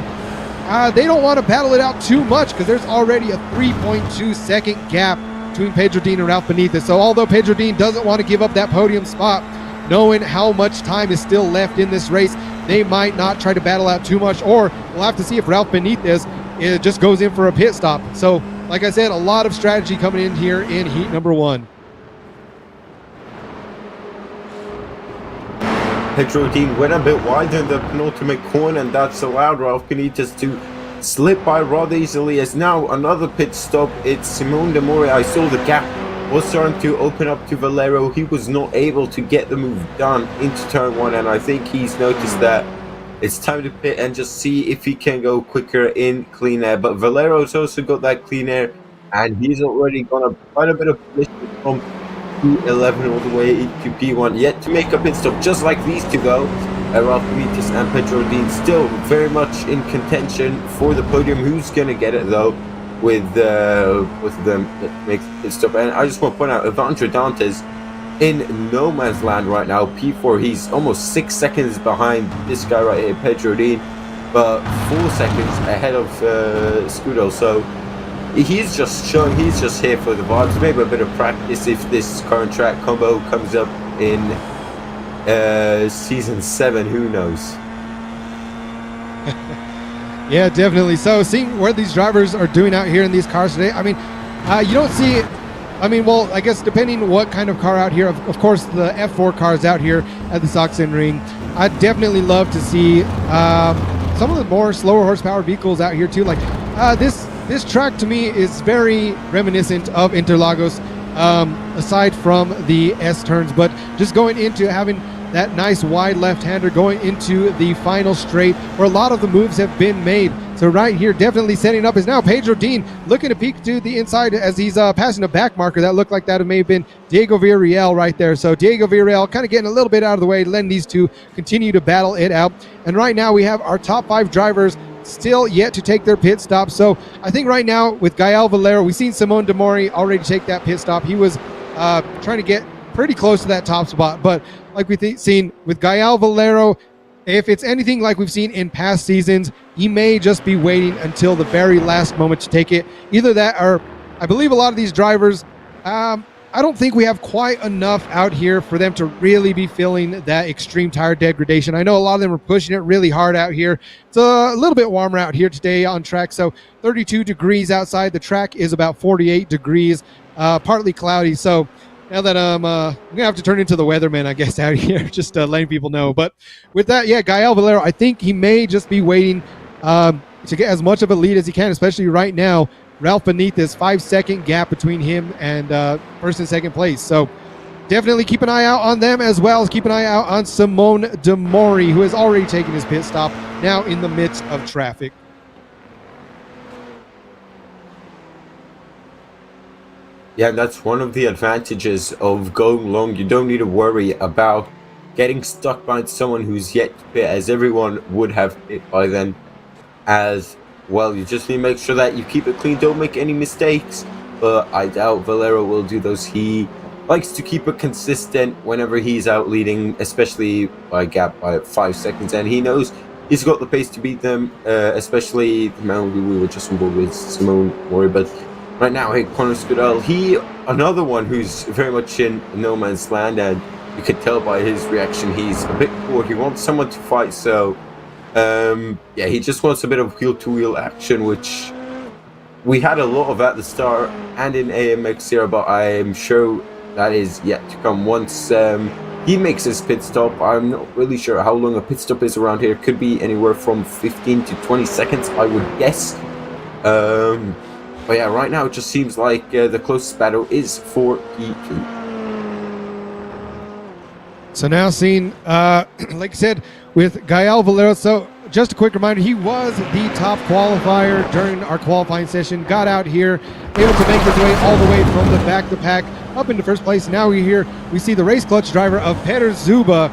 [SPEAKER 1] they don't want to battle it out too much because there's already a 3.2 second gap between Pedro Dean and Ralph Benitez. So although Pedro Dean doesn't want to give up that podium spot, knowing how much time is still left in this race, they might not try to battle out too much, or we'll have to see if Ralph Benitez just goes in for a pit stop. So like I said, a lot of strategy coming in here in heat number 1.
[SPEAKER 7] Pedro Dean went a bit wide in the penultimate corner, and that's allowed Ralph Benitez to slip by rather easily. As now another pit stop, it's Simon Demori. I saw the gap was starting to open up to Valero. He was not able to get the move done into turn 1, and I think he's noticed that it's time to pit and just see if he can go quicker in clean air. But Valero's also got that clean air, and he's already gone up quite a bit of position from P11 all the way to P1, yet to make a pit stop just like these two though. Ralph Benitez and Pedro Dean still very much in contention for the podium. Who's gonna get it though with them that makes it stop? And I just want to point out Evandro Dantes in no man's land right now, P4. He's almost 6 seconds behind this guy right here, Pedro Dean, but 4 seconds ahead of Scudo. So he's just showing he's just here for the vibes, maybe a bit of practice if this current track combo comes up in season 7, who knows.
[SPEAKER 1] Yeah, definitely. So seeing where these drivers are doing out here in these cars today, I mean, you don't see, I mean, well, I guess depending what kind of car out here, of course, the F4 cars out here at the Sachsenring, I'd definitely love to see some of the more slower horsepower vehicles out here too. Like this track to me is very reminiscent of Interlagos, aside from the S turns, but just going into having that nice wide left-hander going into the final straight where a lot of the moves have been made. So right here, definitely setting up is now Pedro Dean looking to peek to the inside as he's passing a back marker. That looked like that may have been Diego Villarreal right there. So Diego Villarreal kind of getting a little bit out of the way, letting these two continue to battle it out. And right now we have our top 5 drivers still yet to take their pit stop. So I think right now with Gael Valero, we've seen Simone de Mori already take that pit stop. He was trying to get pretty close to that top spot, but like we've seen with Gael Valero, if it's anything like we've seen in past seasons, he may just be waiting until the very last moment to take it. Either that, or I believe a lot of these drivers, I don't think we have quite enough out here for them to really be feeling that extreme tire degradation. I know a lot of them are pushing it really hard out here. It's a little bit warmer out here today on track, so 32 degrees outside. The track is about 48 degrees, partly cloudy. So now that I'm gonna have to turn into the weatherman, I guess, out here, just letting people know. But with that, yeah, Gael Valero, I think he may just be waiting to get as much of a lead as he can, especially right now. Ralph Benitez, 5-second gap between him and first and second place. So definitely keep an eye out on them, as well as keep an eye out on Simone de Mori, who has already taken his pit stop, now in the midst of traffic.
[SPEAKER 7] Yeah, that's one of the advantages of going long. You don't need to worry about getting stuck behind someone who's yet to pit, as everyone would have pit by then as well. You just need to make sure that you keep it clean, don't make any mistakes, but I doubt Valero will do those. He likes to keep it consistent whenever he's out leading, especially by gap by 5 seconds, and he knows he's got the pace to beat them, especially the amount we were just involved with Simone Mori. But right now, hey, Conor Scudell, another one who's very much in no man's land, and you could tell by his reaction he's a bit bored. He wants someone to fight, so yeah, he just wants a bit of wheel-to-wheel action, which we had a lot of at the start and in AMX Zero, but I am sure that is yet to come once he makes his pit stop. I'm not really sure how long a pit stop is around here. Could be anywhere from 15 to 20 seconds, I would guess. But yeah, right now it just seems like the closest battle is for P2.
[SPEAKER 1] So now seeing, like I said, with Gael Valero. So just a quick reminder, he was the top qualifier during our qualifying session, got out here, able to make his way all the way from the back of the pack up into first place. Now we see the race clutch driver of Peter Zuba,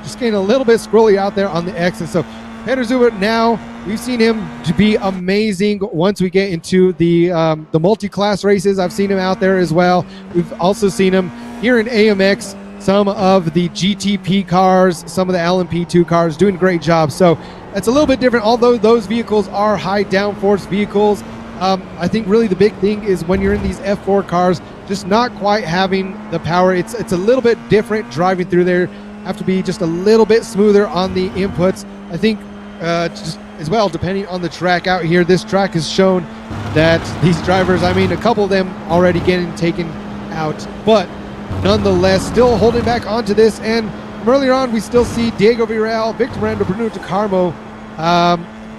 [SPEAKER 1] just getting a little bit squirrely out there on the exit. So Peter Zuba, now we've seen him to be amazing once we get into the multi-class races. I've seen him out there as well. We've also seen him here in AMX, some of the GTP cars, some of the LMP2 cars, doing a great job. So it's a little bit different, although those vehicles are high downforce vehicles. I think really the big thing is when you're in these F4 cars, just not quite having the power. It's a little bit different driving through there. Have to be just a little bit smoother on the inputs. I think just as well, depending on the track out here, this track has shown that these drivers, I mean, a couple of them already getting taken out, but nonetheless, still holding back onto this. And from earlier on, we still see Diego Villarreal, Victor Miranda, Bruno De Carmo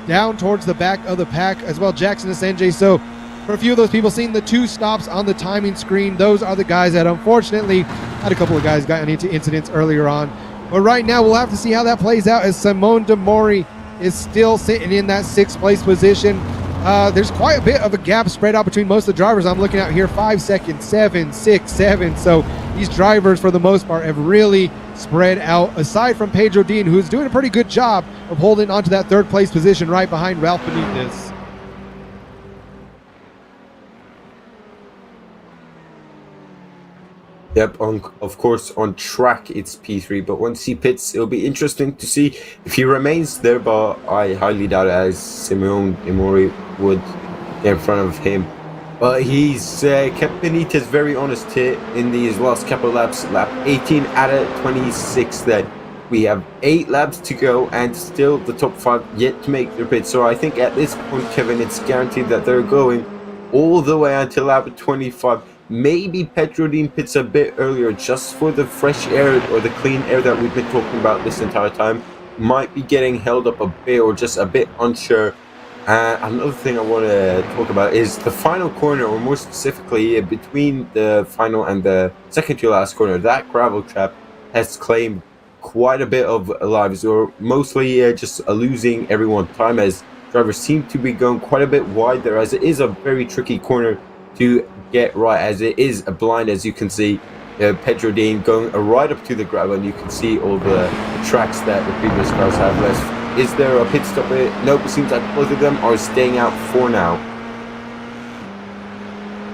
[SPEAKER 1] down towards the back of the pack, as well Jackson Asenge. So for a few of those people seeing the 2 stops on the timing screen, those are the guys that unfortunately had a couple of guys got into incidents earlier on. But right now, we'll have to see how that plays out, as Simone de Mori is still sitting in that 6th place position. There's quite a bit of a gap spread out between most of the drivers. I'm looking out here, 5 seconds, 7, 6, 7. So these drivers, for the most part, have really spread out, aside from Pedro Dean, who's doing a pretty good job of holding onto that 3rd place position right behind Ralph Benitez.
[SPEAKER 7] Yep, of course, on track it's P3, but once he pits, it'll be interesting to see if he remains there, but I highly doubt it, as Simone de Mori would get in front of him. But he's kept Benitez very honest here in these last couple of laps. Lap 18 out of 26 then. We have 8 laps to go and still the top 5 yet to make their pit. So I think at this point, Kevin, it's guaranteed that they're going all the way until lap 25. Maybe Petrodine pits a bit earlier just for the fresh air or the clean air that we've been talking about this entire time. Might be getting held up a bit or just a bit unsure. Another thing I want to talk about is the final corner, or more specifically between the final and the second to last corner. That gravel trap has claimed quite a bit of lives, or mostly just losing everyone time, as drivers seem to be going quite a bit wide there, as it is a very tricky corner to get right, as it is a blind, as you can see. Petrodine going right up to the gravel, and you can see all the tracks that the previous cars have left. Is there a pit stop? Nope, it seems like both of them are staying out for now.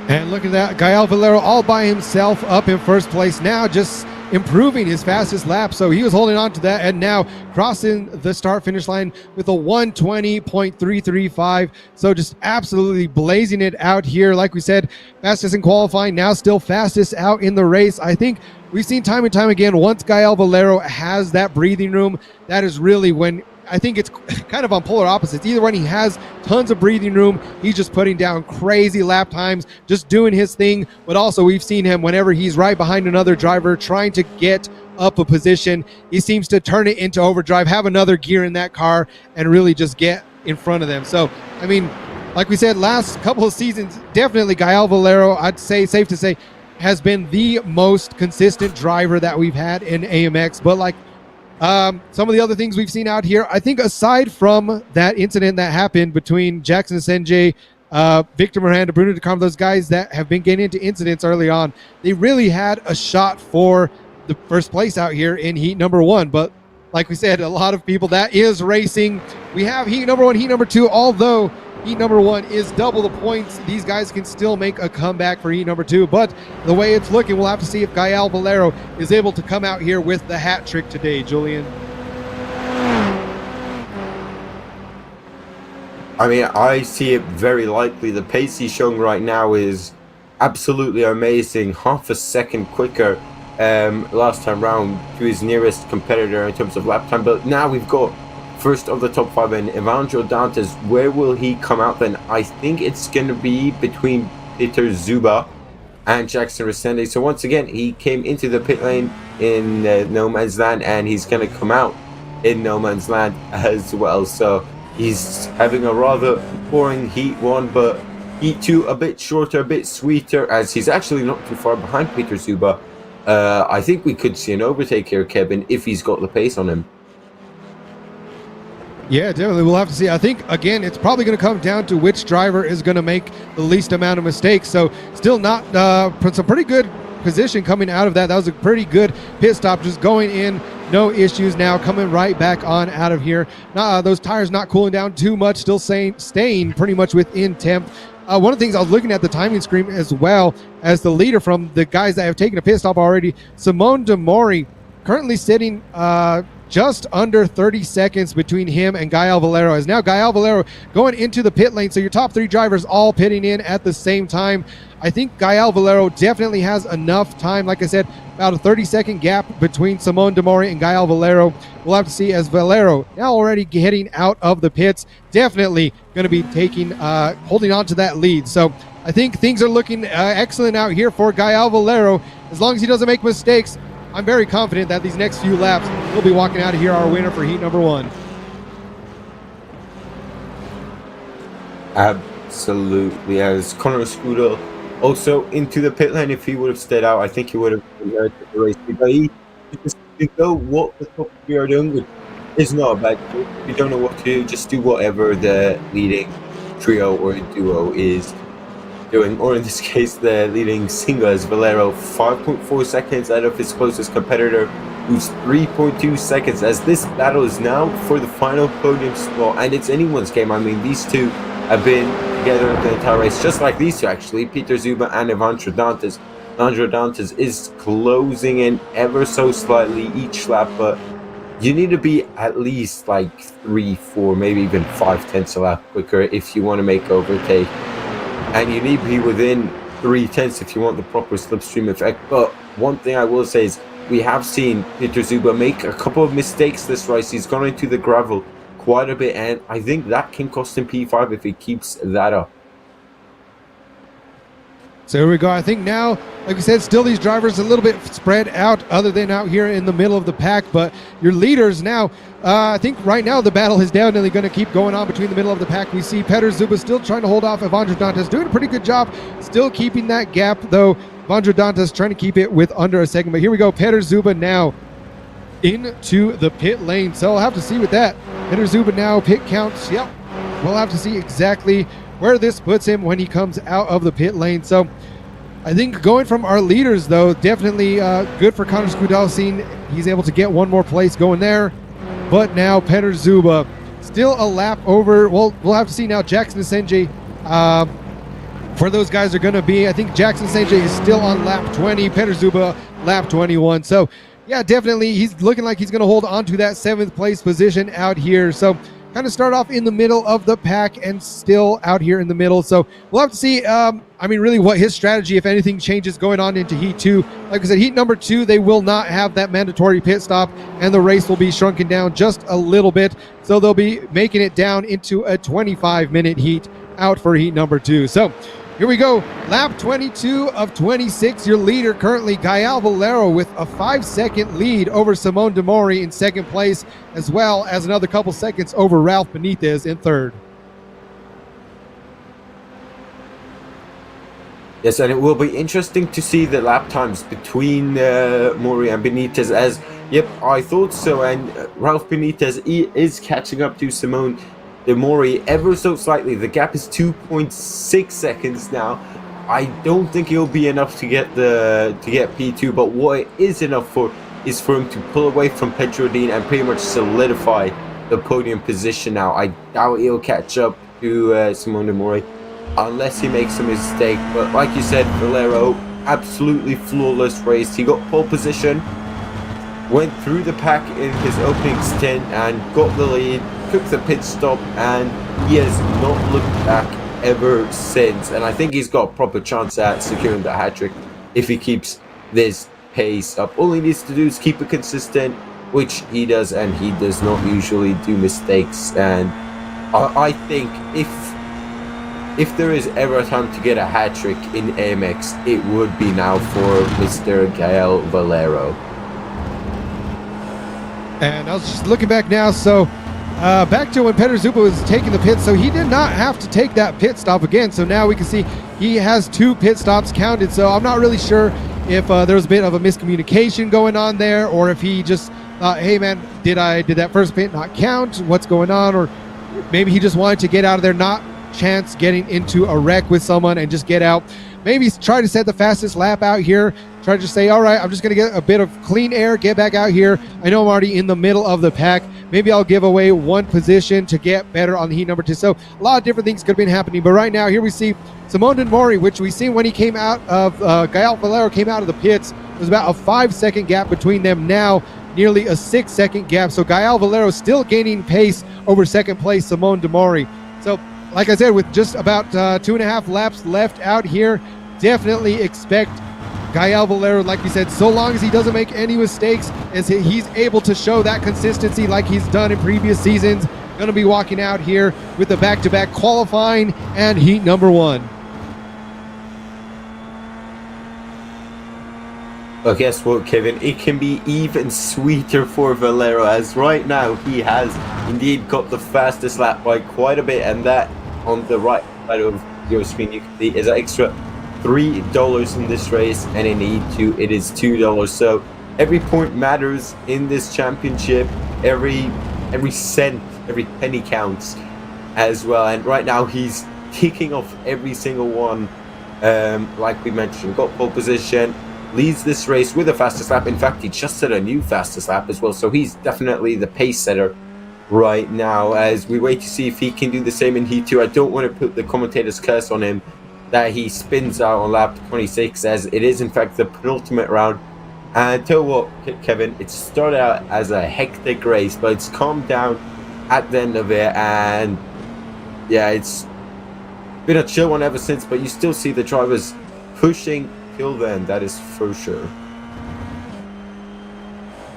[SPEAKER 1] And look at that, Gael Valero all by himself up in first place now, just improving his fastest lap. So he was holding on to that, and now crossing the start finish line with a 1:20.335. So just absolutely blazing it out here. Like we said, fastest in qualifying, now still fastest out in the race. I think we've seen time and time again, once Gael Valero has that breathing room, that is really when I think it's kind of on polar opposites. Either when he has tons of breathing room, he's just putting down crazy lap times, just doing his thing. But also we've seen him whenever he's right behind another driver trying to get up a position, he seems to turn it into overdrive, have another gear in that car, and really just get in front of them. So, I mean, like we said, last couple of seasons, definitely Gael Valero, I'd say, safe to say, has been the most consistent driver that we've had in AMX. But like, some of the other things we've seen out here, I think aside from that incident that happened between Jackson Senjay, Victor Miranda, Bruno De Carmo, those guys that have been getting into incidents early on, they really had a shot for the first place out here in heat number 1. But like we said, a lot of people, that is racing. We have heat number 1, heat number 2, although heat number 1 is double the points. These guys can still make a comeback for heat number 2, but the way it's looking, we'll have to see if Gael Valero is able to come out here with the hat trick today, Julian.
[SPEAKER 7] I mean, I see it very likely. The pace he's showing right now is absolutely amazing. Half a second quicker last time round to his nearest competitor in terms of lap time, but now we've got first of the top 5 and Evandro Dantes. Where will he come out then? I think it's going to be between Peter Zuba and Jackson Resende. So once again, he came into the pit lane in no man's land, and he's going to come out in no man's land as well. So he's having a rather boring heat 1, but heat 2 a bit shorter, a bit sweeter, as he's actually not too far behind Peter Zuba. I think we could see an overtake here, Kevin, if he's got the pace on him.
[SPEAKER 1] Yeah, definitely. We'll have to see. I think, again, it's probably going to come down to which driver is going to make the least amount of mistakes. So still not some pretty good position coming out of that. That was a pretty good pit stop, just going in, no issues. Now coming right back on out of here. Those tires not cooling down too much, still staying pretty much within temp. One of the things I was looking at the timing screen as well as the leader from the guys that have taken a pit stop already, Simone De Mori, currently sitting just under 30 seconds between him and Gael Valero. As now Gael Valero going into the pit lane, so your top 3 drivers all pitting in at the same time. I think Gael Valero definitely has enough time. Like I said, about a 30-second gap between Simone De Mori and Gael Valero. We'll have to see, as Valero now already getting out of the pits, definitely going to be taking, holding on to that lead. So I think things are looking excellent out here for Gael Valero. As long as he doesn't make mistakes, I'm very confident that these next few laps, he'll be walking out of here our winner for heat number 1.
[SPEAKER 7] Absolutely. As Connor Scudo also into the pit lane, if he would have stayed out, I think he would have inherited the race. But he just, you know what the top 3 are doing, which is not a bad thing. If you don't know what to do, just do whatever the leading trio or duo is doing, or in this case the leading single, as Valero 5.4 seconds out of his closest competitor, who's 3.2 seconds, as this battle is now for the final podium spot, and it's anyone's game. I mean, these two have been together the entire race, just like these two actually, Peter Zuba and Evandro Dantes. Evandro Dantes is closing in ever so slightly each lap, but you need to be at least like 3, 4, maybe even 5 tenths a lap quicker if you want to make overtake. And you need to be within 3 tenths if you want the proper slipstream effect. But one thing I will say is we have seen Peter Zuba make a couple of mistakes this race. He's gone into the gravel quite a bit, and I think that can cost him P5 if he keeps that up.
[SPEAKER 1] So here we go. I think now, like we said, still these drivers a little bit spread out other than out here in the middle of the pack. But your leaders now, I think right now the battle is definitely going to keep going on between the middle of the pack. We see Peter Zuba still trying to hold off Evandro Dantas, doing a pretty good job, still keeping that gap, though Evandro Dantas trying to keep it with under a second. But here we go. Peter Zuba now into the pit lane. So I'll have to see with that. Peter Zuba now, pit counts. Yep. We'll have to see exactly where this puts him when he comes out of the pit lane. So I think going from our leaders, though, definitely good for Connor Skudalcin. He's able to get one more place going there. But now Peter Zuba still a lap over. Well, we'll have to see now. Jackson Senji, for those guys are going to be, I think Jackson Senji is still on lap 20. Peter Zuba lap 21. So yeah, definitely he's looking like he's going to hold on to that 7th place position out here. So kind of start off in the middle of the pack and still out here in the middle. So we'll have to see, I mean, really what his strategy, if anything, changes going on into Heat 2. Like I said, Heat number 2, they will not have that mandatory pit stop, and the race will be shrunken down just a little bit. So they'll be making it down into a 25-minute heat out for Heat number 2. So here we go. Lap 22 of 26. Your leader currently, Gael Valero, with a 5-second lead over Simone de Mori in 2nd place, as well as another couple seconds over Ralph Benitez in 3rd.
[SPEAKER 7] Yes, and it will be interesting to see the lap times between Mori and Benitez, as, yep, I thought so, and Ralph Benitez is catching up to Simone de Mori ever so slightly. The gap is 2.6 seconds now. I don't think it'll be enough to get P2, but what it is enough for is for him to pull away from Petrodine and pretty much solidify the podium position now. I doubt he'll catch up to Simone de Mori unless he makes a mistake. But like you said, Valero, absolutely flawless race. He got pole position, went through the pack in his opening stint and got the lead, took the pit stop, and he has not looked back ever since. And I think he's got a proper chance at securing the hat-trick if he keeps this pace up. All he needs to do is keep it consistent, which he does, and he does not usually do mistakes. And I think if there is ever a time to get a hat-trick in AMX, it would be now for Mr. Gael Valero.
[SPEAKER 1] And I was just looking back now, so back to when Peter Zuba was taking the pit, so he did not have to take that pit stop again. So now we can see he has 2 pit stops counted. So I'm not really sure if there was a bit of a miscommunication going on there, or if he just thought, hey man, did that first pit not count? What's going on? Or maybe he just wanted to get out of there, not chance getting into a wreck with someone and just get out. Maybe try to set the fastest lap out here. Try to just say, all right, I'm just going to get a bit of clean air, get back out here. I know I'm already in the middle of the pack. Maybe I'll give away 1 position to get better on the heat number 2. So a lot of different things could have been happening. But right now, here we see Simone de Mori, which we seen when he came out of, Gael Valero came out of the pits. There's about a 5-second gap between them now, nearly a 6-second gap. So Gael Valero still gaining pace over 2nd place Simone de Mori. So like I said, with just about 2.5 laps left out here, definitely expect Gael Valero, like we said, so long as he doesn't make any mistakes, as he's able to show that consistency like he's done in previous seasons, going to be walking out here with the back-to-back qualifying and heat number 1.
[SPEAKER 7] Well, guess what, Kevin? It can be even sweeter for Valero, as right now he has indeed got the fastest lap by quite a bit, and that on the right side of your screen you can see is an extra $3 in this race, and in E2 it is $2. So every point matters in this championship. Every cent, every penny counts as well. And right now he's ticking off every single one. Like we mentioned, got pole position, leads this race with the fastest lap. In fact, he just set a new fastest lap as well, so he's definitely the pace setter right now, as we wait to see if he can do the same in Heat 2. I don't want to put the commentator's curse on him that he spins out on lap 26, as it is in fact the penultimate round. And tell you what, Kevin, it started out as a hectic race, but it's calmed down at the end of it, and yeah, it's been a chill one ever since, but you still see the drivers pushing till then, that is for sure.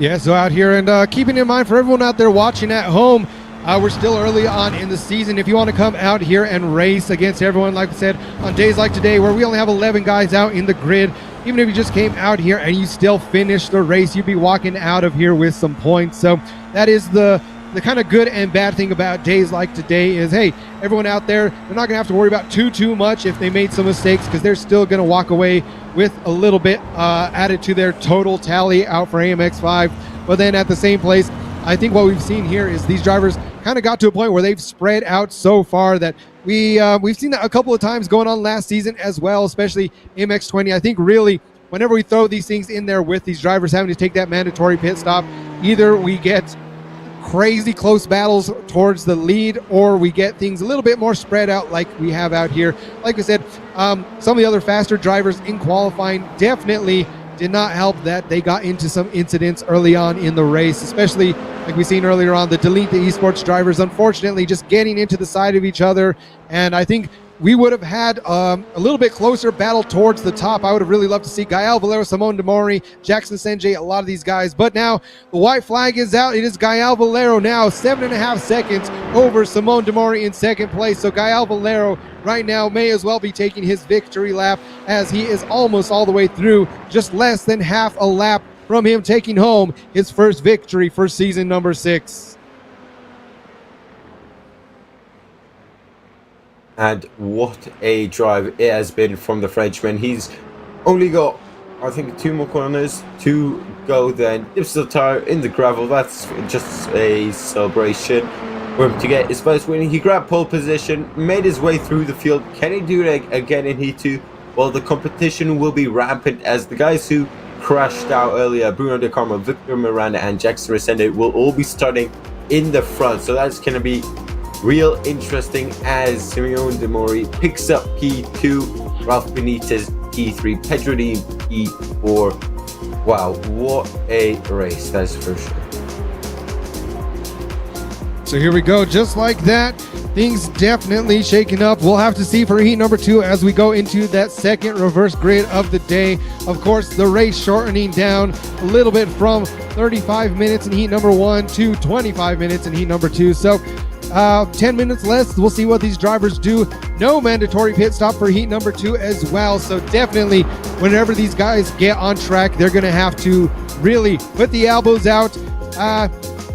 [SPEAKER 1] Yeah, so out here, and keeping in mind for everyone out there watching at home, we're still early on in the season. If you want to come out here and race against everyone, like I said, on days like today where we only have 11 guys out in the grid, even if you just came out here and you still finished the race, you'd be walking out of here with some points. So that is the kind of good and bad thing about days like today is, hey, everyone out there, they're not going to have to worry about too much if they made some mistakes, because they're still going to walk away with a little bit added to their total tally out for AMX5. But then at the same place, I think what we've seen here is these drivers kind of got to a point where they've spread out so far that we've seen that a couple of times going on last season as well, especially MX20. I think really whenever we throw these things in there with these drivers having to take that mandatory pit stop, either we get crazy close battles towards the lead, or we get things a little bit more spread out like we have out here. Like I said, some of the other faster drivers in qualifying definitely did not help that they got into some incidents early on in the race, especially like we seen earlier on, the Delete the Esports drivers, unfortunately, just getting into the side of each other. And I think we would have had a little bit closer battle towards the top. I would have really loved to see Gael Valero, Simone Demori, Jackson Senjay, a lot of these guys. But now the white flag is out. It is Gael Valero now, 7.5 seconds over Simone Demori in second place. So Gael Valero right now may as well be taking his victory lap, as he is almost all the way through, just less than half a lap from him taking home his first victory for season number 6.
[SPEAKER 7] And what a drive it has been from the Frenchman. He's only got, I think, 2 more corners to go, then dips the tire in the gravel. That's just a celebration for him to get his first win. He grabbed pole position, made his way through the field. Can he do it again in Heat 2? Well, the competition will be rampant, as the guys who crashed out earlier, Bruno De Carmo, Victor Miranda, and Jackson Resende, will all be starting in the front. So that's going to be real interesting, as Simeon Demori picks up P2, Ralph Benitez P3, Pedro Di P4. Wow, what a race, that's for sure.
[SPEAKER 1] So here we go, just like that, things definitely shaking up. We'll have to see for heat number 2 as we go into that second reverse grid of the day. Of course, the race shortening down a little bit from 35 minutes in heat number 1 to 25 minutes in heat number 2. So 10 minutes less. We'll see what these drivers do. No mandatory pit stop for heat number 2 as well. So definitely, whenever these guys get on track, they're going to have to really put the elbows out.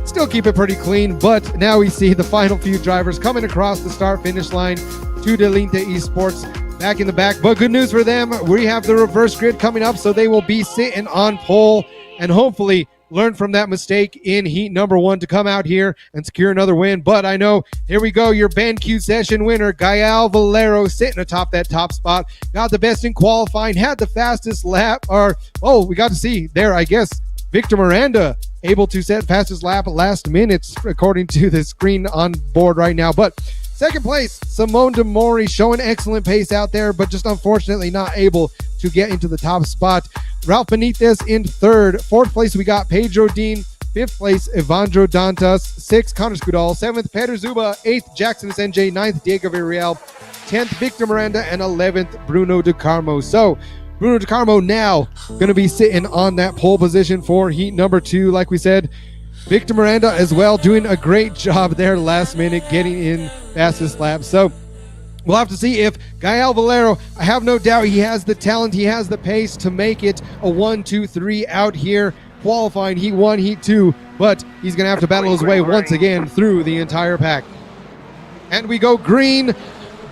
[SPEAKER 1] Still keep it pretty clean, but now we see the final few drivers coming across the start-finish line to Delete the Esports back in the back. But good news for them, we have the reverse grid coming up, so they will be sitting on pole and hopefully learn from that mistake in heat number 1 to come out here and secure another win. But I know, here we go, your BenQ session winner, Gael Valero, sitting atop that top spot, got the best in qualifying, had the fastest lap, we got to see there, I guess, Victor Miranda able to set fastest lap last minute, according to the screen on board right now. But second place, Simone Demori, showing excellent pace out there, but just unfortunately not able to get into the top spot. Ralph Benitez in third. Fourth place, we got Pedro Dean. Fifth place, Evandro Dantas. Sixth, Connor Scudal. Seventh, Peter Zuba. Eighth, Jackson Senjay. Ninth, Diego Villarreal. 10th, Victor Miranda. And 11th, Bruno De Carmo. So Bruno De Carmo now going to be sitting on that pole position for heat number 2. Like we said, Victor Miranda as well doing a great job there last minute, getting in fastest lap. So we'll have to see if Gael Valero, I have no doubt he has the talent, he has the pace to make it a 1-2-3 out here, qualifying heat 1, heat 2, but he's going to have to battle his way once again through the entire pack. And we go green.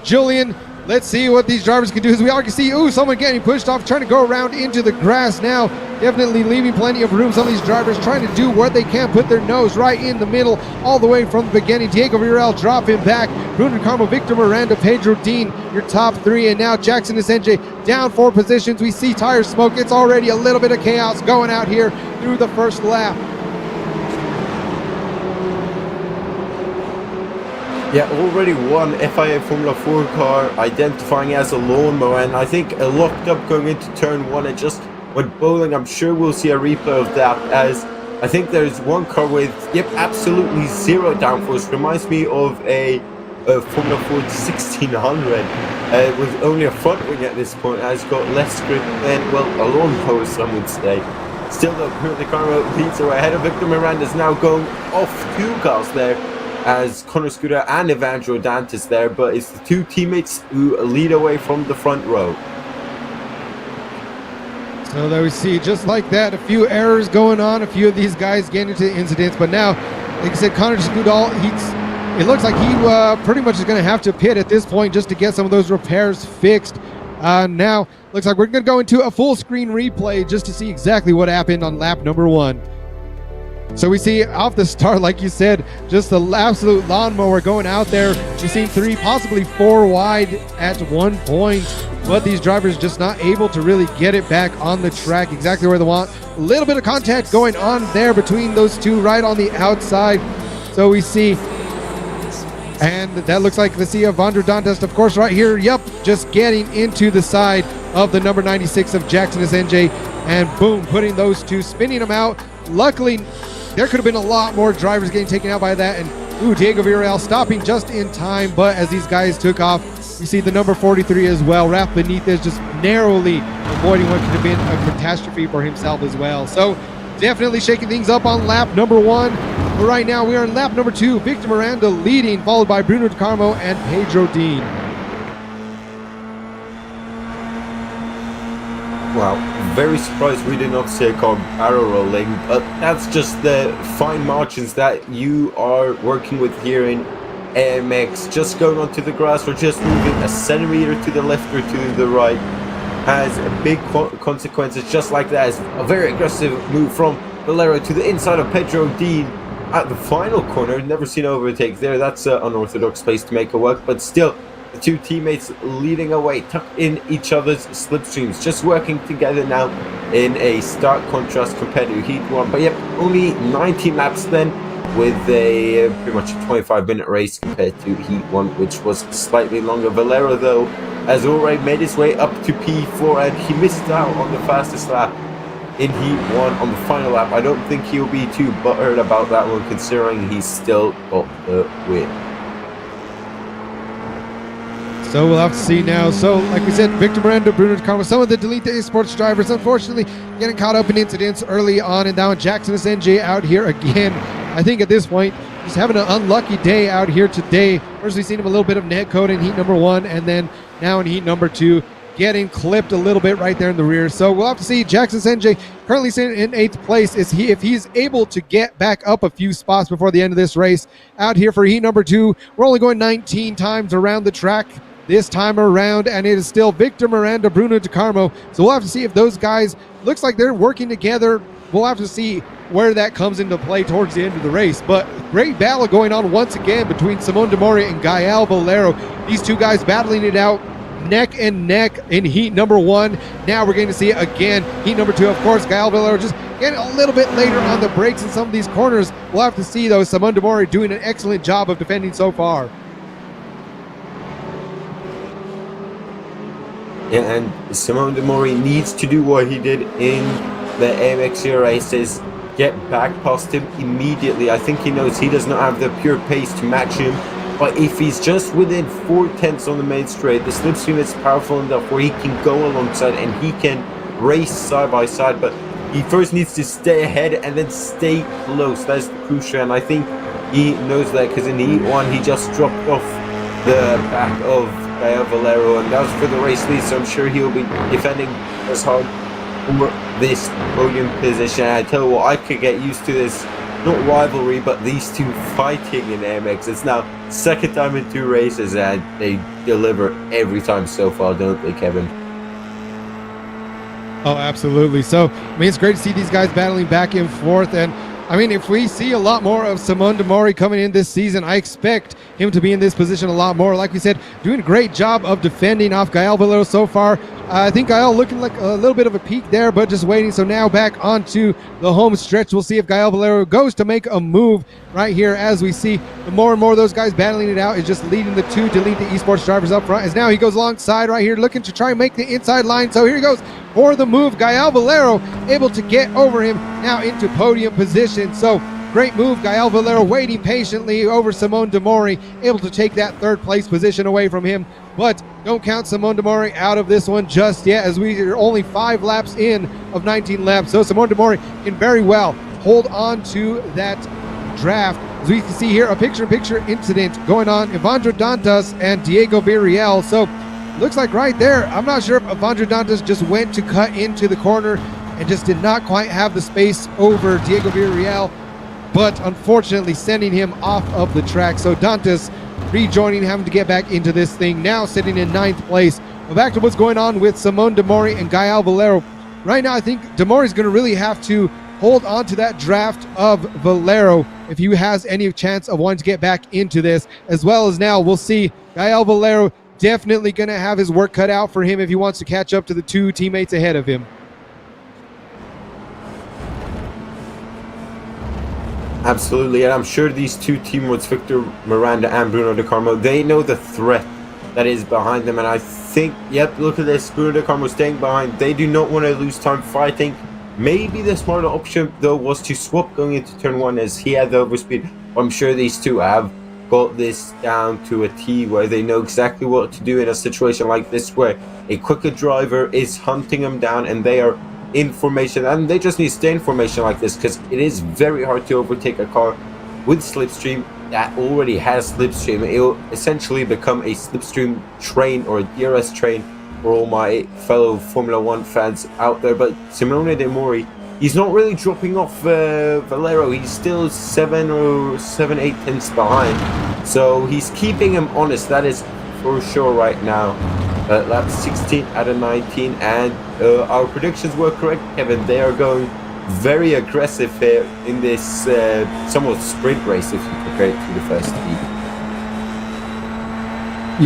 [SPEAKER 1] Julian, let's see what these drivers can do. As we already see, someone getting pushed off, trying to go around into the grass now. Definitely leaving plenty of room. Some of these drivers trying to do what they can, put their nose right in the middle, all the way from the beginning. Diego Villarreal dropping back. Bruno De Carmo, Victor Miranda, Pedro Dean, your top 3. And now Jackson Senjay down 4 positions. We see tire smoke. It's already a little bit of chaos going out here through the first lap.
[SPEAKER 7] Yeah, already one FIA Formula 4 car identifying as a lawnmower, and I think locked up going into turn 1 and just went bowling. I'm sure we'll see a replay of that, as I think there's one car with absolutely 0 downforce. Reminds me of a Formula 4 1600 with only a front wing at this point, has got less grip than, well, a lawnmower, some would say. Still though, Bruno De Carmo leads away ahead of Victor Miranda's now going off 2 cars there, as Connor Scooter and Evandro Dantas there, but it's the 2 teammates who lead away from the front row.
[SPEAKER 1] So there we see, just like that, a few errors going on, a few of these guys getting into incidents, but now, like I said, Connor Scudal, it looks like he pretty much is going to have to pit at this point just to get some of those repairs fixed. Now, looks like we're going to go into a full screen replay just to see exactly what happened on lap number 1. So we see off the start, like you said, just the absolute lawnmower going out there. We've seen 3, possibly 4 wide at one point, but these drivers just not able to really get it back on the track exactly where they want. A little bit of contact going on there between those 2 right on the outside. So we see, and that looks like the Sea of Evandro Dantas, of course, right here. Yep, just getting into the side of the number 96 of Jackson SNJ, and boom, putting those 2, spinning them out. Luckily, there could have been a lot more drivers getting taken out by that, and Diego Villarreal stopping just in time, but as these guys took off, you see the number 43 as well, Raf Benitez, just narrowly avoiding what could have been a catastrophe for himself as well. So definitely shaking things up on lap number 1. But right now we are in lap number 2. Victor Miranda leading, followed by Bruno De Carmo and Pedro Dean.
[SPEAKER 7] Wow, very surprised we did not see a car barrel rolling, but that's just the fine margins that you are working with here in AMX. Just going onto the grass or just moving a centimeter to the left or to the right has big consequences. Just like that is a very aggressive move from Valero to the inside of Pedro Dean at the final corner. Never seen overtake there. That's an unorthodox place to make it work, but still the 2 teammates leading away, tucked in each other's slipstreams, just working together now in a stark contrast compared to Heat 1. But yep, only 19 laps then, with a pretty much a 25-minute race compared to Heat 1, which was slightly longer. Valero, though, has already made his way up to P4, and he missed out on the fastest lap in Heat 1 on the final lap. I don't think he'll be too butthurt about that one, considering he's still got the win.
[SPEAKER 1] So we'll have to see now. So like we said, Victor Miranda, Bruno De Carmo, some of the Delete Esports drivers, unfortunately, getting caught up in incidents early on, and now Jackson SNJ out here again. I think at this point, he's having an unlucky day out here today. First, we've seen him a little bit of net code in heat number 1, and then now in heat number 2, getting clipped a little bit right there in the rear. So we'll have to see. Jackson SNJ currently sitting in 8th place. If he's able to get back up a few spots before the end of this race. Out here for heat number 2, we're only going 19 times around the track this time around, and it is still Victor Miranda, Bruno De Carmo. So we'll have to see if those guys, looks like they're working together. We'll have to see where that comes into play towards the end of the race. But great battle going on once again between Simon de Moria and Gael Valero. These 2 guys battling it out neck and neck in heat number 1. Now we're going to see it again. Heat number 2, of course, Gael Valero just getting a little bit later on the brakes in some of these corners. We'll have to see, though, Simon de Moria doing an excellent job of defending so far.
[SPEAKER 7] Yeah, and Simon de Moria needs to do what he did in the AMX Zero races, get back past him immediately. I think he knows he does not have the pure pace to match him, but if he's just within 4/10 on the main straight, the slipstream is powerful enough where he can go alongside and he can race side by side, but he first needs to stay ahead and then stay close. That's the crucial, and I think he knows that, because in Heat 1 he just dropped off the back of Gael Valero, and that was for the race lead, so I'm sure he'll be defending as hard for this podium position. I tell you what, I could get used to this, not rivalry, but these 2 fighting in AMX. It's now 2nd time in 2 races, and they deliver every time so far, don't they, Kevin?
[SPEAKER 1] Oh, absolutely. So, I mean, it's great to see these guys battling back and forth, and I mean, if we see a lot more of Simon de Moria coming in this season, I expect him to be in this position a lot more. Like we said, doing a great job of defending off Gael Valero so far. I think Gael looking like a little bit of a peak there, but just waiting. So now back onto the home stretch. We'll see if Gael Valero goes to make a move right here. As we see, the more and more of those guys battling it out is just leading the 2 Delete the Esports drivers up front. As now he goes alongside right here, looking to try and make the inside line. So here he goes for the move. Gael Valero able to get over him now into podium position. So Great move. Gael Valero waiting patiently over Simone de Mori, able to take that third place position away from him. But don't count Simone de Mori out of this one just yet, as we are only 5 laps in of 19 laps. So Simone de Mori can very well hold on to that draft. As we can see here, a picture-in-picture incident going on, Evandro Dantas and Diego Villarreal. So looks like right there, I'm not sure if Evandro Dantas just went to cut into the corner and just did not quite have the space over Diego Villarreal, but unfortunately sending him off of the track. So Dantas rejoining, having to get back into this thing, now sitting in 9th place. But back to what's going on with Simone de Mori and Gael Valero. Right now, I think de Mori's going to really have to hold on to that draft of Valero if he has any chance of wanting to get back into this, as well as now we'll see Gael Valero definitely going to have his work cut out for him if he wants to catch up to the 2 teammates ahead of him.
[SPEAKER 7] Absolutely, and I'm sure these 2 teammates, Victor Miranda and Bruno De Carmo, they know the threat that is behind them, and I think, yep, look at this, Bruno De Carmo staying behind. They do not want to lose time fighting. Maybe the smarter option, though, was to swap going into turn 1 as he had the overspeed. I'm sure these 2 have got this down to a T, where they know exactly what to do in a situation like this, where a quicker driver is hunting them down and they are in formation, and they just need to stay in formation like this, because it is very hard to overtake a car with slipstream that already has slipstream. It will essentially become a slipstream train or a DRS train for all my fellow Formula 1 fans out there. But Simone de Mori, he's not really dropping off Valero. He's still 7 or 8 tenths behind, so he's keeping him honest, that is for sure right now. Lap 16 out of 19, and our predictions were correct, Kevin. They are going very aggressive here in this somewhat sprint race if you compare it to the first heat.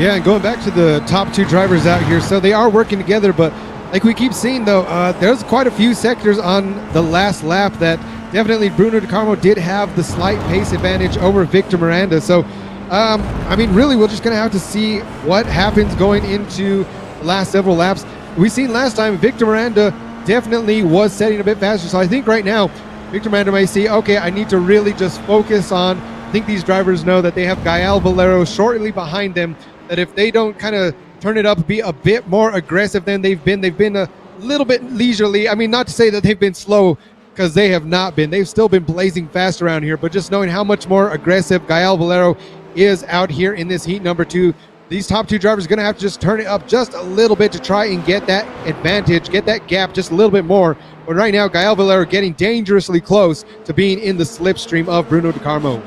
[SPEAKER 1] Yeah, and going back to the top 2 drivers out here, so they are working together, but like we keep seeing though, there's quite a few sectors on the last lap that definitely Bruno De Carmo did have the slight pace advantage over Victor Miranda. So I mean, really, we're just going to have to see what happens going into the last several laps. We've seen last time Victor Miranda definitely was setting a bit faster. So I think right now, Victor Miranda may see, okay, I need to really just focus on, I think these drivers know that they have Gael Valero shortly behind them, that if they don't kind of turn it up, be a bit more aggressive than they've been a little bit leisurely. I mean, not to say that they've been slow, because they have not been. They've still been blazing fast around here, but just knowing how much more aggressive Gael Valero is out here in this heat number 2. These top 2 drivers are going to have to just turn it up just a little bit to try and get that advantage, get that gap just a little bit more. But right now, Gael Valero getting dangerously close to being in the slipstream of Bruno De Carmo.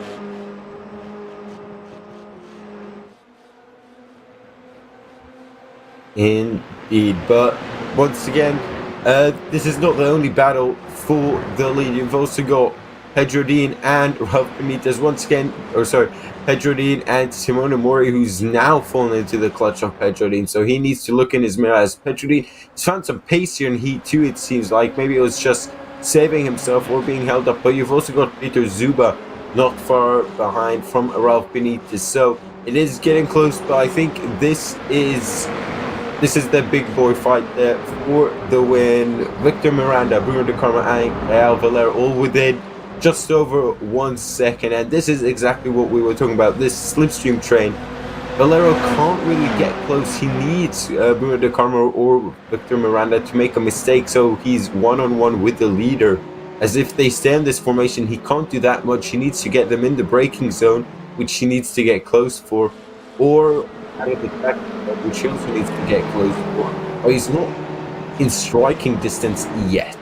[SPEAKER 7] Indeed, but once again, this is not the only battle for the lead. You've also got Pedro Dean and Ralph Benitez once again, or sorry, Pedro Dean and Simone Mori, who's now fallen into the clutch of Pedro Dean. So he needs to look in his mirror, as Pedro Dean he's found some pace here in Heat 2, it seems like. Maybe it was just saving himself or being held up. But you've also got Peter Zuba not far behind from Ralph Benitez. So it is getting close, but I think this is the big boy fight there for the win. Victor Miranda, Bruno De Carmo and Gael Valero all within just over 1 second, and this is exactly what we were talking about, this slipstream train. Valero can't really get close. He needs Bruno De Carmo or Victor Miranda to make a mistake, so he's one-on-one with the leader. As if they stay in this formation, he can't do that much. He needs to get them in the braking zone, which he needs to get close for, or out of the track, which he also needs to get close for. But he's not in striking distance yet.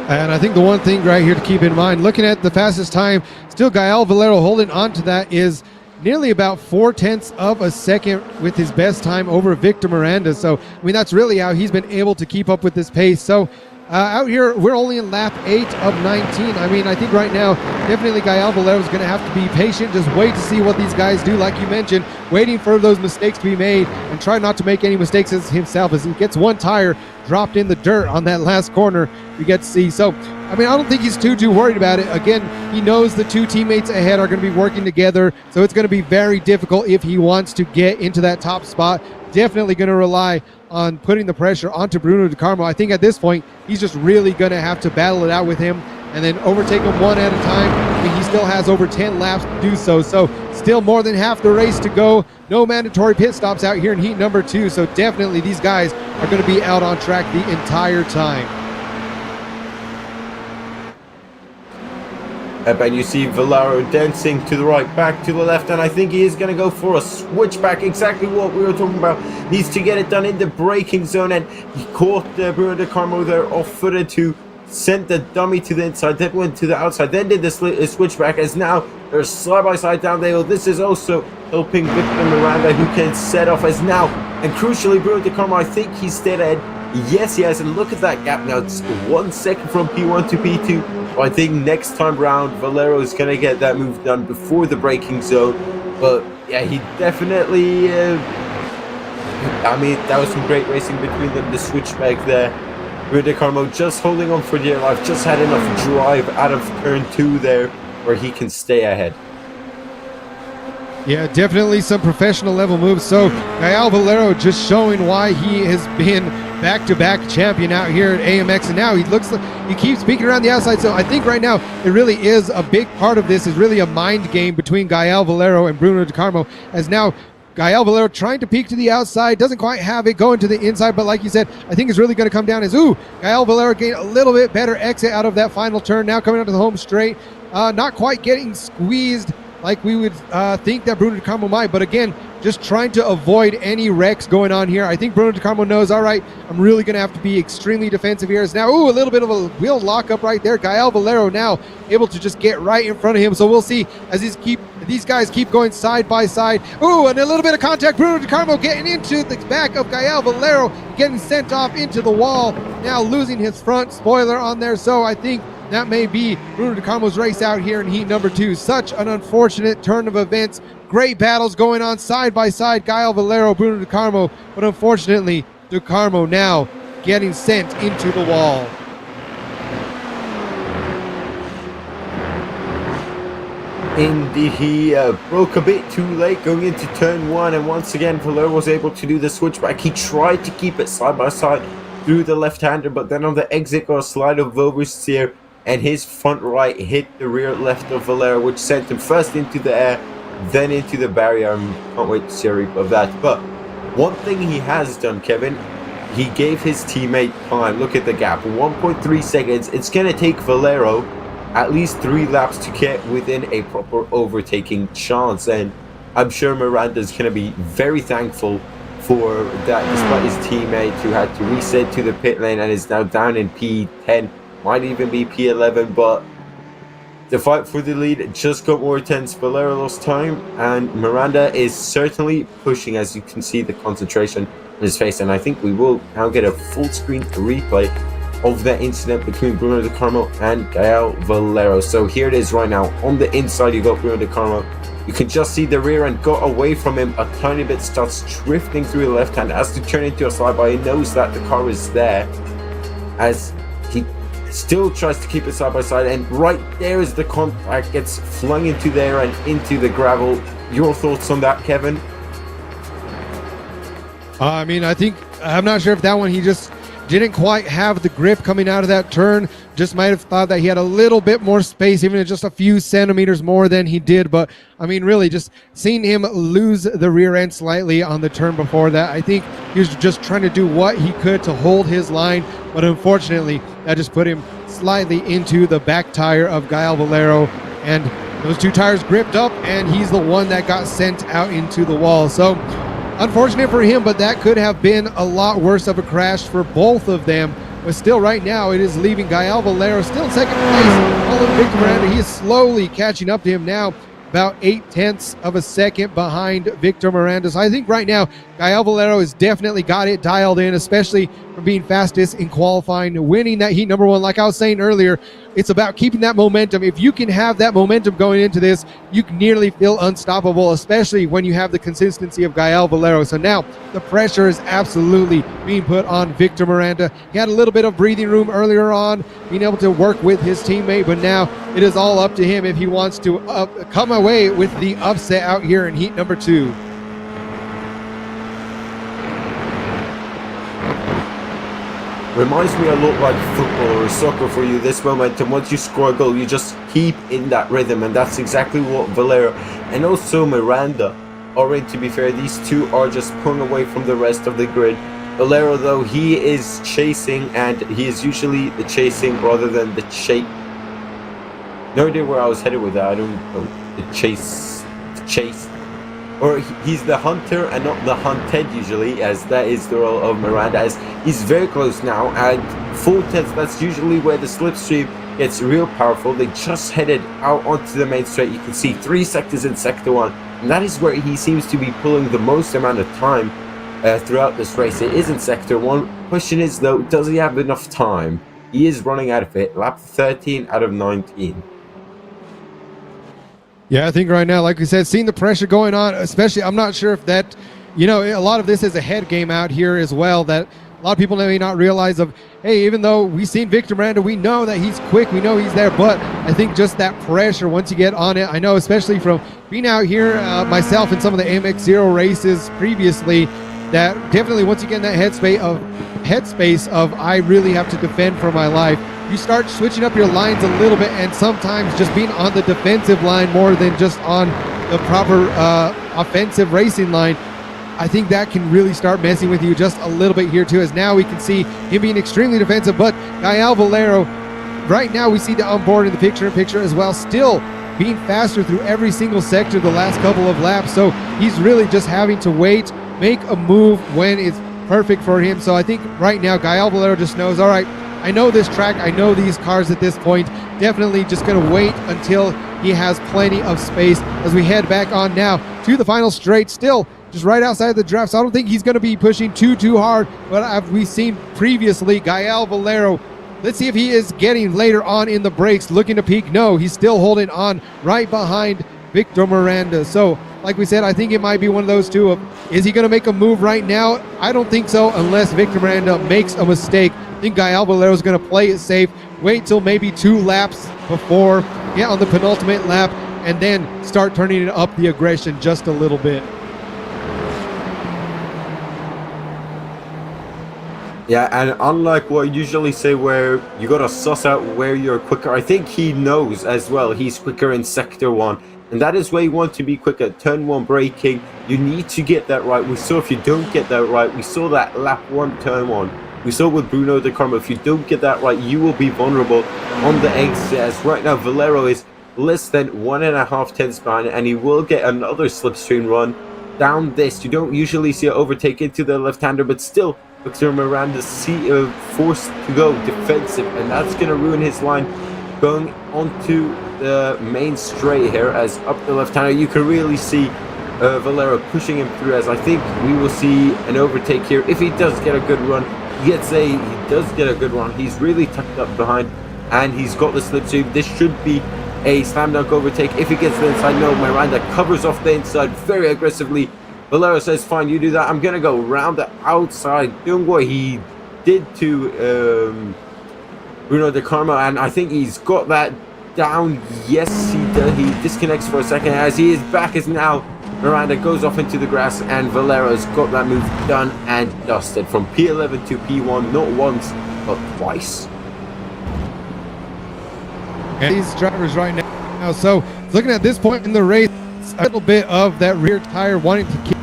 [SPEAKER 1] And I think the one thing right here to keep in mind, looking at the fastest time, still Gael Valero holding on to that is nearly about 4/10 of a second with his best time over Victor Miranda. So, I mean, that's really how he's been able to keep up with this pace. So, out here, we're only in lap 8 of 19. I mean, I think right now, definitely Gael Valero is going to have to be patient, just wait to see what these guys do, like you mentioned, waiting for those mistakes to be made and try not to make any mistakes as himself as he gets one tire dropped in the dirt on that last corner we get to see. So, I mean, I don't think he's too worried about it. Again, he knows the 2 teammates ahead are going to be working together, so it's going to be very difficult if he wants to get into that top spot. Definitely going to rely on putting the pressure onto Bruno De Carmo. I think at this point, he's just really going to have to battle it out with him and then overtake them one at a time. I mean, he still has over 10 laps to do so. So still more than half the race to go. No mandatory pit stops out here in heat number 2. So definitely these guys are going to be out on track the entire time.
[SPEAKER 7] And you see Valero dancing to the right, back to the left, and I think he is going to go for a switchback, exactly what we were talking about. Needs to get it done in the braking zone, and he caught Bruno De Carmo there off-footed to send the dummy to the inside, then went to the outside, then did the switchback, as now they're side-by-side down the hill. This is also helping Victor Miranda, who can set off as now, and crucially, Bruno De Carmo, I think he stayed ahead. Yes, he has, and look at that gap now. It's 1 second from P1 to P2. I think next time round, Valero is going to get that move done before the braking zone. But yeah, he definitely, I mean, that was some great racing between them. The switchback there. Bruno De Carmo just holding on for dear life. Just had enough drive out of turn 2 there where he can stay ahead.
[SPEAKER 1] Yeah, definitely some professional level moves. So Gael Valero just showing why he has been back-to-back champion out here at AMX, and now he looks like he keeps peeking around the outside. So I think right now it really is a big part of this is really a mind game between Gael Valero and Bruno De Carmo, as now Gael Valero trying to peek to the outside, doesn't quite have it, going to the inside, but like you said, I think it's really going to come down as, Gael Valero gained a little bit better exit out of that final turn, now coming out to the home straight, not quite getting squeezed like we would think that Bruno De Carmo might, but again, just trying to avoid any wrecks going on here. I think Bruno De Carmo knows, all right, I'm really going to have to be extremely defensive here. It's now, a little bit of a wheel lockup right there. Gael Valero now able to just get right in front of him. So we'll see as these guys keep going side by side. And a little bit of contact. Bruno De Carmo getting into the back of Gael Valero, getting sent off into the wall. Now losing his front spoiler on there. So I think that may be Bruno De Carmo's race out here in heat number 2. Such an unfortunate turn of events. Great battles going on side by side. Gael Valero, Bruno De Carmo, but unfortunately, De Carmo now getting sent into the wall.
[SPEAKER 7] Indeed, he broke a bit too late going into turn 1, and once again, Valero was able to do the switchback. He tried to keep it side by side through the left-hander, but then on the exit got a slide of oversteer, and his front right hit the rear left of Valero, which sent him first into the air, then into the barrier. I can't wait to see a replay of that. But one thing he has done, Kevin, he gave his teammate time. Look at the gap, 1.3 seconds. It's going to take Valero at least 3 laps to get within a proper overtaking chance, and I'm sure Miranda's going to be very thankful for that, despite his teammate who had to reset to the pit lane and is now down in P10, might even be P11, but the fight for the lead just got more intense. Valero lost time, and Miranda is certainly pushing, as you can see the concentration in his face, and I think we will now get a full screen replay of that incident between Bruno De Carmo and Gael Valero. So here it is right now. On the inside, you got Bruno De Carmo. You can just see the rear end got away from him a tiny bit, starts drifting through the left hand as to turn into a slide by. He knows that the car is there as he still tries to keep it side by side, and right there is the contact, gets flung into there and into the gravel. Your thoughts on that, Kevin?
[SPEAKER 1] I mean, I'm not sure if that one he just didn't quite have the grip coming out of that turn. Just might have thought that he had a little bit more space, even just a few centimeters more than he did. But I mean, really just seeing him lose the rear end slightly on the turn before that, I think he was just trying to do what he could to hold his line. But unfortunately, that just put him slightly into the back tire of Gael Valero, and those 2 tires gripped up, and he's the one that got sent out into the wall. So unfortunate for him, but that could have been a lot worse of a crash for both of them. But still, right now, it is leaving Gael Valero still in second place. Following Victor Miranda, he is slowly catching up to him now, about 0.8 of a second behind Victor Miranda. So I think right now, Gael Valero has definitely got it dialed in, especially from being fastest in qualifying, winning that heat number 1. Like I was saying earlier, it's about keeping that momentum. If you can have that momentum going into this, you can nearly feel unstoppable, especially when you have the consistency of Gael Valero. So now the pressure is absolutely being put on Victor Miranda. He had a little bit of breathing room earlier on, being able to work with his teammate, but now it is all up to him if he wants to come away with the upset out here in heat number 2.
[SPEAKER 7] Reminds me a lot like football or soccer for you, this momentum. Once you score a goal, you just keep in that rhythm, and that's exactly what Valero and also Miranda are in. To be fair, these two are just pulling away from the rest of the grid. Valero, though, he is chasing, and he is usually the chasing rather than the chase. No idea where I was headed with that. I don't know. The chase. Or he's the hunter and not the hunted usually, as that is the role of Miranda, as he's very close now, and 4/10, that's usually where the slipstream gets real powerful. They just headed out onto the main straight. You can see 3 sectors in sector 1, and that is where he seems to be pulling the most amount of time throughout this race. It is in sector 1. Question is, though, does he have enough time? He is running out of it. Lap 13 out of 19.
[SPEAKER 1] Yeah, I think right now, like we said, seeing the pressure going on, especially, I'm not sure if that, you know, a lot of this is a head game out here as well, that a lot of people may not realize of, hey, even though we've seen Victor Miranda, we know that he's quick, we know he's there, but I think just that pressure, once you get on it, I know especially from being out here myself in some of the AMX Zero races previously, that definitely once you get in that headspace of I really have to defend for my life, you start switching up your lines a little bit, and sometimes just being on the defensive line more than just on the proper offensive racing line. I think that can really start messing with you just a little bit here too, as now we can see him being extremely defensive. But Gael Valero, right now we see the onboard in the picture-in-picture as well, still being faster through every single sector the last couple of laps. So he's really just having to wait, make a move when it's perfect for him. So I think right now Gael Valero just knows, all right, I know this track, I know these cars at this point, definitely just going to wait until he has plenty of space as we head back on now to the final straight, still just right outside the draft. So I don't think he's going to be pushing too hard, but we've seen previously Gael Valero, let's see if he is getting later on in the brakes, looking to peak. No, he's still holding on right behind Victor Miranda. So like we said, I think it might be one of those two of, is he going to make a move right now? I don't think so, unless Victor Miranda makes a mistake. I think Gael Valero is going to play it safe, wait till maybe 2 laps before, get on the penultimate lap, and then start turning it up the aggression just a little bit.
[SPEAKER 7] Yeah, and unlike what I usually say where you gotta suss out where you're quicker, I think he knows as well he's quicker in sector 1, and that is where you want to be quicker. Turn 1 braking, you need to get that right. We saw if you don't get that right, we saw that lap 1 turn 1, we saw with Bruno De Carmo, if you don't get that right, you will be vulnerable on the exit, as right now Valero is less than 1.5 tenths behind, and he will get another slipstream run down this. You don't usually see it overtake into the left-hander, but still Victor Miranda forced to go defensive, and that's going to ruin his line going onto the main straight here, as up the left-hander you can really see Valero pushing him through, as I think we will see an overtake here if he does get a good run. He does get a good run. He's really tucked up behind, and he's got the slipstream. This should be a slam dunk overtake if he gets the inside. No, Miranda covers off the inside very aggressively. Valero says, fine, you do that. I'm going to go round the outside, doing what he did to Bruno De Carmo, and I think he's got that down. Yes, he does. He disconnects for a second as he is back, as now Miranda goes off into the grass, and Valero's got that move done and dusted from P11 to P1, not once, but twice.
[SPEAKER 1] And these drivers right now, so looking at this point in the race, a little bit of that rear tire wanting to kick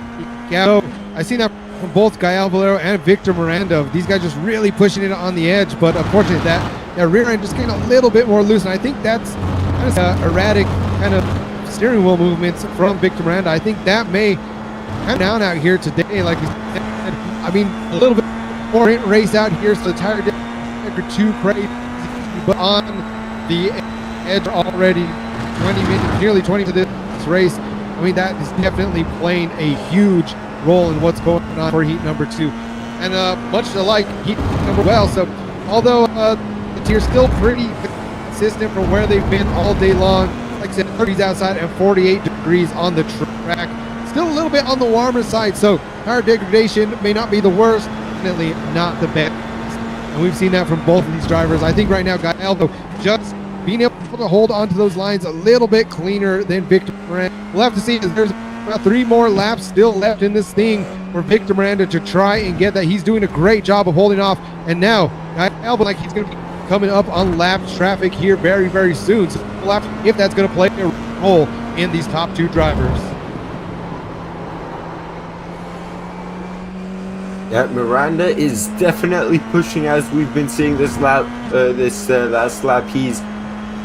[SPEAKER 1] out. So I see that from both Gael Valero and Victor Miranda. These guys just really pushing it on the edge, but unfortunately that rear end just getting a little bit more loose, and I think that's kind of erratic kind of steering wheel movements from Victor Miranda. I think that may come down out here today, like we said. I mean, a little bit more race out here, so the tire are too crazy, but on the edge already 20 minutes, nearly 20 to this race. I mean, that is definitely playing a huge role in what's going on for heat number 2, and much like heat number well. So although the tier's still pretty consistent from where they've been all day long, like I said, 30s outside and 48 degrees on the track, still a little bit on the warmer side, so tire degradation may not be the worst, definitely not the best, and we've seen that from both of these drivers. I think right now Gael just being able to hold onto those lines a little bit cleaner than Victor Miranda. We'll have to see, as there's about 3 more laps still left in this thing for Victor Miranda to try and get that. He's doing a great job of holding off. And now, Albon, like he's going to be coming up on lap traffic here very, very soon. So if that's going to play a role in these top 2 drivers.
[SPEAKER 7] Yeah, Miranda is definitely pushing as we've been seeing this lap, last lap. He's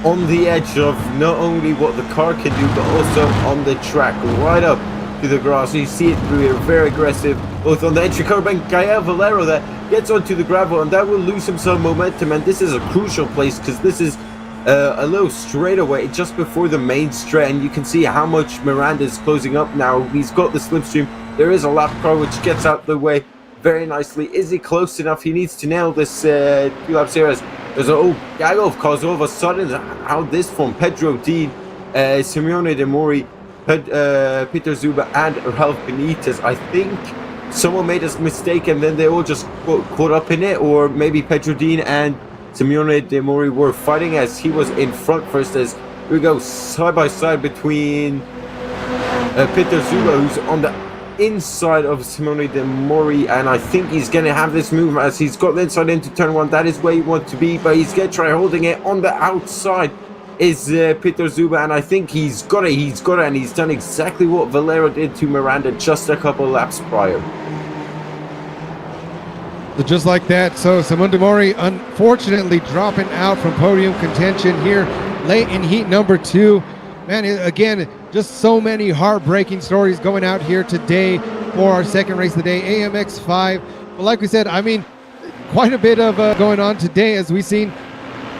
[SPEAKER 7] on the edge of not only what the car can do, but also on the track, right up to the grass. You see it through here, very aggressive, both on the entry curb, and Gael Valero that gets onto the gravel, and that will lose him some momentum. And this is a crucial place because this is a little straightaway just before the main straight, and you can see how much Miranda is closing up now. He's got the slipstream. There is a lap car which gets out the way very nicely. Is he close enough? He needs to nail this 2 laps here. There's an gaggle of cars all of a sudden. How this from Pedro Dean, Simeone De Mori, Peter Zuba, and Ralph Benitez. I think someone made a mistake and then they all just caught up in it, or maybe Pedro Dean and Simeone De Mori were fighting as he was in front first. As we go side by side between Peter Zuba, who's on the inside of Simone De Mori, and I think he's going to have this move as he's got the inside into turn 1. That is where you want to be, but he's going to try holding it on the outside is Peter Zuba, and I think he's got it, and he's done exactly what Valero did to Miranda just a couple laps prior.
[SPEAKER 1] So just like that, so Simone De Mori unfortunately dropping out from podium contention here late in heat number 2. Man, again, just so many heartbreaking stories going out here today for our second race of the day, AMX5. But like we said, I mean, quite a bit of going on today as we've seen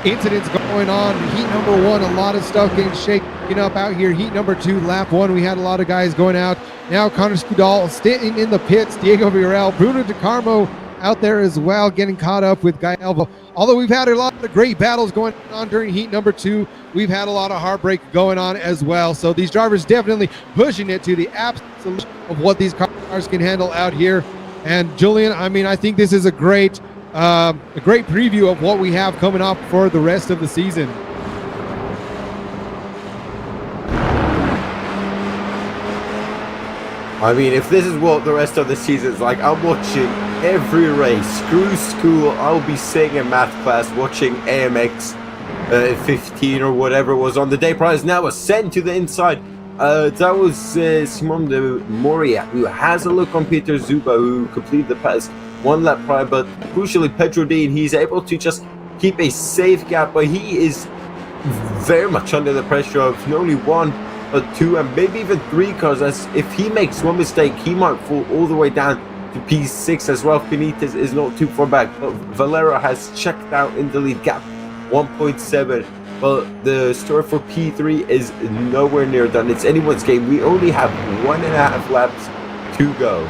[SPEAKER 1] incidents going on. Heat number 1, a lot of stuff getting shaken up out here. Heat number 2, lap 1, we had a lot of guys going out. Now Connor Scudal staying in the pits, Diego Villarreal, Bruno De Carmo out there as well, getting caught up with Guy Elvo. Although we've had a lot of great battles going on during heat number 2, we've had a lot of heartbreak going on as well. So these drivers definitely pushing it to the absolute of what these cars can handle out here. And Julian, I mean, I think this is a great preview of what we have coming up for the rest of the season.
[SPEAKER 7] I mean, if this is what the rest of the season is like, I'm watching every race. Screw school, I'll be sitting in math class watching AMX 15 or whatever it was on the day prize. Now ascend to the inside. That was Simone De Mori, who has a look on Peter Zuba, who completed the pass 1 lap prior, but crucially Pedro Dean, he's able to just keep a safe gap, but he is very much under the pressure of not only 1 but 2 and maybe even 3 cars, as if he makes one mistake he might fall all the way down to P6, as Ralph Benitez is not too far back, but Valero has checked out in the lead gap 1.7, but the story for P3 is nowhere near done. It's anyone's game. We only have 1.5 laps to go.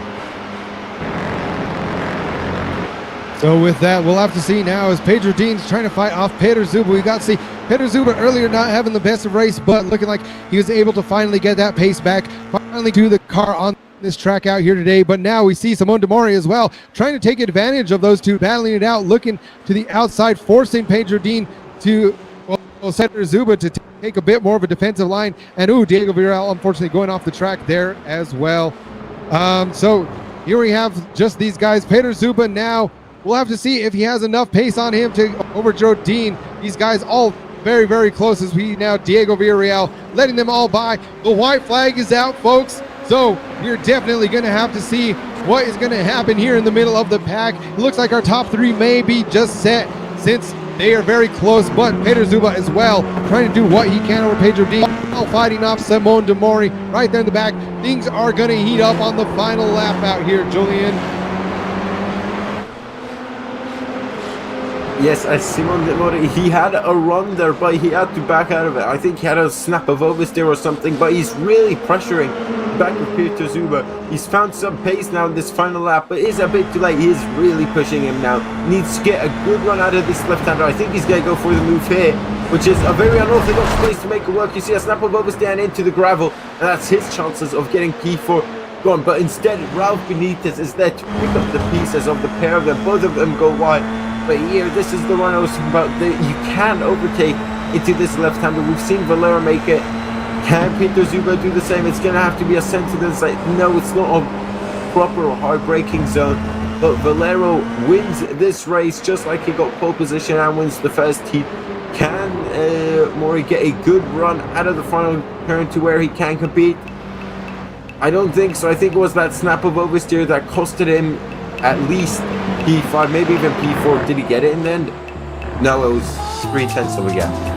[SPEAKER 1] So with that, we'll have to see now as Pedro Dean's trying to fight off Peter Zuba. We got to see Peter Zuba earlier not having the best of race, but looking like he was able to finally get that pace back, finally do the car on this track out here today. But now we see Simone De Mori as well, trying to take advantage of those two, battling it out, looking to the outside, forcing Pedro Dean to Peter Zuba to take a bit more of a defensive line. And Diego Villarreal unfortunately going off the track there as well. So here we have just these guys. Peter Zuba now, we'll have to see if he has enough pace on him to overthrow Dean. These guys all very, very close as we now Diego Villarreal letting them all by. The white flag is out, folks. So we're definitely going to have to see what is going to happen here in the middle of the pack. It looks like our top 3 may be just set since they are very close, but Peter Zuba as well trying to do what he can over Pedro Dean, fighting off Simone De Mori right there in the back. Things are going to heat up on the final lap out here, Julian.
[SPEAKER 7] Yes, as Simone De Mori, he had a run there, but he had to back out of it. I think he had a snap of oversteer or something, but he's really pressuring back with Peter Zuba. He's found some pace now in this final lap, but it's a bit too late. He is really pushing him now. Needs to get a good run out of this left-hander. I think he's going to go for the move here, which is a very unorthodox place to make it work. You see a snap of oversteer and into the gravel, and that's his chances of getting P4 gone. But instead, Ralph Benitez is there to pick up the pieces of the pair of them. Both of them go wide. But here, this is the one I was talking about. You can overtake into this left-hander. We've seen Valero make it Can Peter Zuber do the same? It's going to have to be a sensitive side. No, it's not a proper hard braking zone. But Valero wins this race just like he got pole position and wins the first heat. Can Mori get a good run out of the final turn to where he can compete? I don't think so. I think it was that snap of oversteer that costed him at least P5, maybe even P4. Did he get it in the end? No, it was 3/10 of a gap.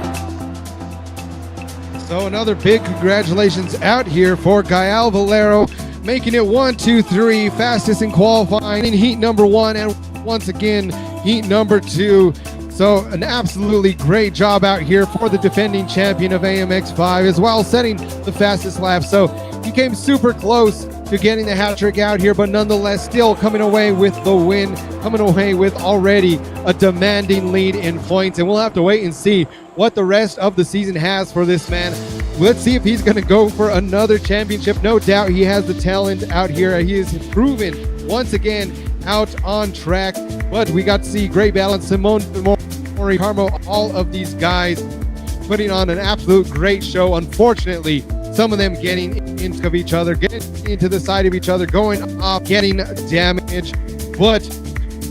[SPEAKER 1] So another big congratulations out here for Gael Valero, making it 1, 2, 3, fastest in qualifying in heat number 1 and once again heat number 2. So an absolutely great job out here for the defending champion of AMX5 as well, setting the fastest lap. So he came super close to getting the hat trick out here, but nonetheless still coming away with the win, coming away with already a demanding lead in points. And we'll have to wait and see what the rest of the season has for this man. Let's see if he's going to go for another championship. No doubt he has the talent out here. He is proven once again out on track, but we got to see great balance. Simone, Mori, Carmo, all of these guys putting on an absolute great show. Unfortunately, some of them getting into each other, getting into the side of each other, going off, getting damage. But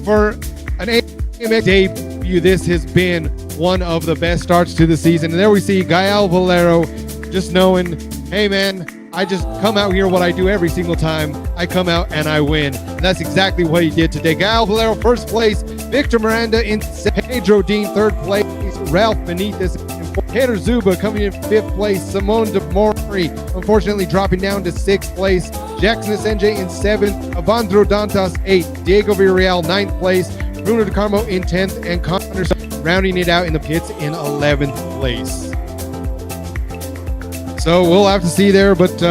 [SPEAKER 1] for an AMX debut, this has been one of the best starts to the season. And there we see Gael Valero just knowing, hey man, I just come out here what I do every single time. I come out and I win. And that's exactly what he did today. Gael Valero, first place. Victor Miranda in Pedro Dean, third place. Ralph Benitez Peter Zuba coming in 5th place. Simone de Mori, unfortunately, dropping down to 6th place. Jackson Senjay in 7th. Avandro Dantas, 8th. Diego Villarreal, 9th place. Bruno De Carmo in 10th. And Connor rounding it out in the pits in 11th place. So we'll have to see there. But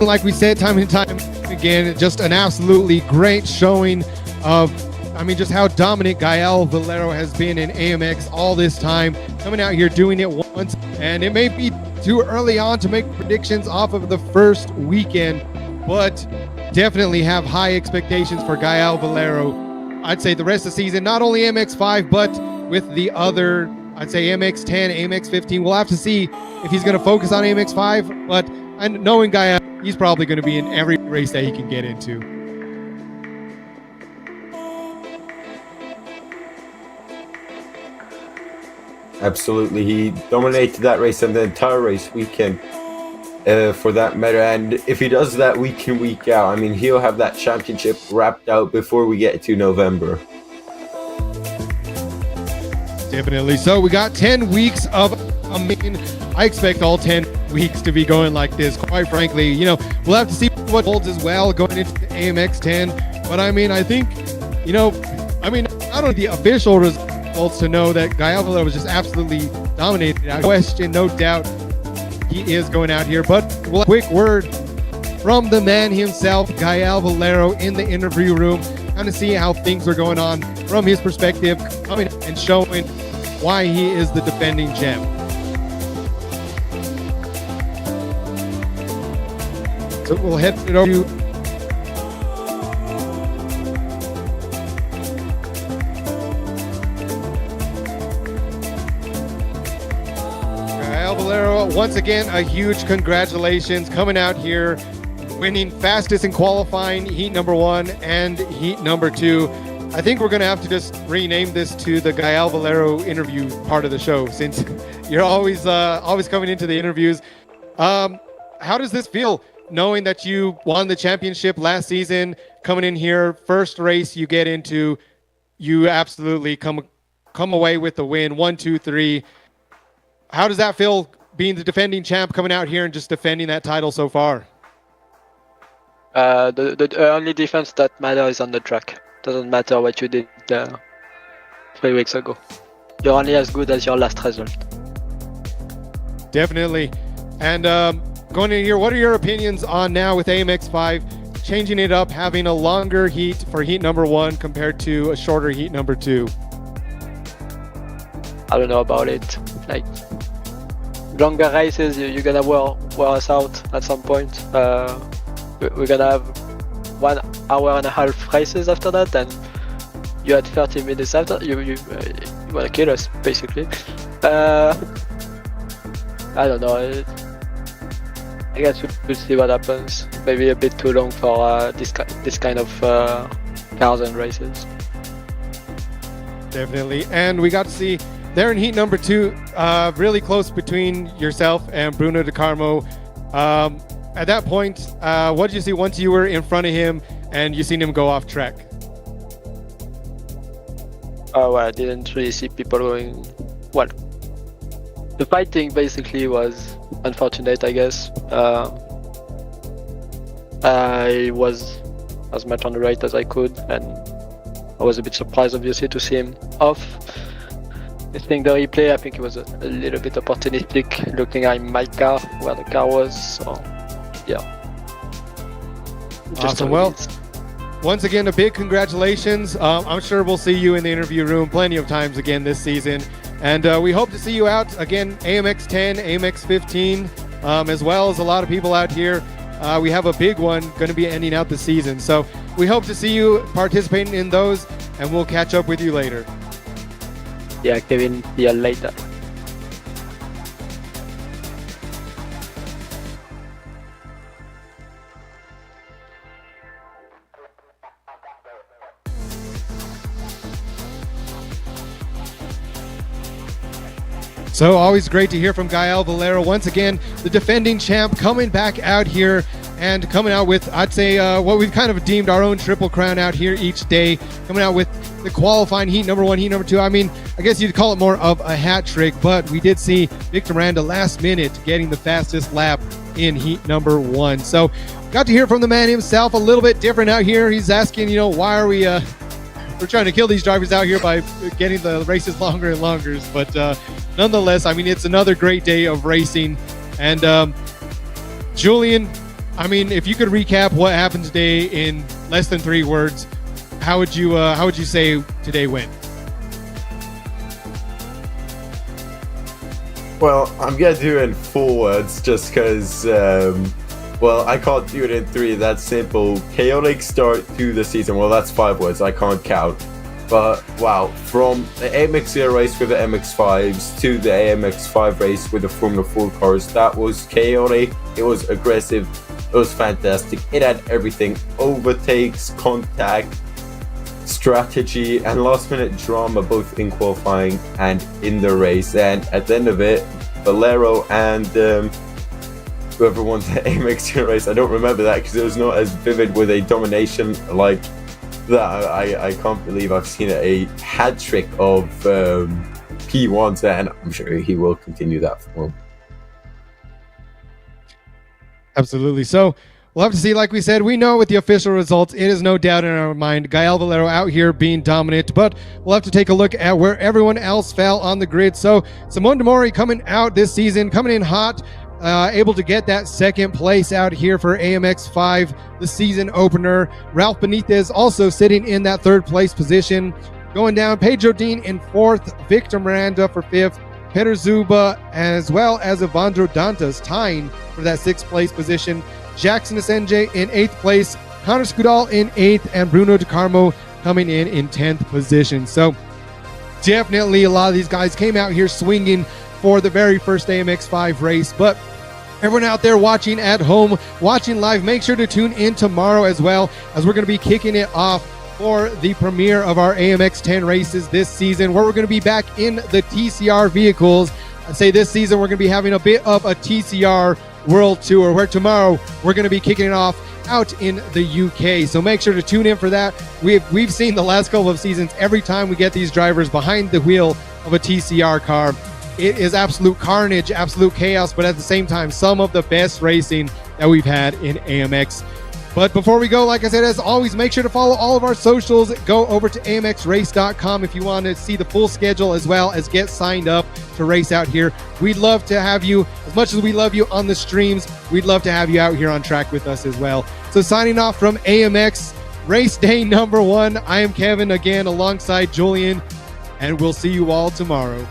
[SPEAKER 1] like we said time and time again, just an absolutely great showing of, I mean, just how dominant Gael Valero has been in AMX all this time, coming out here doing it once. And it may be too early on to make predictions off of the first weekend, but definitely have high expectations for Gael Valero. I'd say the rest of the season, not only AMX5, but with the other, I'd say AMX10, AMX15. We'll have to see if he's going to focus on AMX5, but knowing Gael, he's probably going to be in every race that he can get into.
[SPEAKER 7] Absolutely, he dominated that race and the entire race weekend for that matter. And if he does that week in, week out, I mean, he'll have that championship wrapped out before we get to November.
[SPEAKER 1] Definitely. So we got 10 weeks of, I mean, I expect all 10 weeks to be going like this, quite frankly. You know, we'll have to see what holds as well going into the AMX 10. But I mean, I think, you know, I mean, I don't know the official results to know that Gael Valero was just absolutely dominated. No question, no doubt, he is going out here. But we'll have a quick word from the man himself, Gael Valero, in the interview room, kind of see how things are going on from his perspective, coming and showing why he is the defending champ. So we'll head it over to Valero. Once again, a huge congratulations coming out here, winning fastest in qualifying, heat number 1 and heat number 2. I think we're going to have to just rename this to the Gael Valero interview part of the show, since you're always coming into the interviews. How does this feel, knowing that you won the championship last season, coming in here, first race you get into, you absolutely come away with the win, 1, 2, 3. How does that feel, being the defending champ, coming out here and just defending that title so far?
[SPEAKER 9] The only difference that matters is on the track. Doesn't matter what you did 3 weeks ago. You're only as good as your last result.
[SPEAKER 1] Definitely. And going in here, what are your opinions on now with AMX5 changing it up, having a longer heat for heat number 1 compared to a shorter heat number 2?
[SPEAKER 9] I don't know about it. Like, longer races, you're gonna wear us out at some point. We're gonna have 1 hour and a half races after that, and you had 30 minutes after. You wanna kill us, basically. I don't know. I guess we'll see what happens. Maybe a bit too long for this kind of cars and races.
[SPEAKER 1] Definitely. And we got to see there in heat number 2, really close between yourself and Bruno De Carmo. At that point, what did you see once you were in front of him and you seen him go off track?
[SPEAKER 9] Oh, well, I didn't really see people going. Well, the fighting basically was unfortunate, I guess. I was as much on the right as I could, and I was a bit surprised, obviously, to see him off. I think the replay, I think it was a little bit opportunistic, looking at my car, where the car was, so yeah.
[SPEAKER 1] Awesome. Well, once again, a big congratulations. I'm sure we'll see you in the interview room plenty of times again this season. And we hope to see you out again, AMX 10, AMX 15, as well as a lot of people out here. We have a big one going to be ending out the season. So we hope to see you participating in those, and we'll catch up with you later.
[SPEAKER 9] Yeah, Kevin, see you later.
[SPEAKER 1] So always great to hear from Gael Valero. Once again, the defending champ coming back out here and coming out with, I'd say, what we've kind of deemed our own triple crown out here each day. Coming out with the qualifying heat number 1, heat number 2. I mean, I guess you'd call it more of a hat trick, but we did see Victor Miranda last minute getting the fastest lap in heat number 1. So got to hear from the man himself, a little bit different out here. He's asking, why are we... we're trying to kill these drivers out here by getting the races longer and longer. But nonetheless, I mean, it's another great day of racing. And Julian, I mean, if you could recap what happened today in less than 3 words, how would you say today went?
[SPEAKER 7] Well, I'm gonna do it in 4 words just because, well, I can't do it in 3. That's simple. Chaotic start to the season. Well, that's 5 words. I can't count. But wow, from the AMX Zero race with the MX-5s to the AMX-5 race with the Formula 4 cars, that was chaotic. It was aggressive. It was fantastic. It had everything: overtakes, contact, strategy, and last-minute drama, both in qualifying and in the race. And at the end of it, Valero and whoever won the AMX Zero race, I don't remember that because it was not as vivid with a domination like that. I can't believe I've seen a hat trick of P1s, and I'm sure he will continue that form.
[SPEAKER 1] Absolutely. So we'll have to see. Like we said, we know with the official results, it is no doubt in our mind Gael Valero out here being dominant, but we'll have to take a look at where everyone else fell on the grid. So Simone Demori coming out this season, coming in hot, able to get that 2nd place out here for AMX5, the season opener. Ralph Benitez also sitting in that 3rd place position. Going down, Pedro Dean in 4th, Victor Miranda for 5th, Peter Zuba, as well as Evandro Dantas tying for that 6th place position. Jackson Asenge in 8th place, Connor Scudal in 8th, and Bruno De Carmo coming in 10th position. So definitely a lot of these guys came out here swinging for the very first AMX5 race. But everyone out there watching at home, watching live, make sure to tune in tomorrow as well, as we're going to be kicking it off for the premiere of our AMX 10 races this season, where we're going to be back in the TCR vehicles. I'd say this season we're going to be having a bit of a TCR World Tour, where tomorrow we're going to be kicking it off out in the UK. So make sure to tune in for that. We've seen the last couple of seasons, every time we get these drivers behind the wheel of a TCR car, it is absolute carnage, absolute chaos, but at the same time, some of the best racing that we've had in AMX. But before we go, like I said, as always, make sure to follow all of our socials. Go over to amxrace.com if you want to see the full schedule, as well as get signed up to race out here. We'd love to have you, as much as we love you on the streams, we'd love to have you out here on track with us as well. So signing off from AMX race day number 1, I am Kevin again alongside Julian, and we'll see you all tomorrow.